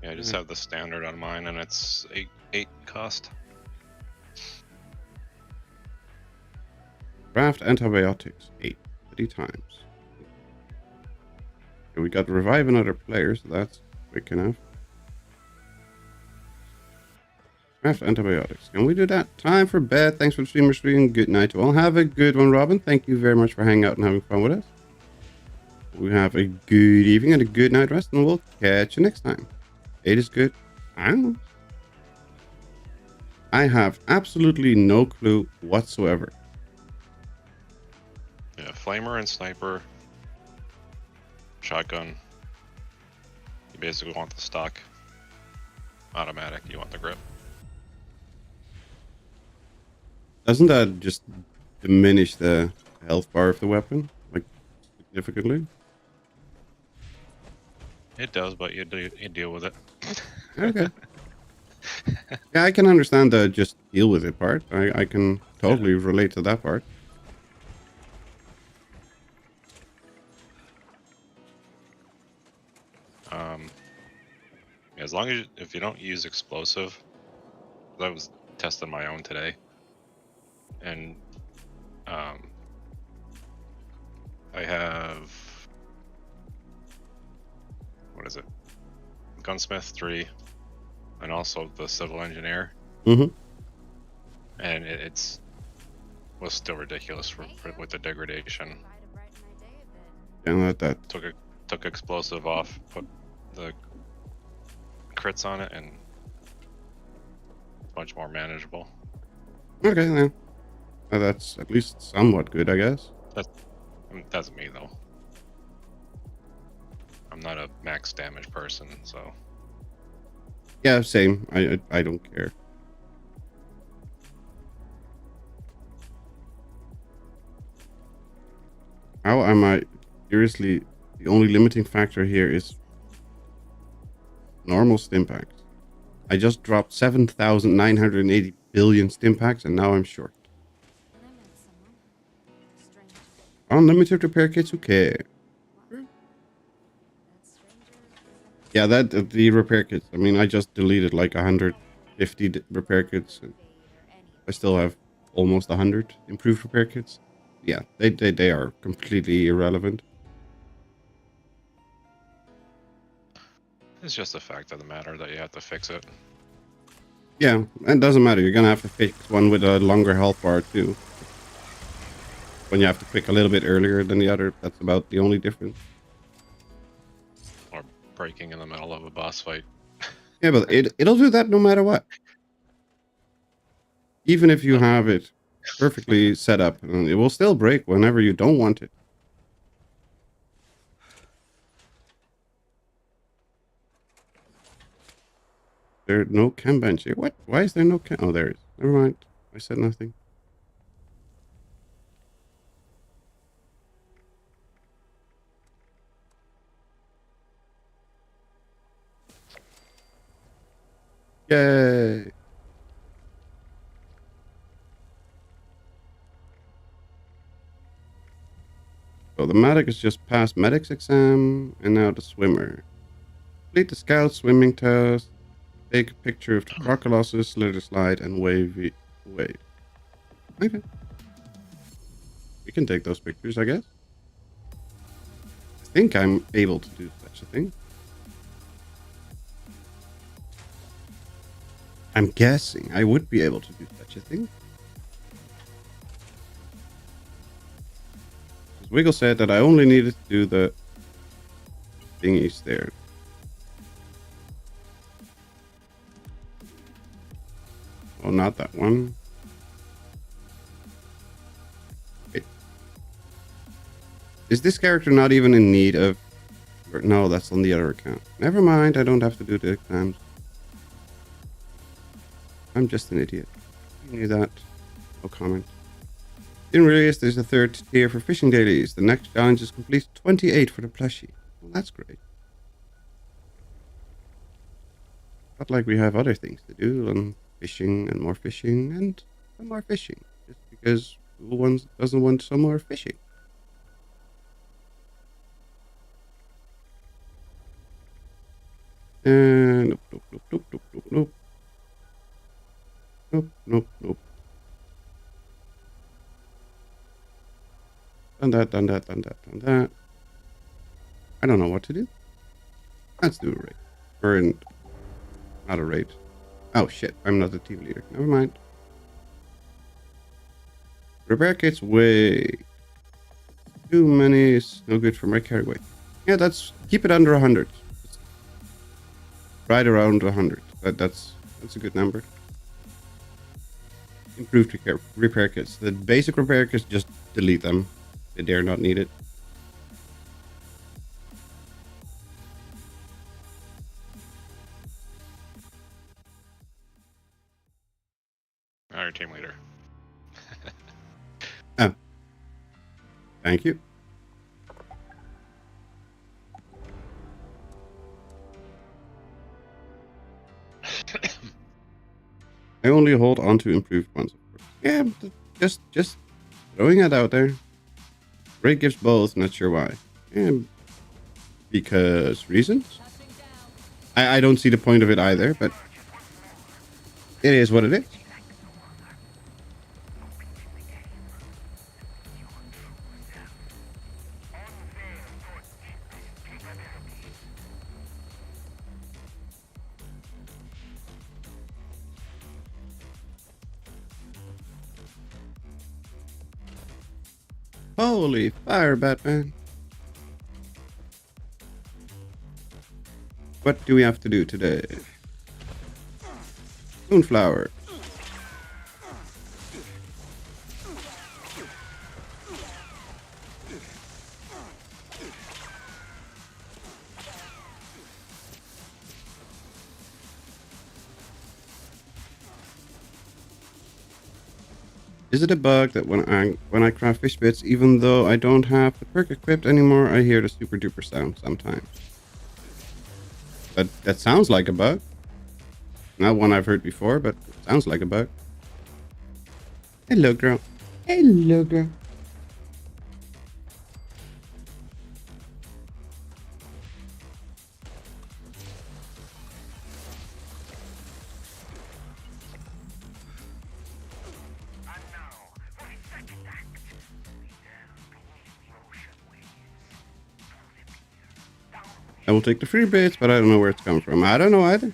Yeah, I just have the standard on mine, and it's eight cost. Craft antibiotics 3 times. Okay, we got revive another player, so that's quick enough. Craft antibiotics. Can we do that? Time for bed. Thanks for the streamer stream. Good night to all. Have a good one, Robin. Thank you very much for hanging out and having fun with us. We have a good evening and a good night rest, and we'll catch you next time. It is good. I don't know. I have absolutely no clue whatsoever. Yeah, flamer and sniper, shotgun. You basically want the stock. Automatic, you want the grip. Doesn't that just diminish the health bar of the weapon, like, significantly? It does, but you deal with it. Okay. Yeah, I can understand the just deal with it part. I can totally relate to that part. As long as if you don't use explosive, I was testing my own today, and I have, what is it, Gunsmith 3, and also the Civil Engineer, Mm-hmm. and it's was still ridiculous with the degradation. And that Took explosive off, put the crits on it, and it's much more manageable. okay then. That's at least somewhat good, I guess. That's me though. I'm not a max damage person, so Yeah, same. I don't care. How am I? Seriously, the only limiting factor here is normal stim packs. I just dropped 7,980 billion stim packs, and now I'm short. Unlimited repair kits, okay. Yeah, that the repair kits. I mean, I just deleted like 150 repair kits. And I still have almost 100 improved repair kits. Yeah, they are completely irrelevant. it's just the fact of the matter that you have to fix it. Yeah, it doesn't matter. You're gonna have to fix one with a longer health bar too. When you have to pick a little bit earlier than the other, that's about the only difference. Or breaking in the middle of a boss fight. Yeah, but it'll do that no matter what. Even if you have it perfectly set up, it will still break whenever you don't want it. There no cam bench here. What? Why is there no cam? Oh, there is. Never mind. I said nothing. Yay. So the medic has just passed medic's exam, and now the swimmer. Complete the scout swimming test. Take a picture of the crocodiles, slither slide, and wave. Okay. We can take those pictures, I guess. I think I'm able to do such a thing. I'm guessing I would be able to do such a thing. Wiggle said that I only needed to do the thingies there. Oh, not that one. Wait. Is this character not even in need of... No, that's on the other account. Never mind, I don't have to do the exams. I'm just an idiot. You knew that. No comment. Didn't realize there's a third tier for fishing dailies. The next challenge is complete 28 for the plushie. Well, that's great. Not like we have other things to do on fishing and more fishing and some more fishing. Just because who doesn't want some more fishing? And nope, nope, nope, nope, nope, nope, nope. Nope, nope, nope. Done that, done that, done that, done that. I don't know what to do. Let's do a raid. Or not a raid. Oh shit, I'm not the team leader. Never mind. Repair kits way too many is no good for my carry weight. Yeah, keep it under 100. Right around 100. That's a good number. Improved repair kits. The basic repair kits, just delete them. They dare not need it. Our team leader. Oh. Thank you. I only hold on to improved ones, of course. Yeah, just throwing it out there. Raid gives both, not sure why. Yeah, because reasons? I don't see the point of it either, but it is what it is. Holy fire, Batman. What do we have to do today? Moonflower. Is it a bug that when I craft fish bits, even though I don't have the perk equipped anymore, I hear the super duper sound sometimes? But that sounds like a bug. Not one I've heard before, but it sounds like a bug. Hello, girl. Hello, girl. I will take the free bits, but I don't know where it's coming from. I don't know either.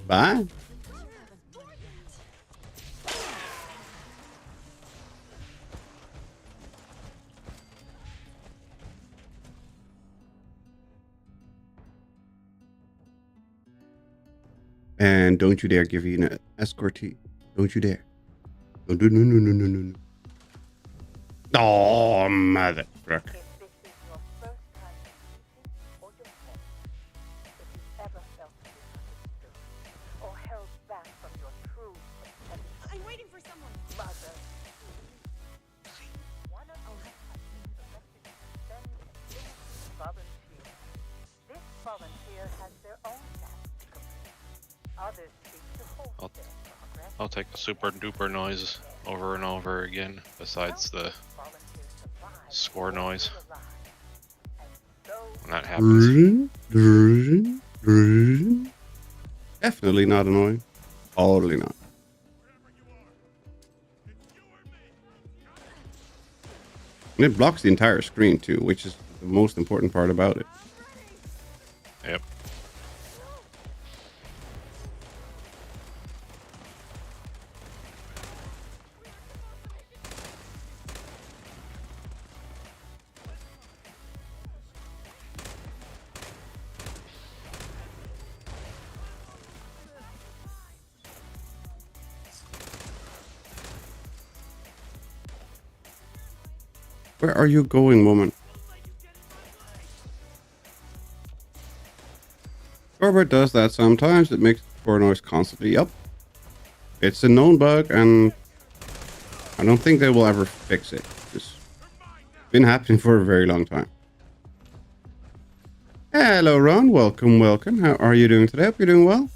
Bye. And don't you dare give me an escortee. Don't you dare. No, no, no, no, no, no, no. Oh, motherfucker. I'll take a super duper noise over and over again, besides the score noise. When that happens. Definitely not annoying. Totally not. And it blocks the entire screen too, which is the most important part about it. Yep. Where are you going, woman? Scoreboard does that sometimes. It makes score noise constantly. Yep. It's a known bug, and I don't think they will ever fix it. It's been happening for a very long time. Hello, Ron. Welcome, welcome. How are you doing today? Hope you're doing well.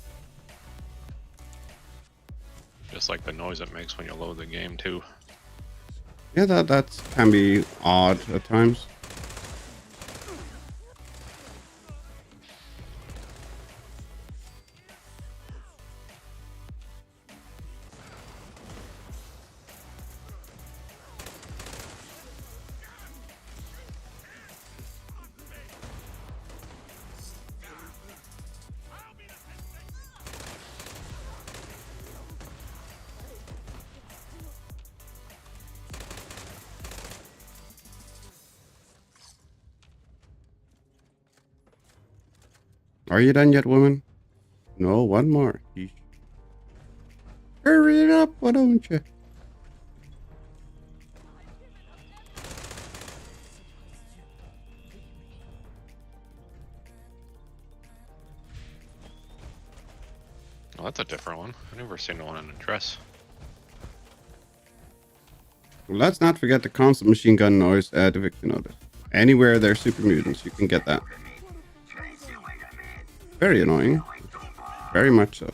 Just like the noise it makes when you load the game too. Yeah, that can be odd at times. Are you done yet, woman? No, one more. Yeesh. Hurry it up, why don't you? Oh, that's a different one. I've never seen one in a dress. Well, let's not forget the constant machine gun noise to Victor notice. Anywhere there's super mutants, you can get that. Very annoying. Very much so.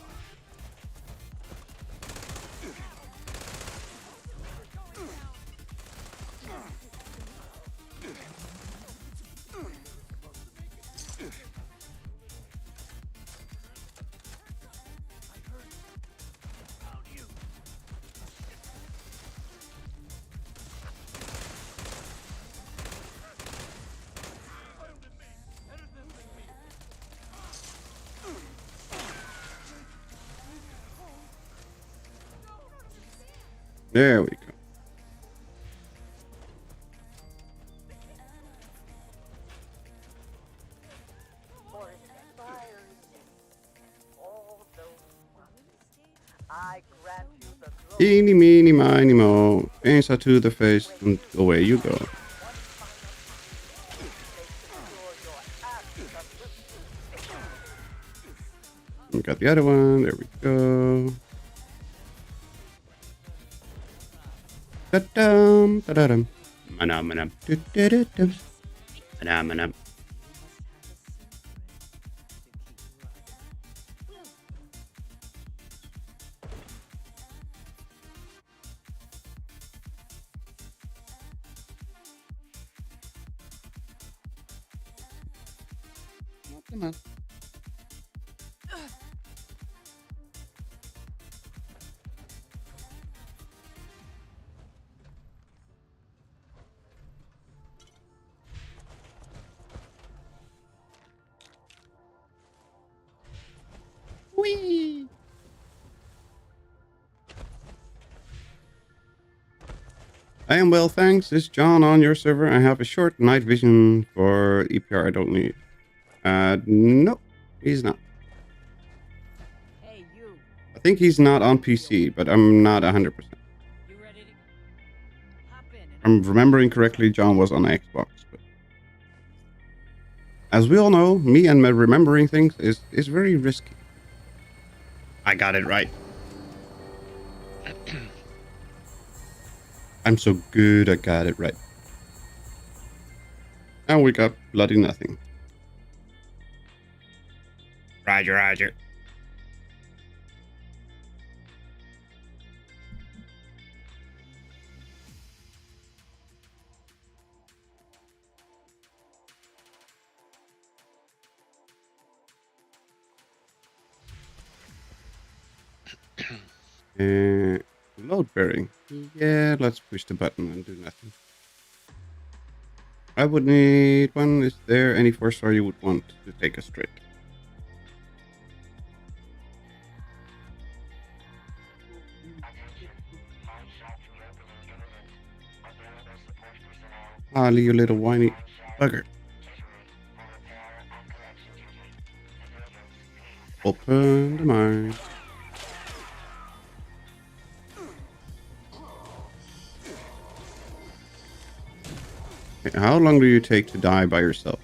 There we go. Eeny, meeny, miny, mo. Answer to the face, and away you go. We got the other one. There we go. Da-dum, da-da-dum. Manam, manam. Du-du-du-dum. Manam, manam. Come on. Whee! I am well, thanks. This is John on your server. I have a short night vision for EPR I don't need. No, he's not. Hey, you. I think he's not on PC, but I'm not 100%. You ready to hop in? I'm remembering correctly, John was on Xbox. But as we all know, me and my remembering things is very risky. I got it right. I'm so good I got it right. And we got bloody nothing. Roger, roger. Load bearing. Yeah, let's push the button and do nothing. I would need one. Is there any 4-star you would want to take us straight? Holly, you little whiny bugger. Open the mine. How long do you take to die by yourself?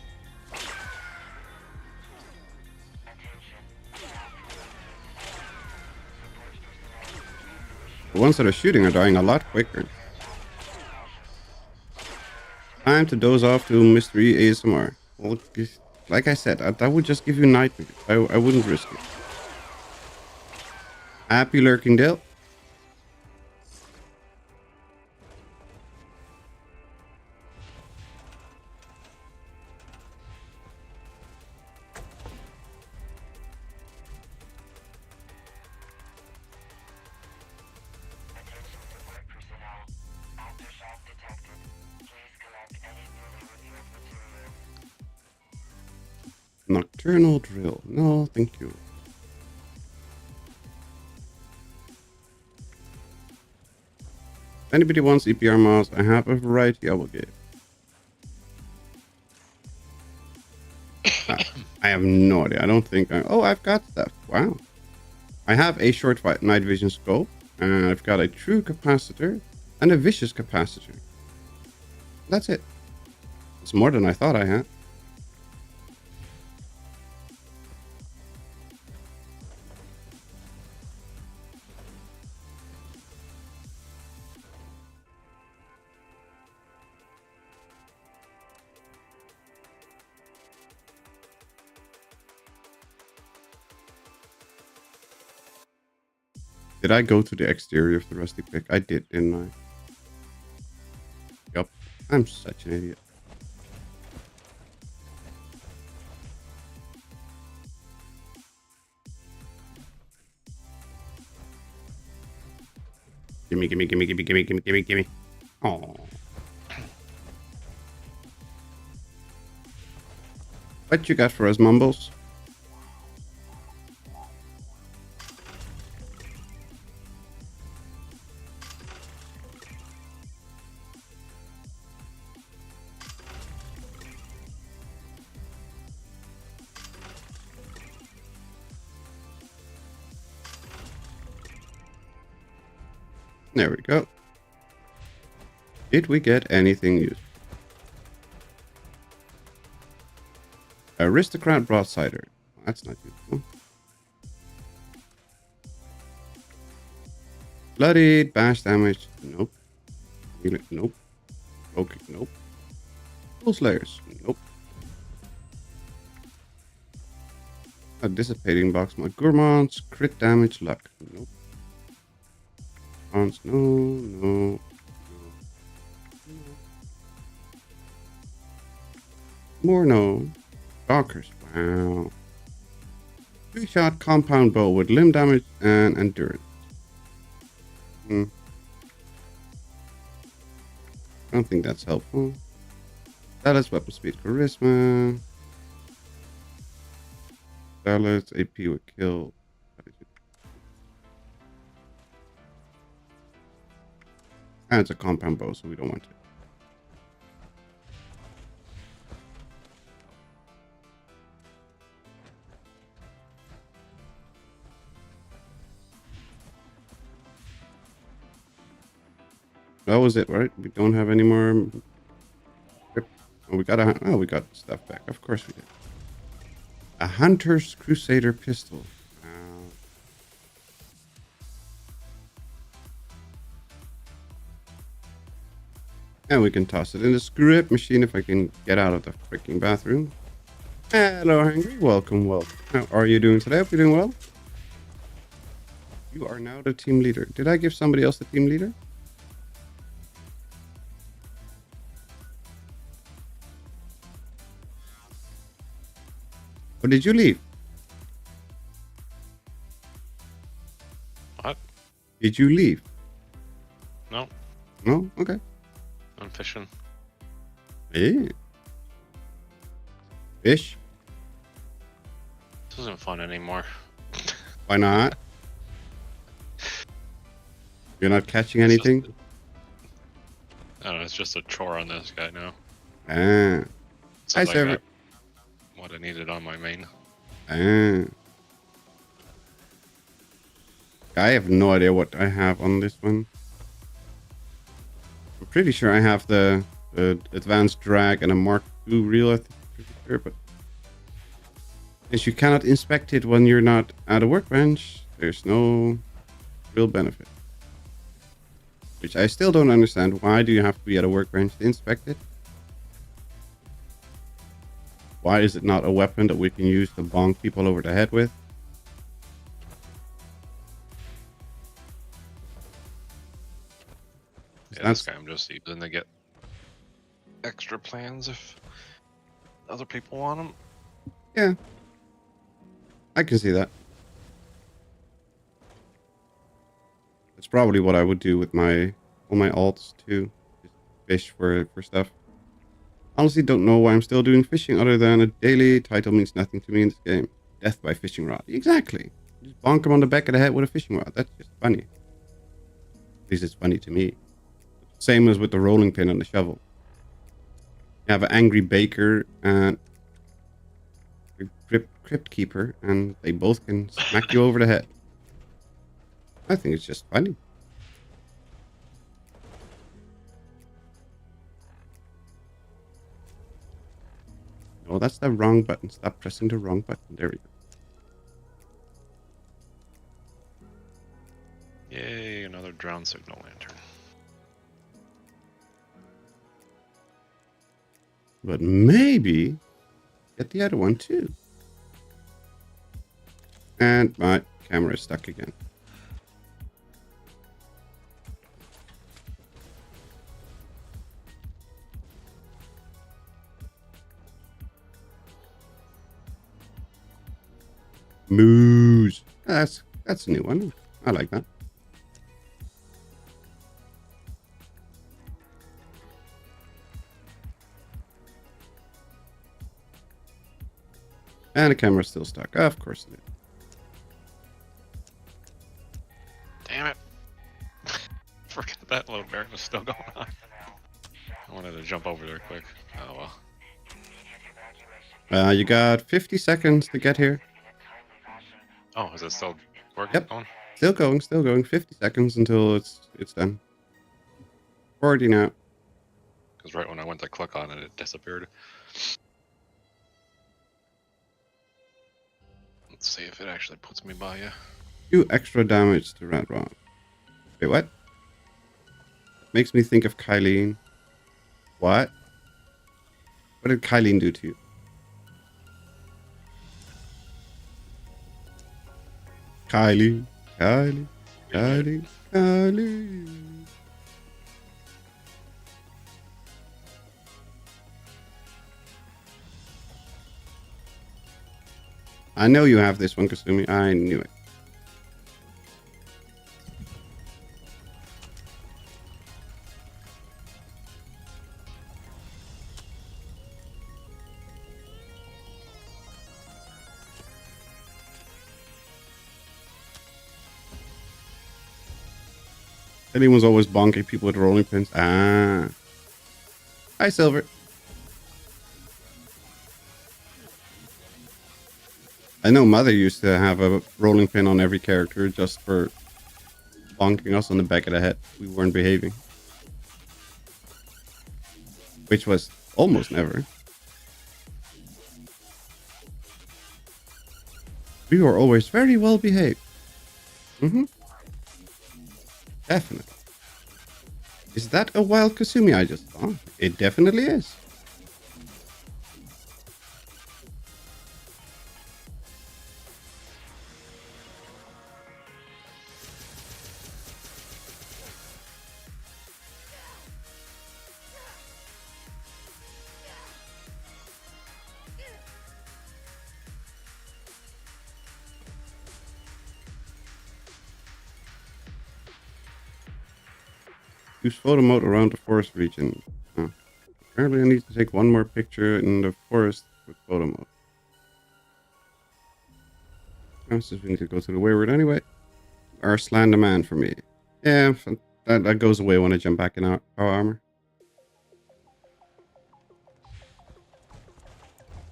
The ones that are shooting are dying a lot quicker. Time to doze off to mystery ASMR. Well, like I said, that would just give you nightmares. I wouldn't risk it. Happy lurking, Dale. Nocturnal drill. No, thank you. If anybody wants EPR mods, I have a variety I will give. I have no idea. I don't think oh, I've got stuff. Wow. I have a short night vision scope, and I've got a true capacitor and a vicious capacitor. That's it. It's more than I thought I had. Did I go to the exterior of the rusty pick? I did, didn't I? Yup. I'm such an idiot. Gimme, gimme, gimme, gimme, gimme, gimme, gimme, gimme. Oh. What you got for us, Mumbles? There we go. Did we get anything useful? Aristocrat broadsider. That's not useful. Bloodied, bash damage. Nope. Nope. Okay, nope. Full slayers. Nope. A dissipating box mod. Gourmands, crit damage, luck. Nope. No. More no. Stalkers. Wow. 2-shot compound bow with limb damage and endurance. I don't think that's helpful. Dallas, weapon speed, charisma. Dallas, AP with kill. And it's a compound bow, so we don't want it. That was it, right? We don't have any more. Oh, we got stuff back. Of course we did. A Hunter's Crusader pistol. And we can toss it in the script machine if I can get out of the freaking bathroom. Hello, Hungry. Welcome. How are you doing today? Hope you're doing well. You are now the team leader. Did I give somebody else the team leader? Or did you leave? What? Did you leave? No. No? Okay. I'm fishing. Hey. Fish? This isn't fun anymore. Why not? You're not catching anything? I don't know, it's just a chore on this guy now. Ah. Hi, Since I server. got what I needed on my main. Ah. I have no idea what I have on this one. I'm pretty sure I have the advanced drag and a Mark II reel, I think, pretty sure, but since you cannot inspect it when you're not at a workbench, there's no real benefit. Which I still don't understand. Why do you have to be at a workbench to inspect it? Why is it not a weapon that we can use to bonk people over the head with? Yeah, this guy I'm just using to get extra plans if other people want them. Yeah. I can see that. It's probably what I would do with all my alts too. Just fish for stuff. Honestly, don't know why I'm still doing fishing other than a daily title means nothing to me in this game. Death by fishing rod. Exactly. Just bonk him on the back of the head with a fishing rod. That's just funny. At least it's funny to me. Same as with the rolling pin and the shovel. You have an angry baker and a crypt keeper, and they both can smack you over the head. I think it's just funny. Oh, that's the wrong button. Stop pressing the wrong button. There we go. Yay, another drown signal lantern. But maybe get the other one too. And my camera is stuck again. Moose. That's a new one. I like that. And the camera's still stuck. Of course it is. Damn it. Forget that load bearing was still going on. I wanted to jump over there quick. Oh well. You got 50 seconds to get here. Oh, is it still working? Yep. Going? Still going. 50 seconds until it's done. 40 now. Because right when I went to click on it, it disappeared. Let's see if it actually puts me by you. 2 extra damage to Red Rod. Wait, what? Makes me think of Kylene. What? What did Kylene do to you? Kylie. I know you have this one, Kasumi. I knew it. Anyone's always bonking people with rolling pins. Ah. Hi, Silver. I know Mother used to have a rolling pin on every character just for bonking us on the back of the head. We weren't behaving. Which was almost never. We were always very well behaved. Mm-hmm. Definitely. Is that a wild Kasumi I just saw? It definitely is. Use photo mode around the forest region. Apparently I need to take one more picture in the forest with photo mode. So we need to go to the wayward anyway. Arslan the man for me. Yeah, that goes away when I jump back in our armor.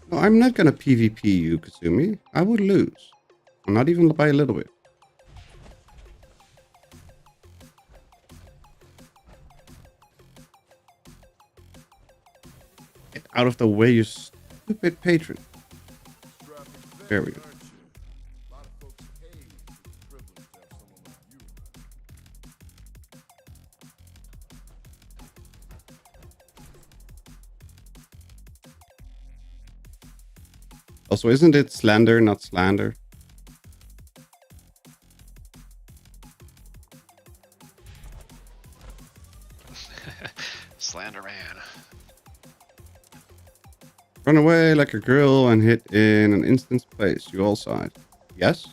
No, I'm not gonna PvP you, Kasumi. I would lose. Not even by a little bit. out of the way, you stupid patron. There we go. Also, isn't it slander, not slander? Slender man. Run away like a girl and hit in an instant's place. You all saw it. Yes?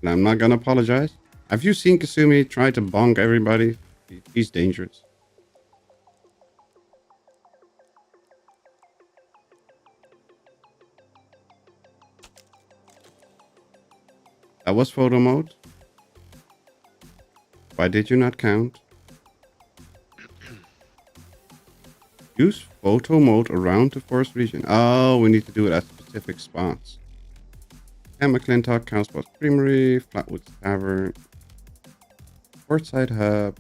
And I'm not gonna apologize. Have you seen Kasumi try to bonk everybody? He's dangerous. That was photo mode. Why did you not count? Use photo mode around the forest region. Oh, we need to do it at specific spots. Camp McClintock, Cowspot Creamery, Flatwoods Tavern, Portside Hub.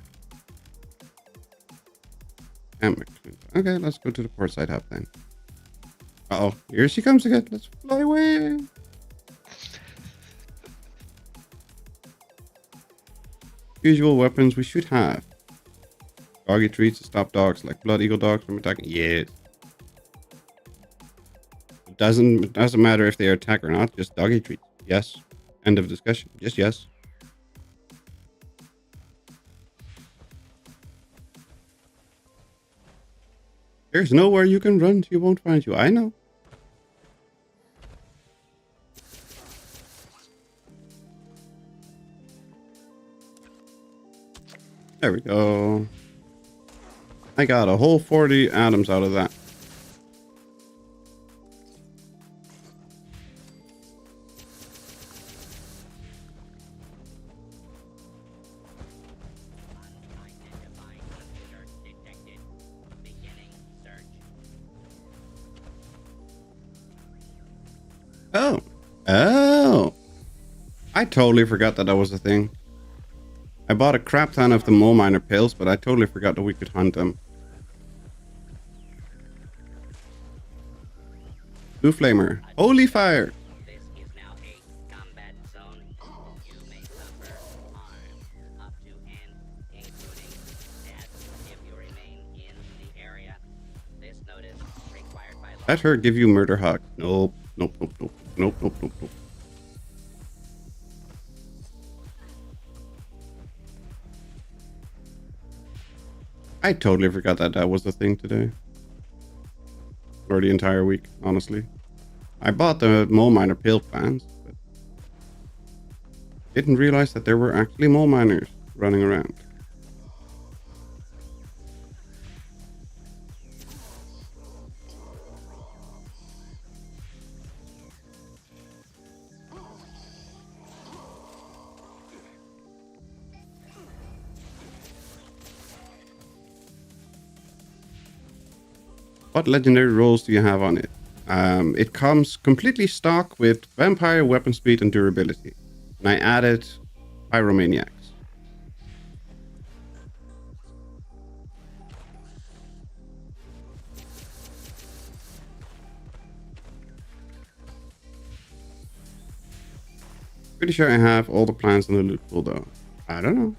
Camp McClintock. Okay, let's go to the Portside Hub then. Uh-oh, here she comes again. Let's fly away. Usual weapons we should have. Doggy treats to stop dogs like blood eagle dogs from attacking. Yes. It doesn't matter if they attack or not. Just doggy treats. Yes. End of discussion. Just yes. There's nowhere you can run. She won't find you. I know. There we go. I got a whole 40 atoms out of that. Oh. Oh. I totally forgot that was a thing. I bought a crap ton of the mole miner pills, but I totally forgot that we could hunt them. Blue flamer. Holy fire! This is now a combat zone. You may suffer harm up to and including death if you remain in the area. This notice required by law. Let her give you murder hug. Nope. Nope, nope, nope. Nope, nope, nope, nope. I totally forgot that was the thing today. Or the entire week, honestly. I bought the mole miner pill plans, but didn't realize that there were actually mole miners running around. What legendary rolls do you have on it? It comes completely stock with vampire, weapon speed, and durability. And I added pyromaniacs. Pretty sure I have all the plans in the loot pool though. I don't know.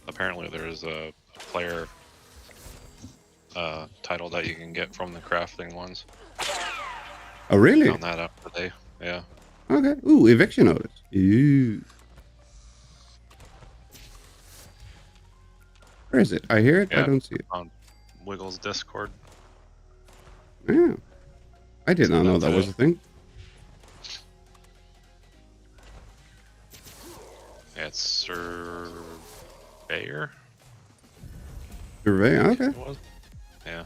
Apparently there's a player title that you can get from the crafting ones. Oh, really? Found that out today. Yeah. Okay. Ooh, eviction notice. Ooh. Where is it? I hear it. Yeah, I don't see it. on Wiggle's Discord. Yeah. I did not know that was a thing. Yeah, it's Surveyor. Survey. Okay. It was. Yeah.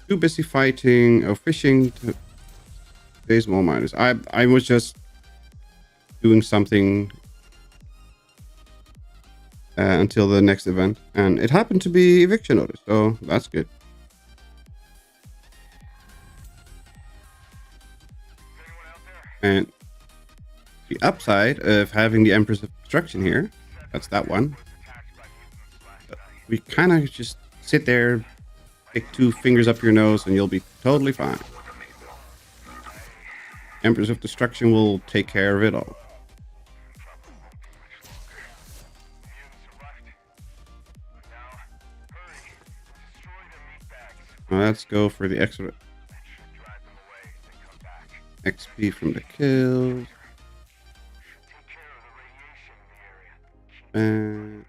Too busy fighting or fishing to today's mole miners. I was just doing something until the next event, and it happened to be eviction notice, so that's good. Anyone out there? And the upside of having the Empress of Destruction here, that's that one. We kind of just sit there, stick 2 fingers up your nose, and you'll be totally fine. Empress of Destruction will take care of it all. Now let's go for the extra XP from the kills. And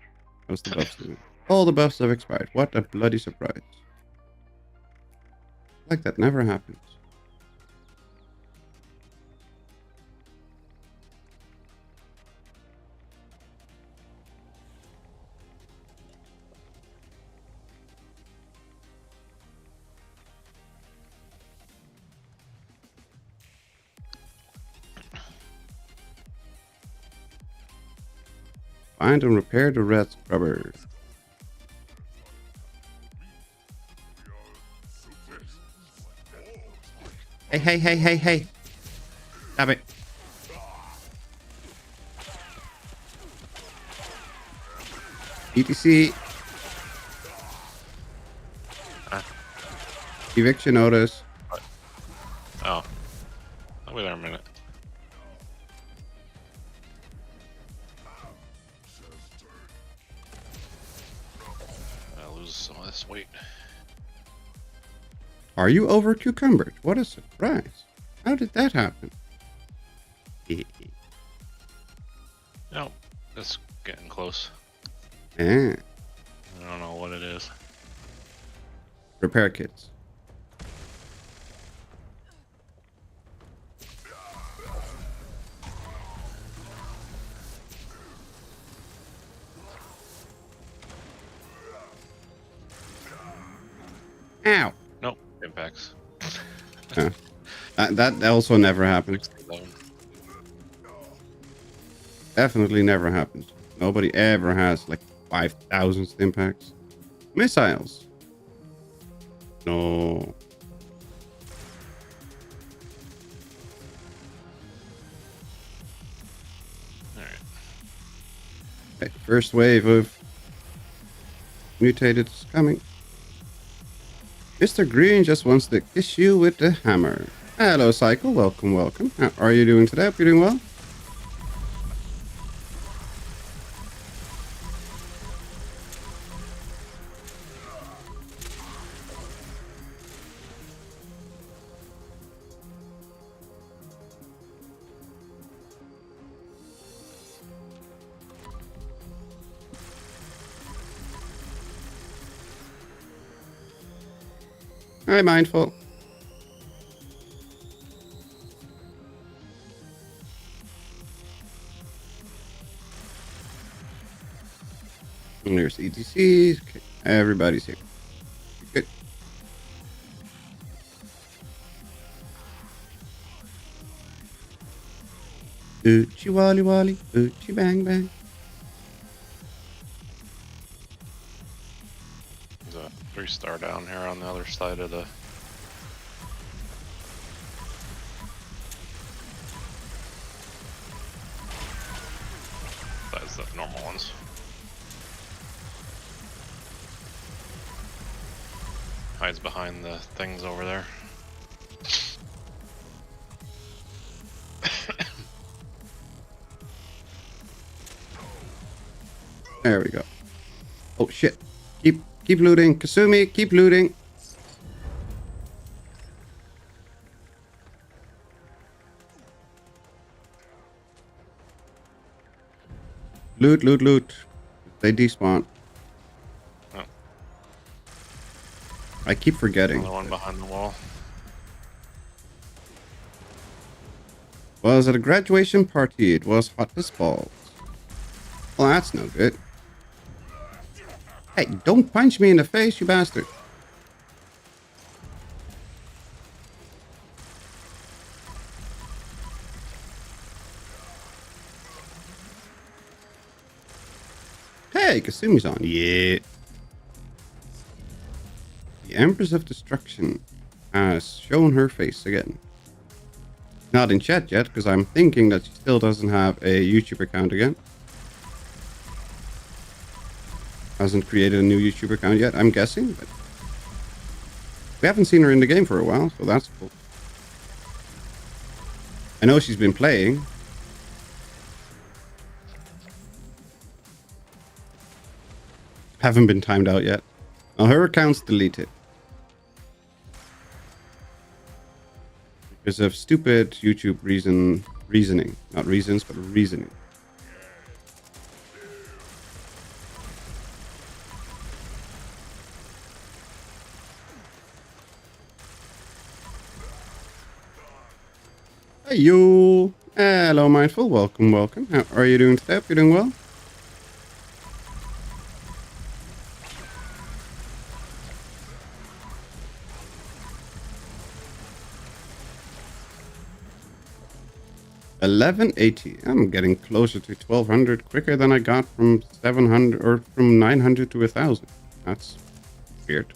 how's the buffs doing? All the buffs have expired. What a bloody surprise. Like that never happens. Find and repair the red scrubber. Hey. Stop it. ETC. Eviction notice. Oh. I'll be there a minute. I'll lose some of this weight. Are you over cucumbered? What a surprise. How did that happen? No, it's getting close. Ah, I don't know what it is. repair kits. Ow. Nope, impacts. That also never happened. 67. Definitely never happened. Nobody ever has like 5,000 impacts. Missiles. No. Alright. Okay, first wave of mutated is coming. Mr. Green just wants to kiss you with the hammer. Hello, Cycle. Welcome. How are you doing today? Hope you're doing well. Hi, Mindful. And there's ETCs. Okay, everybody's here. Good. Oochie wally wally, oochie bang bang. There's a 3-star down here on the other side of the... That's the normal ones. Hides behind the things over there. There we go. Oh shit. Keep looting. Kasumi, keep looting. Loot. They despawn. Oh. I keep forgetting. Another one behind the wall. Was at a graduation party. It was hot as balls. Well, that's no good. Hey, don't punch me in the face, you bastard. Hey, Kasumi's on. Yeah. The Empress of Destruction has shown her face again. Not in chat yet, because I'm thinking that she still doesn't have a YouTube account again. Hasn't created a new YouTube account yet, I'm guessing. But we haven't seen her in the game for a while, so that's cool. I know she's been playing. Haven't been timed out yet. Well, her account's deleted. Because of stupid YouTube reasoning. Not reasons, but reasoning. Hey, you. Hello, Mindful. Welcome, welcome. How are you doing today? Hope you're doing well. $11.80. I'm getting closer to 1200 quicker than I got from 700 or from 900 to 1000. That's weird.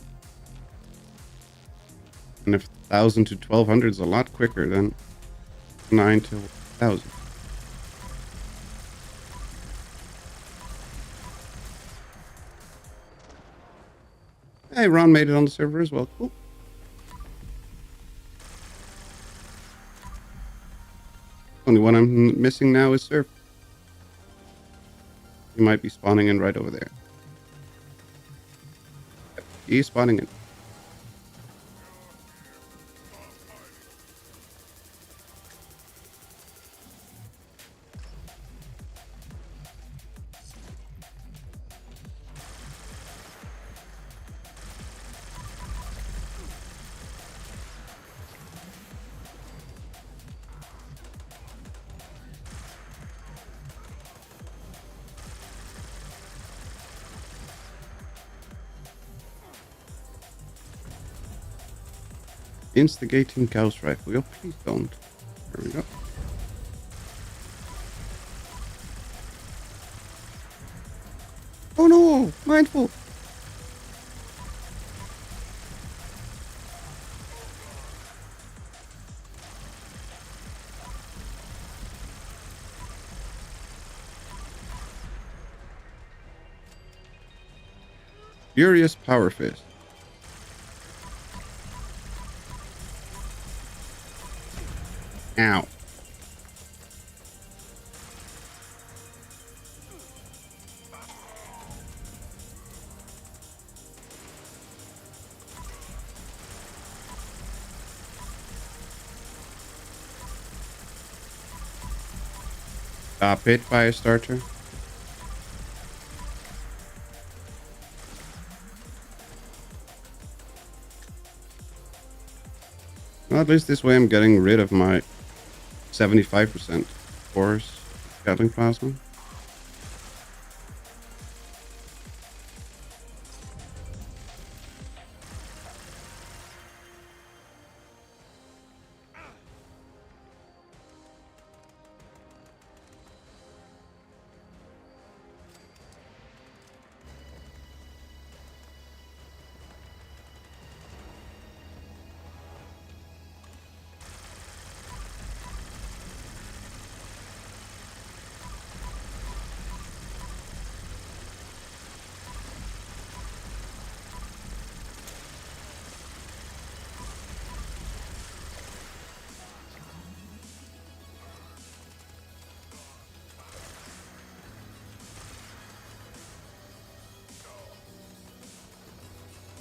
And if 1000 to 1200 is a lot quicker than 9 to 1000. Hey, Ron made it on the server as well. Cool. Only one I'm missing now is Surf. He might be spawning in right over there. Yep, he's spawning in. Instigating Gauss rifle. Oh, please don't. There we go. Oh no! Mindful! Furious Power Fist. Ow. Stop it, Firestarter. Well, at least this way I'm getting rid of my 75% force scattering plasma.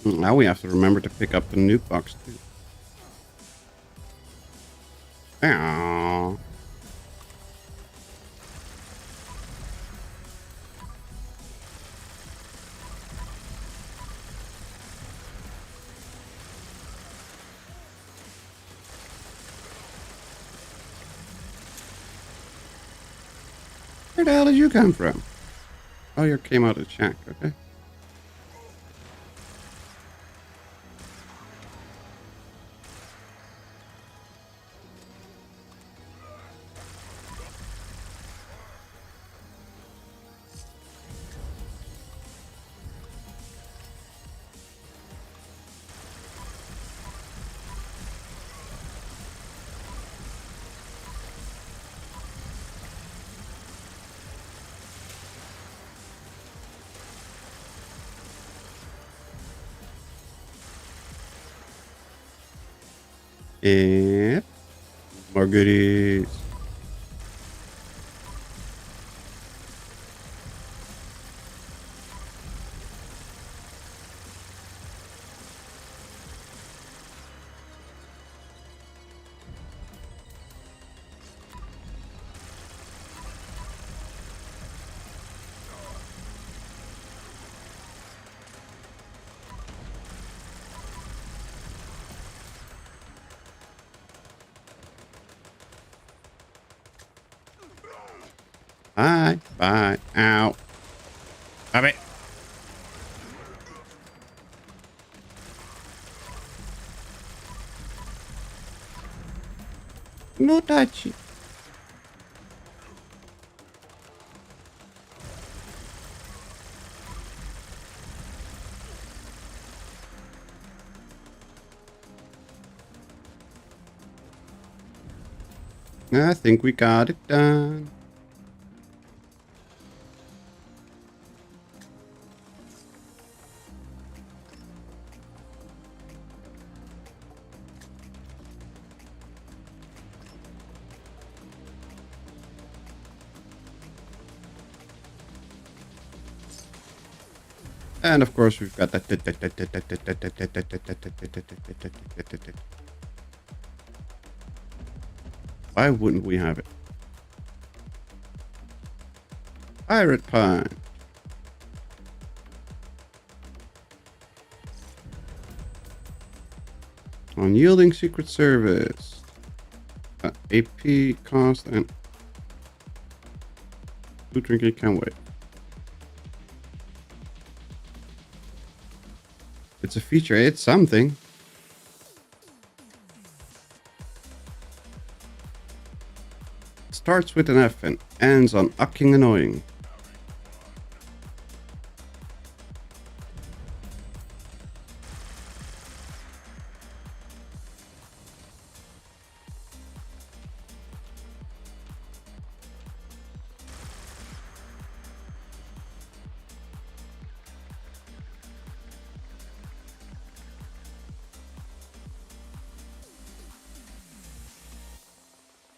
Now we have to remember to pick up the nuke box too. Aww. Where the hell did you come from? Oh, you came out of the shack, okay. And more goodies. Bye. Bye. Ow. Bye. No touchy. I think we got it done. And of course we've got that. Why wouldn't we have it? Pirate Pine. Unyielding Secret Service. AP cost and food drinking can wait. It's a feature, it's something. Starts with an F and ends on fucking annoying.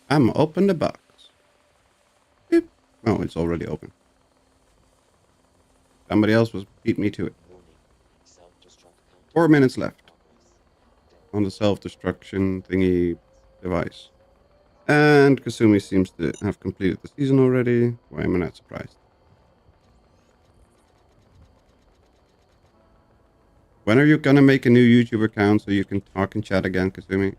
I'm open the box. Beep. Oh, it's already open. Somebody else was beat me to it. 4 minutes left on the self-destruction thingy device. And Kasumi seems to have completed the season already. Why am I not surprised? When are you gonna make a new YouTube account so you can talk and chat again, Kasumi?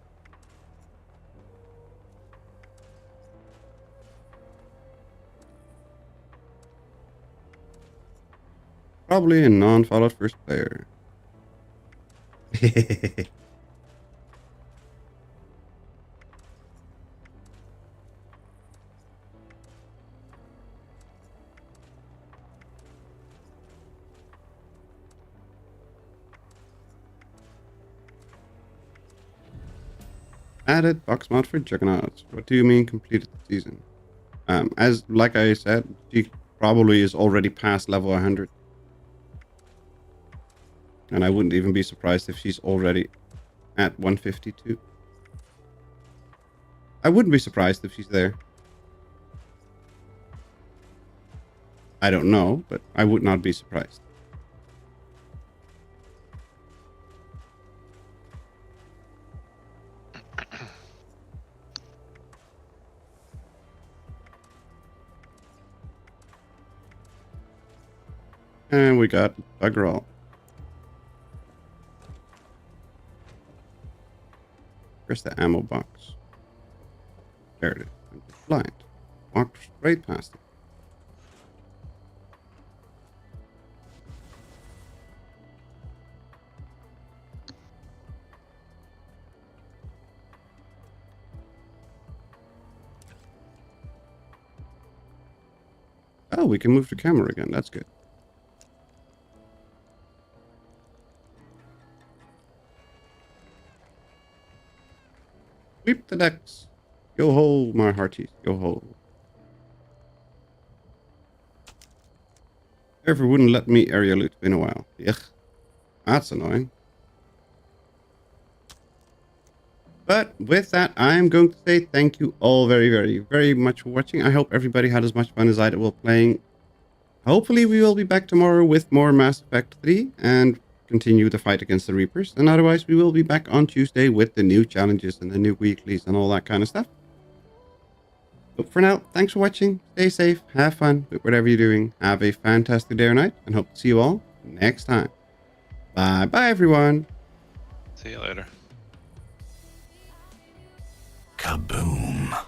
Probably a non-followed first player. Added box mod for Juggernauts. What do you mean completed the season? Like I said, she probably is already past level 100. And I wouldn't even be surprised if she's already at 152. I wouldn't be surprised if she's there. I don't know, but I would not be surprised. And we got bugger all. Where's the ammo box? There it is. I'm just blind. Walked straight past it. Oh, we can move the camera again. That's good. Sweep the decks. Yo ho, my hearties. Yo ho. Server wouldn't let me area loot in a while. Yuck. That's annoying. But with that, I'm going to say thank you all very, very, very much for watching. I hope everybody had as much fun as I did while playing. Hopefully, we will be back tomorrow with more Mass Effect 3 and continue the fight against the Reapers. And otherwise, we will be back on Tuesday with the new challenges and the new weeklies and all that kind of stuff. But for now, thanks for watching. Stay safe, have fun with whatever you're doing. Have a fantastic day or night, and hope to see you all next time. Bye bye, everyone. See you later. Kaboom.